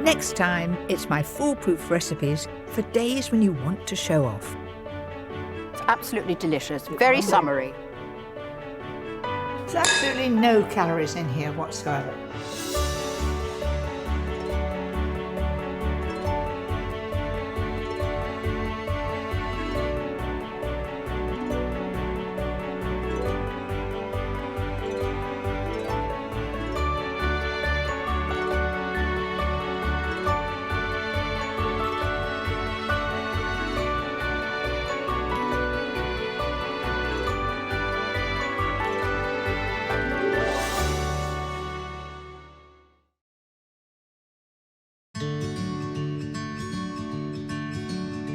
Next time, it's my foolproof recipes for days when you want to show off. It's absolutely delicious, very summery. There's absolutely no calories in here whatsoever.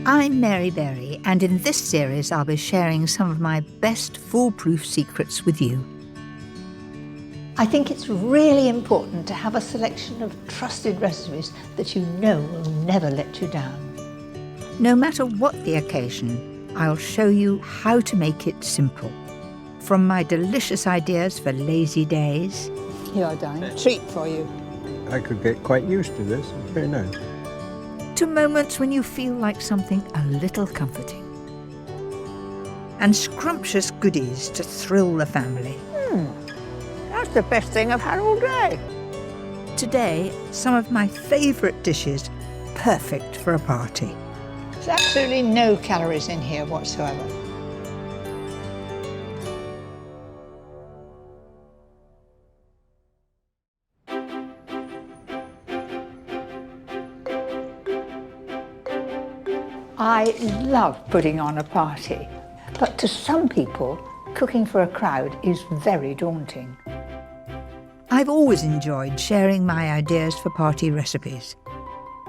I'm Mary Berry, and in this series I'll be sharing some of my best foolproof secrets with you. I think it's really important to have a selection of trusted recipes that you know will never let you down. No matter what the occasion, I'll show you how to make it simple. From my delicious ideas for lazy days. Here are darling, treat for you. I could get quite used to this. It's very nice. To moments when you feel like something a little comforting. And scrumptious goodies to thrill the family. That's the best thing I've had all day. Today, some of my favourite dishes, perfect for a party. There's absolutely no calories in here whatsoever. I love putting on a party, but to some people, cooking for a crowd is very daunting. I've always enjoyed sharing my ideas for party recipes.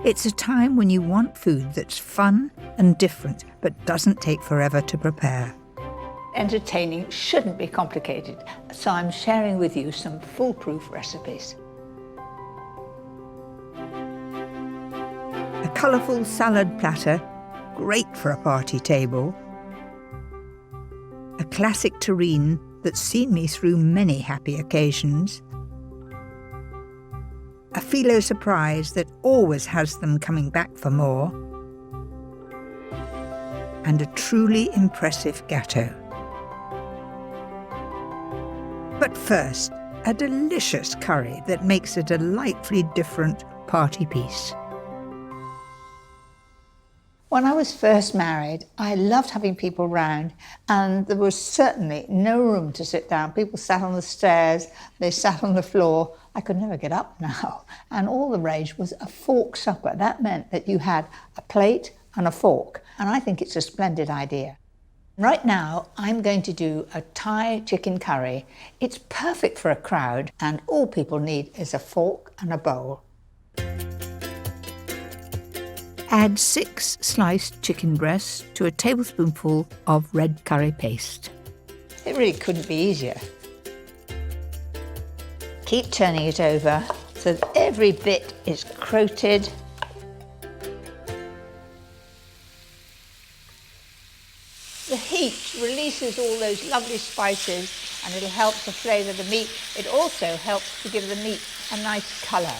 It's a time when you want food that's fun and different, but doesn't take forever to prepare. Entertaining shouldn't be complicated, so I'm sharing with you some foolproof recipes. A colourful salad platter, great for a party table. A classic terrine that's seen me through many happy occasions. A phyllo surprise that always has them coming back for more. And a truly impressive gâteau. But first, a delicious curry that makes a delightfully different party piece. When I was first married, I loved having people round, and there was certainly no room to sit down. People sat on the stairs, they sat on the floor. I could never get up now. And all the rage was a fork supper. That meant that you had a plate and a fork, and I think it's a splendid idea. Right now, I'm going to do a Thai chicken curry. It's perfect for a crowd, and all people need is a fork and a bowl. Add 6 sliced chicken breasts to a tablespoonful of red curry paste. It really couldn't be easier. Keep turning it over so that every bit is coated. The heat releases all those lovely spices and it'll help to flavour the meat. It also helps to give the meat a nice colour.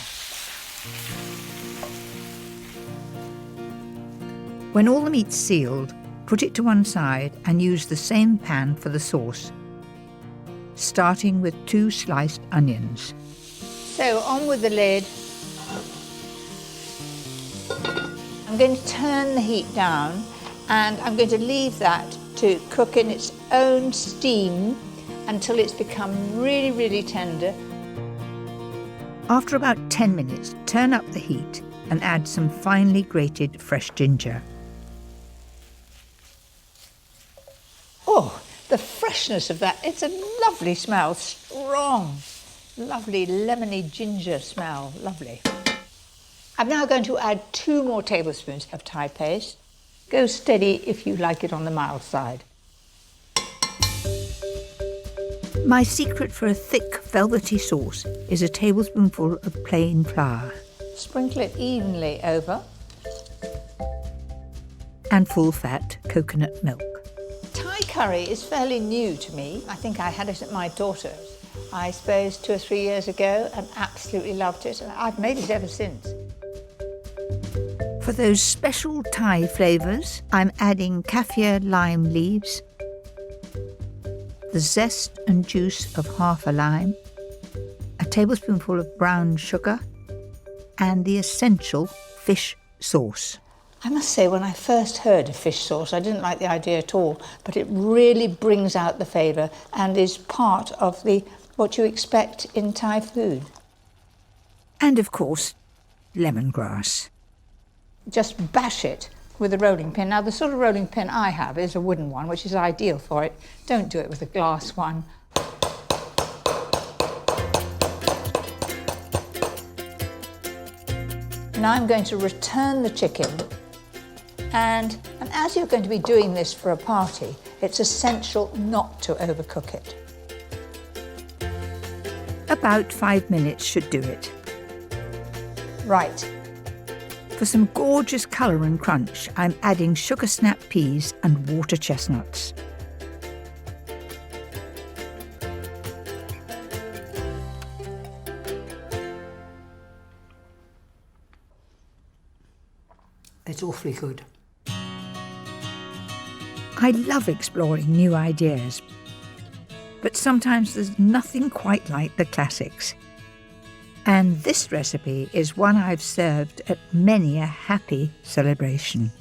When all the meat's sealed, put it to one side and use the same pan for the sauce, starting with 2 sliced onions. So on with the lid. I'm going to turn the heat down and I'm going to leave that to cook in its own steam until it's become really, really tender. After about 10 minutes, turn up the heat and add some finely grated fresh ginger. Oh, the freshness of that. It's a lovely smell, strong, lovely lemony ginger smell, lovely. I'm now going to add 2 more tablespoons of Thai paste. Go steady if you like it on the mild side. My secret for a thick, velvety sauce is a tablespoonful of plain flour. Sprinkle it evenly over. And full-fat coconut milk. Thai curry is fairly new to me. I think I had it at my daughter's, I suppose 2 or 3 years ago, and absolutely loved it, and I've made it ever since. For those special Thai flavours, I'm adding kaffir lime leaves, the zest and juice of half a lime, a tablespoonful of brown sugar, and the essential fish sauce. I must say, when I first heard of fish sauce, I didn't like the idea at all, but it really brings out the flavour and is part of what you expect in Thai food. And of course, lemongrass. Just bash it with a rolling pin. Now, the sort of rolling pin I have is a wooden one, which is ideal for it. Don't do it with a glass one. Now I'm going to return the chicken And as you're going to be doing this for a party, it's essential not to overcook it. About 5 minutes should do it. Right. For some gorgeous colour and crunch, I'm adding sugar snap peas and water chestnuts. It's awfully good. I love exploring new ideas, but sometimes there's nothing quite like the classics. And this recipe is one I've served at many a happy celebration.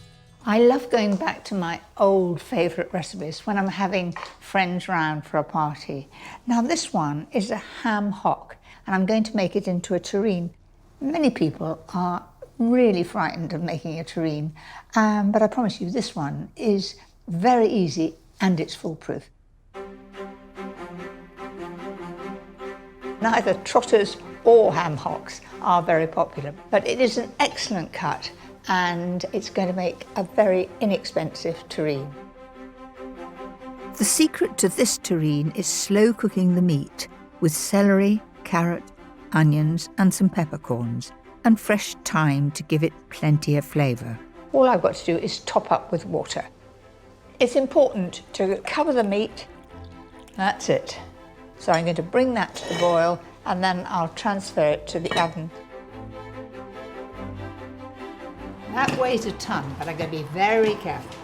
I love going back to my old favourite recipes when I'm having friends round for a party. Now this one is a ham hock, and I'm going to make it into a terrine. Many people are really frightened of making a terrine, but I promise you this one is very easy and it's foolproof. Neither trotters or ham hocks are very popular, but it is an excellent cut and it's going to make a very inexpensive terrine. The secret to this terrine is slow cooking the meat with celery, carrot, onions and some peppercorns and fresh thyme to give it plenty of flavour. All I've got to do is top up with water. It's important to cover the meat. That's it. So I'm going to bring that to the boil and then I'll transfer it to the oven. That weighs a ton, but I'm going to be very careful.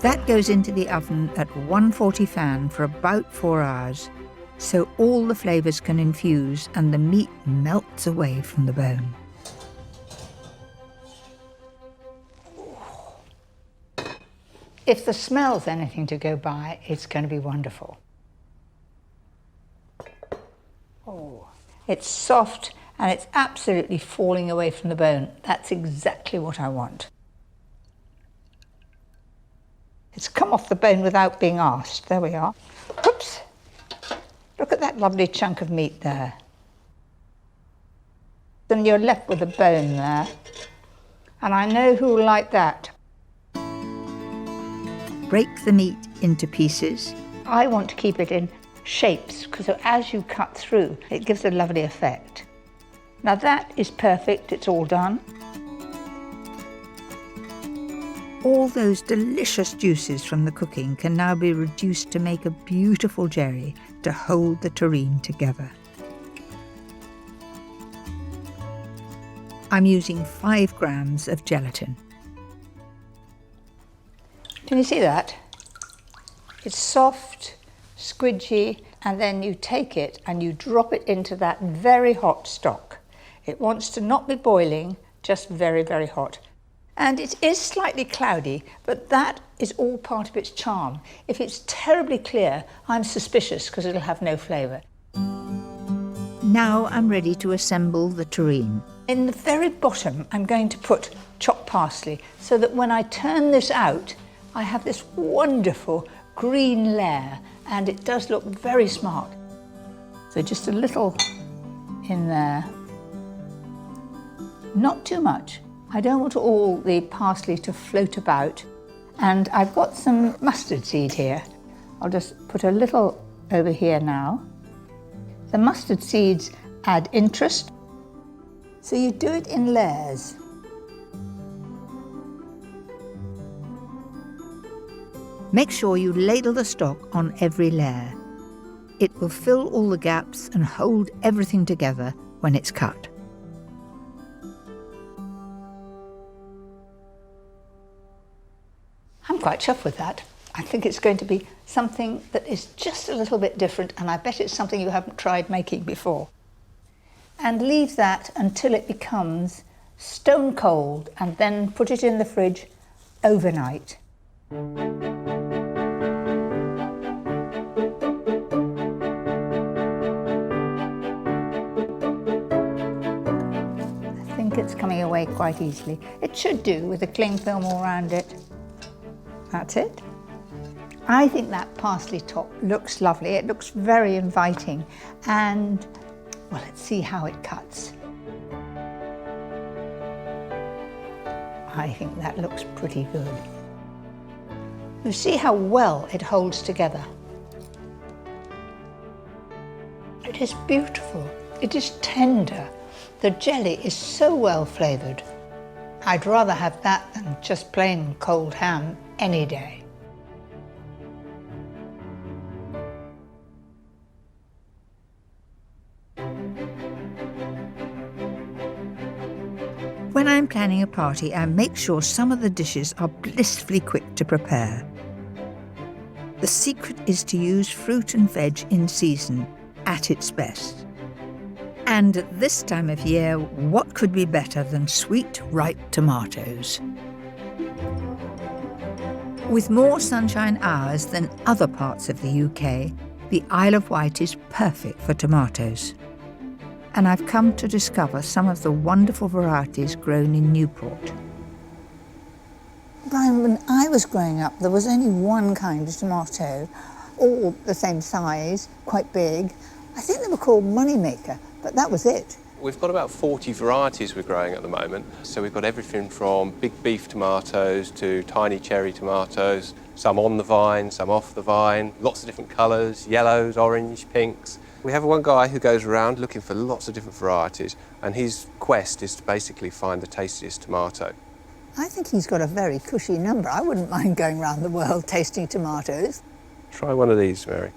That goes into the oven at 140 fan for about 4 hours, so all the flavours can infuse and the meat melts away from the bone. If the smell's anything to go by, it's going to be wonderful. Oh, it's soft and it's absolutely falling away from the bone. That's exactly what I want. It's come off the bone without being asked. There we are. Oops. Look at that lovely chunk of meat there. Then you're left with a bone there. And I know who will like that. Break the meat into pieces. I want to keep it in shapes because as you cut through, it gives a lovely effect. Now that is perfect, it's all done. All those delicious juices from the cooking can now be reduced to make a beautiful jelly to hold the terrine together. I'm using 5 grams of gelatin. Can you see that? It's soft, squidgy, and then you take it and you drop it into that very hot stock. It wants to not be boiling, just very, very hot. And it is slightly cloudy, but that is all part of its charm. If it's terribly clear, I'm suspicious because it'll have no flavour. Now I'm ready to assemble the terrine. In the very bottom, I'm going to put chopped parsley so that when I turn this out, I have this wonderful green layer and it does look very smart. So just a little in there. Not too much. I don't want all the parsley to float about. And I've got some mustard seed here. I'll just put a little over here now. The mustard seeds add interest. So you do it in layers. Make sure you ladle the stock on every layer. It will fill all the gaps and hold everything together when it's cut. I'm quite chuffed with that. I think it's going to be something that is just a little bit different, and I bet it's something you haven't tried making before. And leave that until it becomes stone cold, and then put it in the fridge overnight. I think it's coming away quite easily. It should do with the cling film all around it. That's it. I think that parsley top looks lovely. It looks very inviting. And, well, let's see how it cuts. I think that looks pretty good. You see how well it holds together. It is beautiful. It is tender. The jelly is so well flavoured. I'd rather have that than just plain cold ham any day. When I'm planning a party, I make sure some of the dishes are blissfully quick to prepare. The secret is to use fruit and veg in season at its best. And at this time of year, what could be better than sweet, ripe tomatoes? With more sunshine hours than other parts of the UK, the Isle of Wight is perfect for tomatoes. And I've come to discover some of the wonderful varieties grown in Newport. Brian, when I was growing up, there was only one kind of tomato, all the same size, quite big. I think they were called Moneymaker, but that was it. We've got about 40 varieties we're growing at the moment. So we've got everything from big beef tomatoes to tiny cherry tomatoes, some on the vine, some off the vine, lots of different colours, yellows, orange, pinks. We have one guy who goes around looking for lots of different varieties, and his quest is to basically find the tastiest tomato. I think he's got a very cushy number. I wouldn't mind going around the world tasting tomatoes. Try one of these, Mary.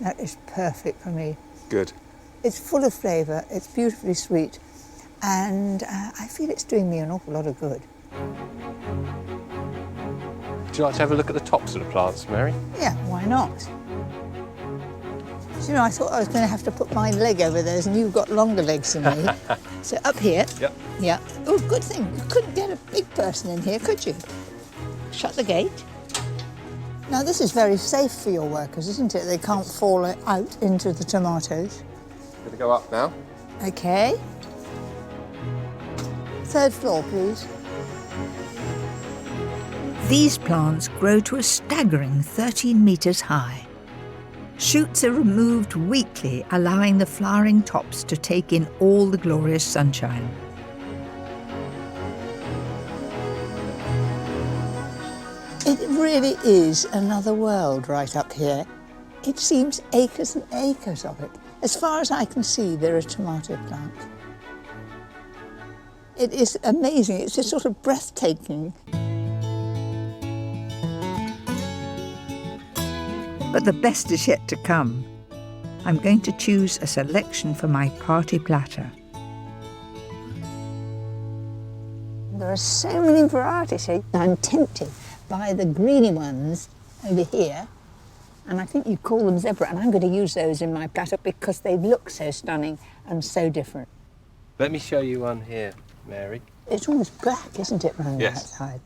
That is perfect for me. Good. It's full of flavour, it's beautifully sweet, and I feel it's doing me an awful lot of good. Would you like to have a look at the tops of the plants, Mary? Yeah, why not? Do you know, I thought I was going to have to put my leg over theirs, and you've got longer legs than me. So up here. Yep. Yeah. Oh, good thing. You couldn't get a big person in here, could you? Shut the gate. Now, this is very safe for your workers, isn't it? They can't fall out into the tomatoes. Going to go up now. OK. Third floor, please. These plants grow to a staggering 13 metres high. Shoots are removed weekly, allowing the flowering tops to take in all the glorious sunshine. It really is another world right up here. It seems acres and acres of it. As far as I can see, there are tomato plants. It is amazing. It's just sort of breathtaking. But the best is yet to come. I'm going to choose a selection for my party platter. There are so many varieties here. I'm tempted by the greeny ones over here, and I think you call them zebra, and I'm going to use those in my platter because they look so stunning and so different. Let me show you one here, Mary. It's almost black, isn't it, round the outside?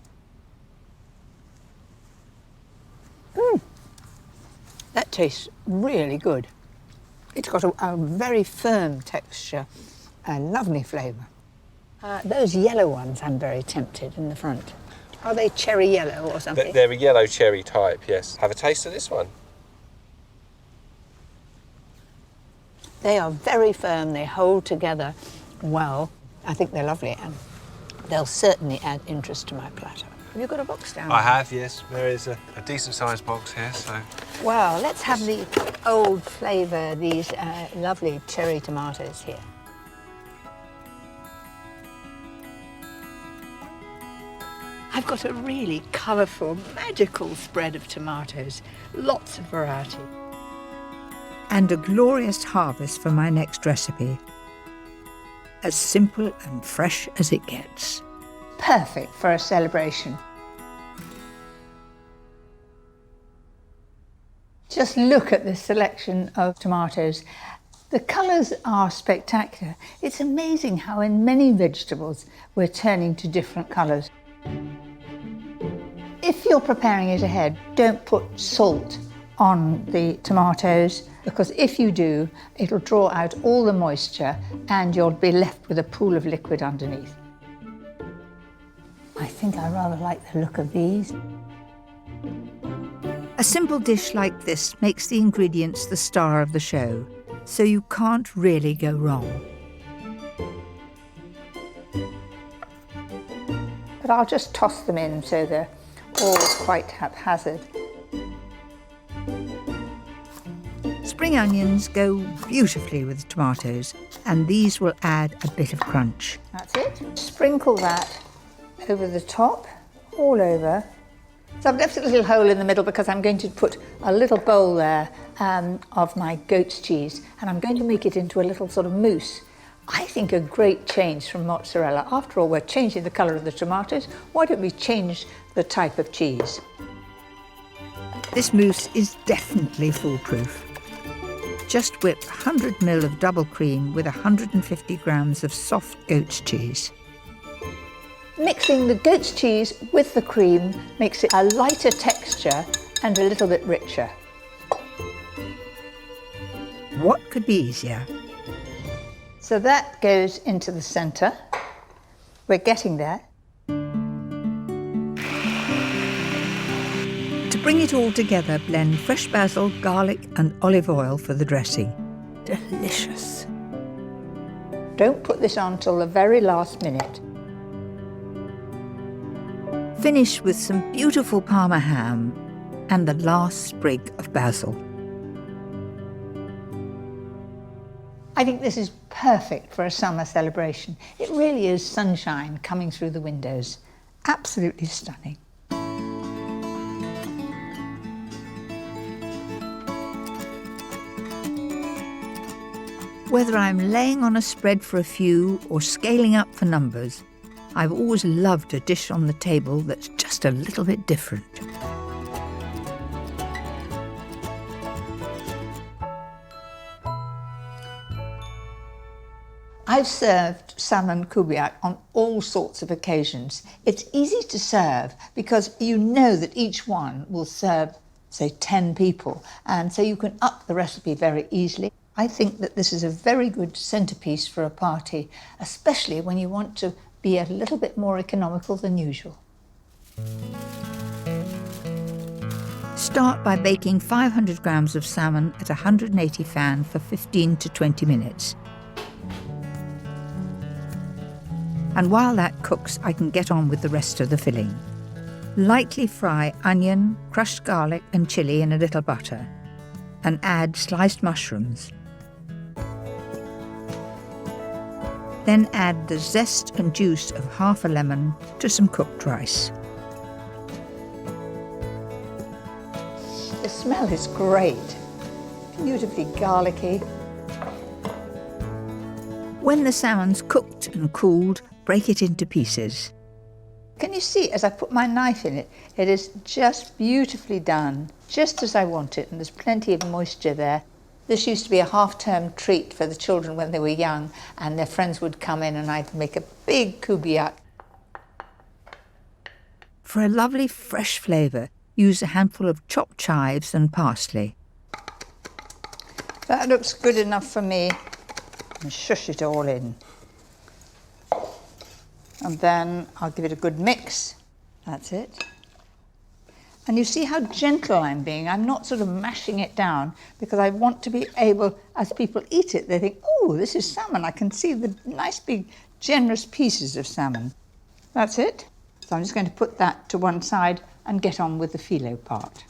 That tastes really good. It's got a very firm texture, a lovely flavour. Those yellow ones, I'm very tempted in the front. Are they cherry yellow or something? They're a yellow cherry type, yes. Have a taste of this one. They are very firm, they hold together well. I think they're lovely, and they'll certainly add interest to my platter. Have you got a box down there? I have, yes. There is a decent sized box here, so. Well, let's have the old flavour, these lovely cherry tomatoes here. I've got a really colourful, magical spread of tomatoes, lots of variety. And a glorious harvest for my next recipe. As simple and fresh as it gets. Perfect for a celebration. Just look at this selection of tomatoes. The colours are spectacular. It's amazing how in many vegetables we're turning to different colours. If you're preparing it ahead, don't put salt on the tomatoes, because if you do, it'll draw out all the moisture and you'll be left with a pool of liquid underneath. I think I rather like the look of these. A simple dish like this makes the ingredients the star of the show. so you can't really go wrong. But I'll just toss them in so they're all quite haphazard. Spring onions go beautifully with tomatoes, and these will add a bit of crunch. That's it. Sprinkle that over the top, all over. So I've left a little hole in the middle because I'm going to put a little bowl there of my goat's cheese, and I'm going to make it into a little sort of mousse. I think a great change from mozzarella. After all, we're changing the colour of the tomatoes. Why don't we change the type of cheese? This mousse is definitely foolproof. Just whip 100 ml of double cream with 150 grams of soft goat's cheese. Mixing the goat's cheese with the cream makes it a lighter texture and a little bit richer. What could be easier? So that goes into the centre. We're getting there. To bring it all together, blend fresh basil, garlic and olive oil for the dressing. Delicious. Don't put this on till the very last minute. Finish with some beautiful Parma ham and the last sprig of basil. I think this is perfect for a summer celebration. It really is sunshine coming through the windows. Absolutely stunning. Whether I'm laying on a spread for a few or scaling up for numbers, I've always loved a dish on the table that's just a little bit different. I've served salmon Kubiack on all sorts of occasions. It's easy to serve because you know that each one will serve, say, 10 people, and so you can up the recipe very easily. I think that this is a very good centrepiece for a party, especially when you want to be a little bit more economical than usual. Start by baking 500 grams of salmon at 180 fan for 15 to 20 minutes. And while that cooks, I can get on with the rest of the filling. Lightly fry onion, crushed garlic and chilli in a little butter, and add sliced mushrooms. Then add the zest and juice of half a lemon to some cooked rice. The smell is great, beautifully garlicky. When the salmon's cooked and cooled, break it into pieces. Can you see, as I put my knife in it, it is just beautifully done, just as I want it, and there's plenty of moisture there. This used to be a half-term treat for the children when they were young, and their friends would come in and I'd make a big Kubiack. For a lovely fresh flavour, use a handful of chopped chives and parsley. That looks good enough for me. And shush it all in. And then I'll give it a good mix. That's it. And you see how gentle I'm being. I'm not sort of mashing it down because I want to be able, as people eat it, they think, oh, this is salmon. I can see the nice big generous pieces of salmon. That's it. So I'm just going to put that to one side and get on with the phyllo part.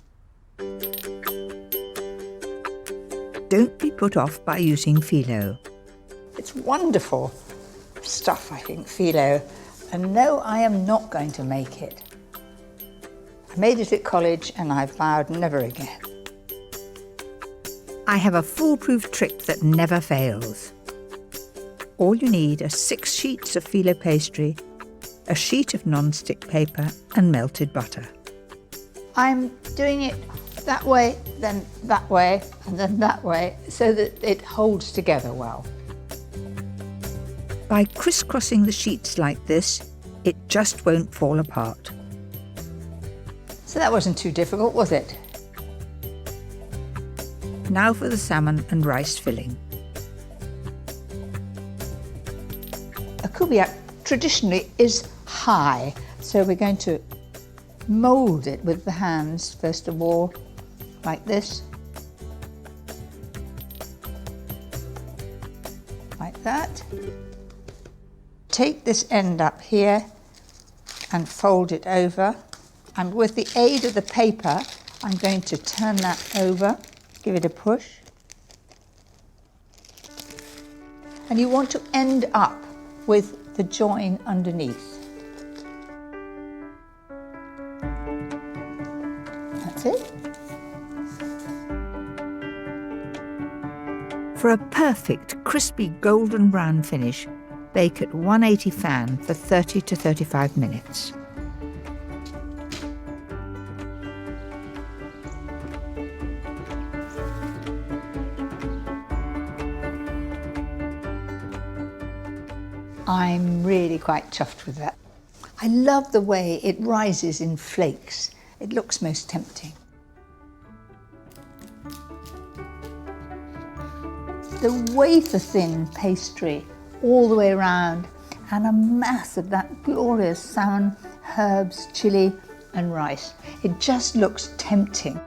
Don't be put off by using phyllo. It's wonderful stuff, I think, phyllo. And no, I am not going to make it. I made it at college and I vowed never again. I have a foolproof trick that never fails. All you need are 6 sheets of phyllo pastry, a sheet of non-stick paper and melted butter. I'm doing it that way, then that way, and then that way, so that it holds together well. By crisscrossing the sheets like this, it just won't fall apart. So that wasn't too difficult, was it? Now for the salmon and rice filling. A Kubiack traditionally is high, so we're going to mould it with the hands, first of all, like this. that. Take this end up here and fold it over. And with the aid of the paper, I'm going to turn that over, give it a push. And you want to end up with the join underneath. That's it. For a perfect crispy golden brown finish, bake at 180 fan for 30 to 35 minutes. I'm really quite chuffed with that. I love the way it rises in flakes. It looks most tempting. The wafer-thin pastry all the way around, and a mass of that glorious salmon, herbs, chilli and rice. It just looks tempting.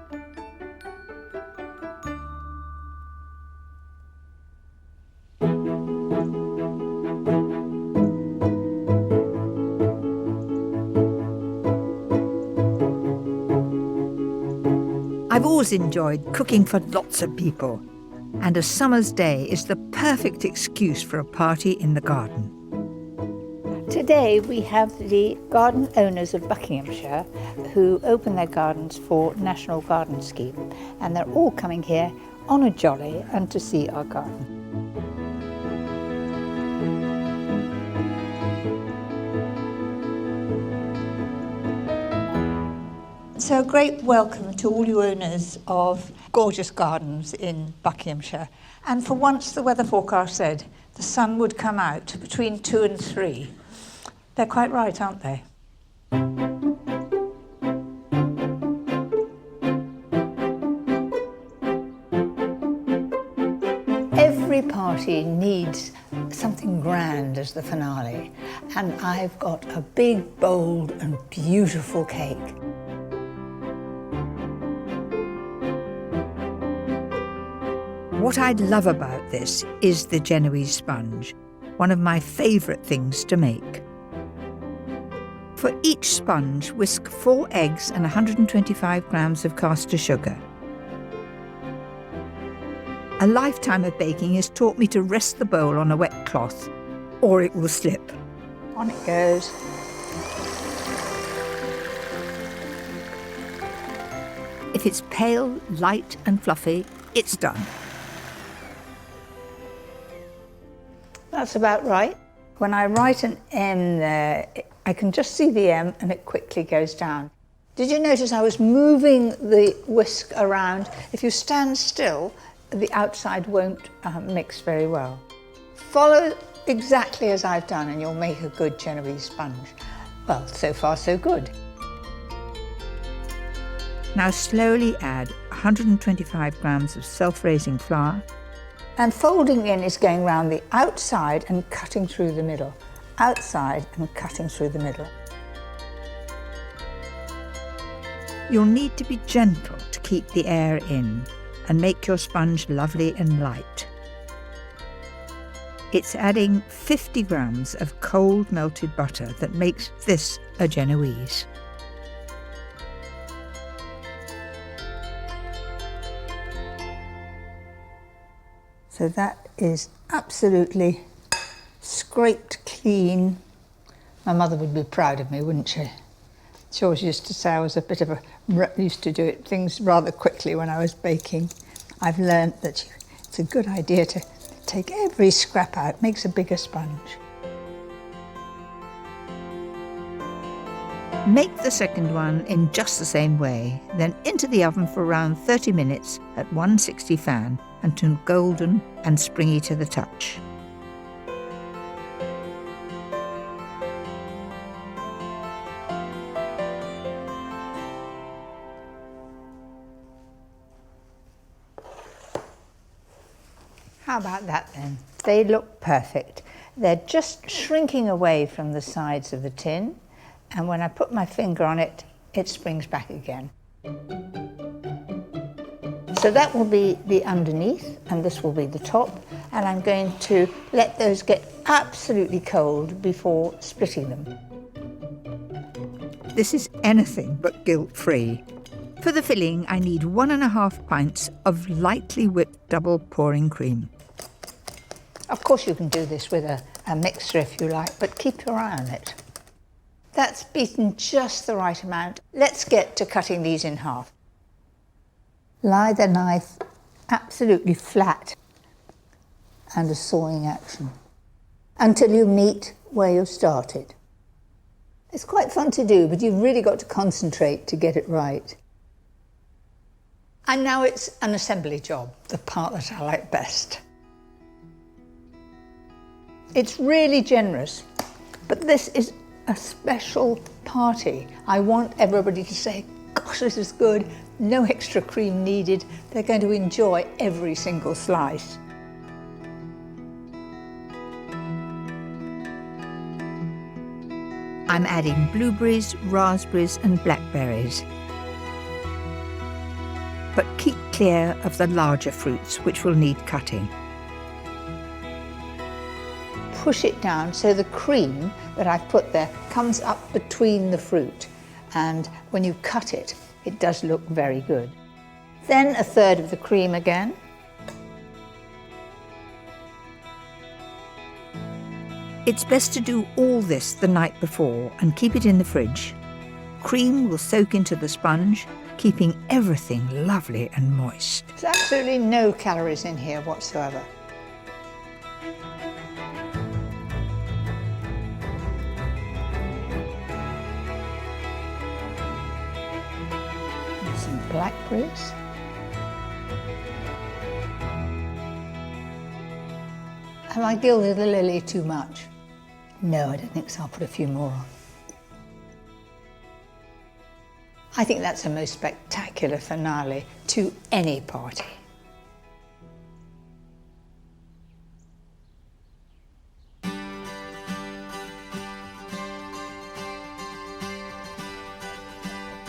I've always enjoyed cooking for lots of people, and a summer's day is the perfect excuse for a party in the garden. Today we have the garden owners of Buckinghamshire who open their gardens for National Garden Scheme, and they're all coming here on a jolly and to see our garden. So a great welcome to all you owners of gorgeous gardens in Buckinghamshire. And for once the weather forecast said the sun would come out between 2 and 3. They're quite right, aren't they? Every party needs something grand as the finale, and I've got a big, bold and beautiful cake. What I love about this is the Genoese sponge, one of my favourite things to make. For each sponge, whisk 4 eggs and 125 grams of caster sugar. A lifetime of baking has taught me to rest the bowl on a wet cloth, or it will slip. On it goes. If it's pale, light and fluffy, it's done. That's about right. When I write an M there, I can just see the M and it quickly goes down. Did you notice I was moving the whisk around? If you stand still, the outside won't mix very well. Follow exactly as I've done and you'll make a good Genoese sponge. Well, so far so good. Now slowly add 125 grams of self-raising flour. And folding in is going round the outside and cutting through the middle. Outside and cutting through the middle. You'll need to be gentle to keep the air in and make your sponge lovely and light. It's adding 50 grams of cold melted butter that makes this a Genoese. So that is absolutely scraped clean. My mother would be proud of me, wouldn't she? She always used to say I was a bit of a... used to do things rather quickly when I was baking. I've learnt that it's a good idea to take every scrap out, makes a bigger sponge. Make the second one in just the same way, then into the oven for around 30 minutes at 160 fan until golden and springy to the touch. How about that then? They look perfect. They're just shrinking away from the sides of the tin, and when I put my finger on it, it springs back again. So that will be the underneath, and this will be the top, and I'm going to let those get absolutely cold before splitting them. This is anything but guilt-free. For the filling, I need 1.5 pints of lightly whipped double pouring cream. Of course you can do this with a mixer if you like, but keep your eye on it. That's beaten just the right amount. Let's get to cutting these in half. Lie the knife absolutely flat and a sawing action until you meet where you started. It's quite fun to do, but you've really got to concentrate to get it right. And now it's an assembly job, the part that I like best. It's really generous, but this is a special party. I want everybody to say, gosh, this is good, no extra cream needed. They're going to enjoy every single slice. I'm adding blueberries, raspberries and blackberries. But keep clear of the larger fruits, which will need cutting. Push it down so the cream that I've put there comes up between the fruit, and when you cut it, it does look very good. Then 1/3 of the cream again. It's best to do all this the night before and keep it in the fridge. Cream will soak into the sponge, keeping everything lovely and moist. There's absolutely no calories in here whatsoever. And some blackberries. Have I gilded the lily too much? No, I don't think so. I'll put a few more on. I think that's a most spectacular finale to any party.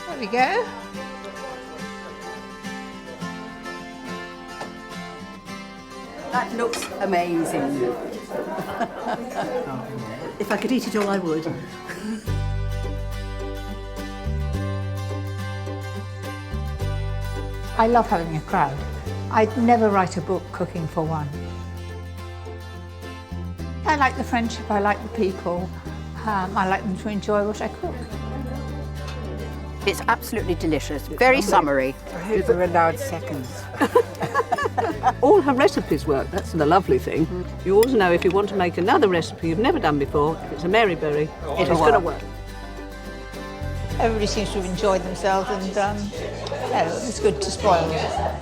There we go. That looks amazing. If I could eat it all, I would. I love having a crowd. I'd never write a book cooking for one. I like the friendship, I like the people. I like them to enjoy what I cook. It's absolutely delicious, very summery. I hope we're allowed seconds. All her recipes work, that's the lovely thing. You always know if you want to make another recipe you've never done before, if it's a Mary Berry, it's going to work. Everybody seems to have enjoyed themselves, and it's good to spoil them.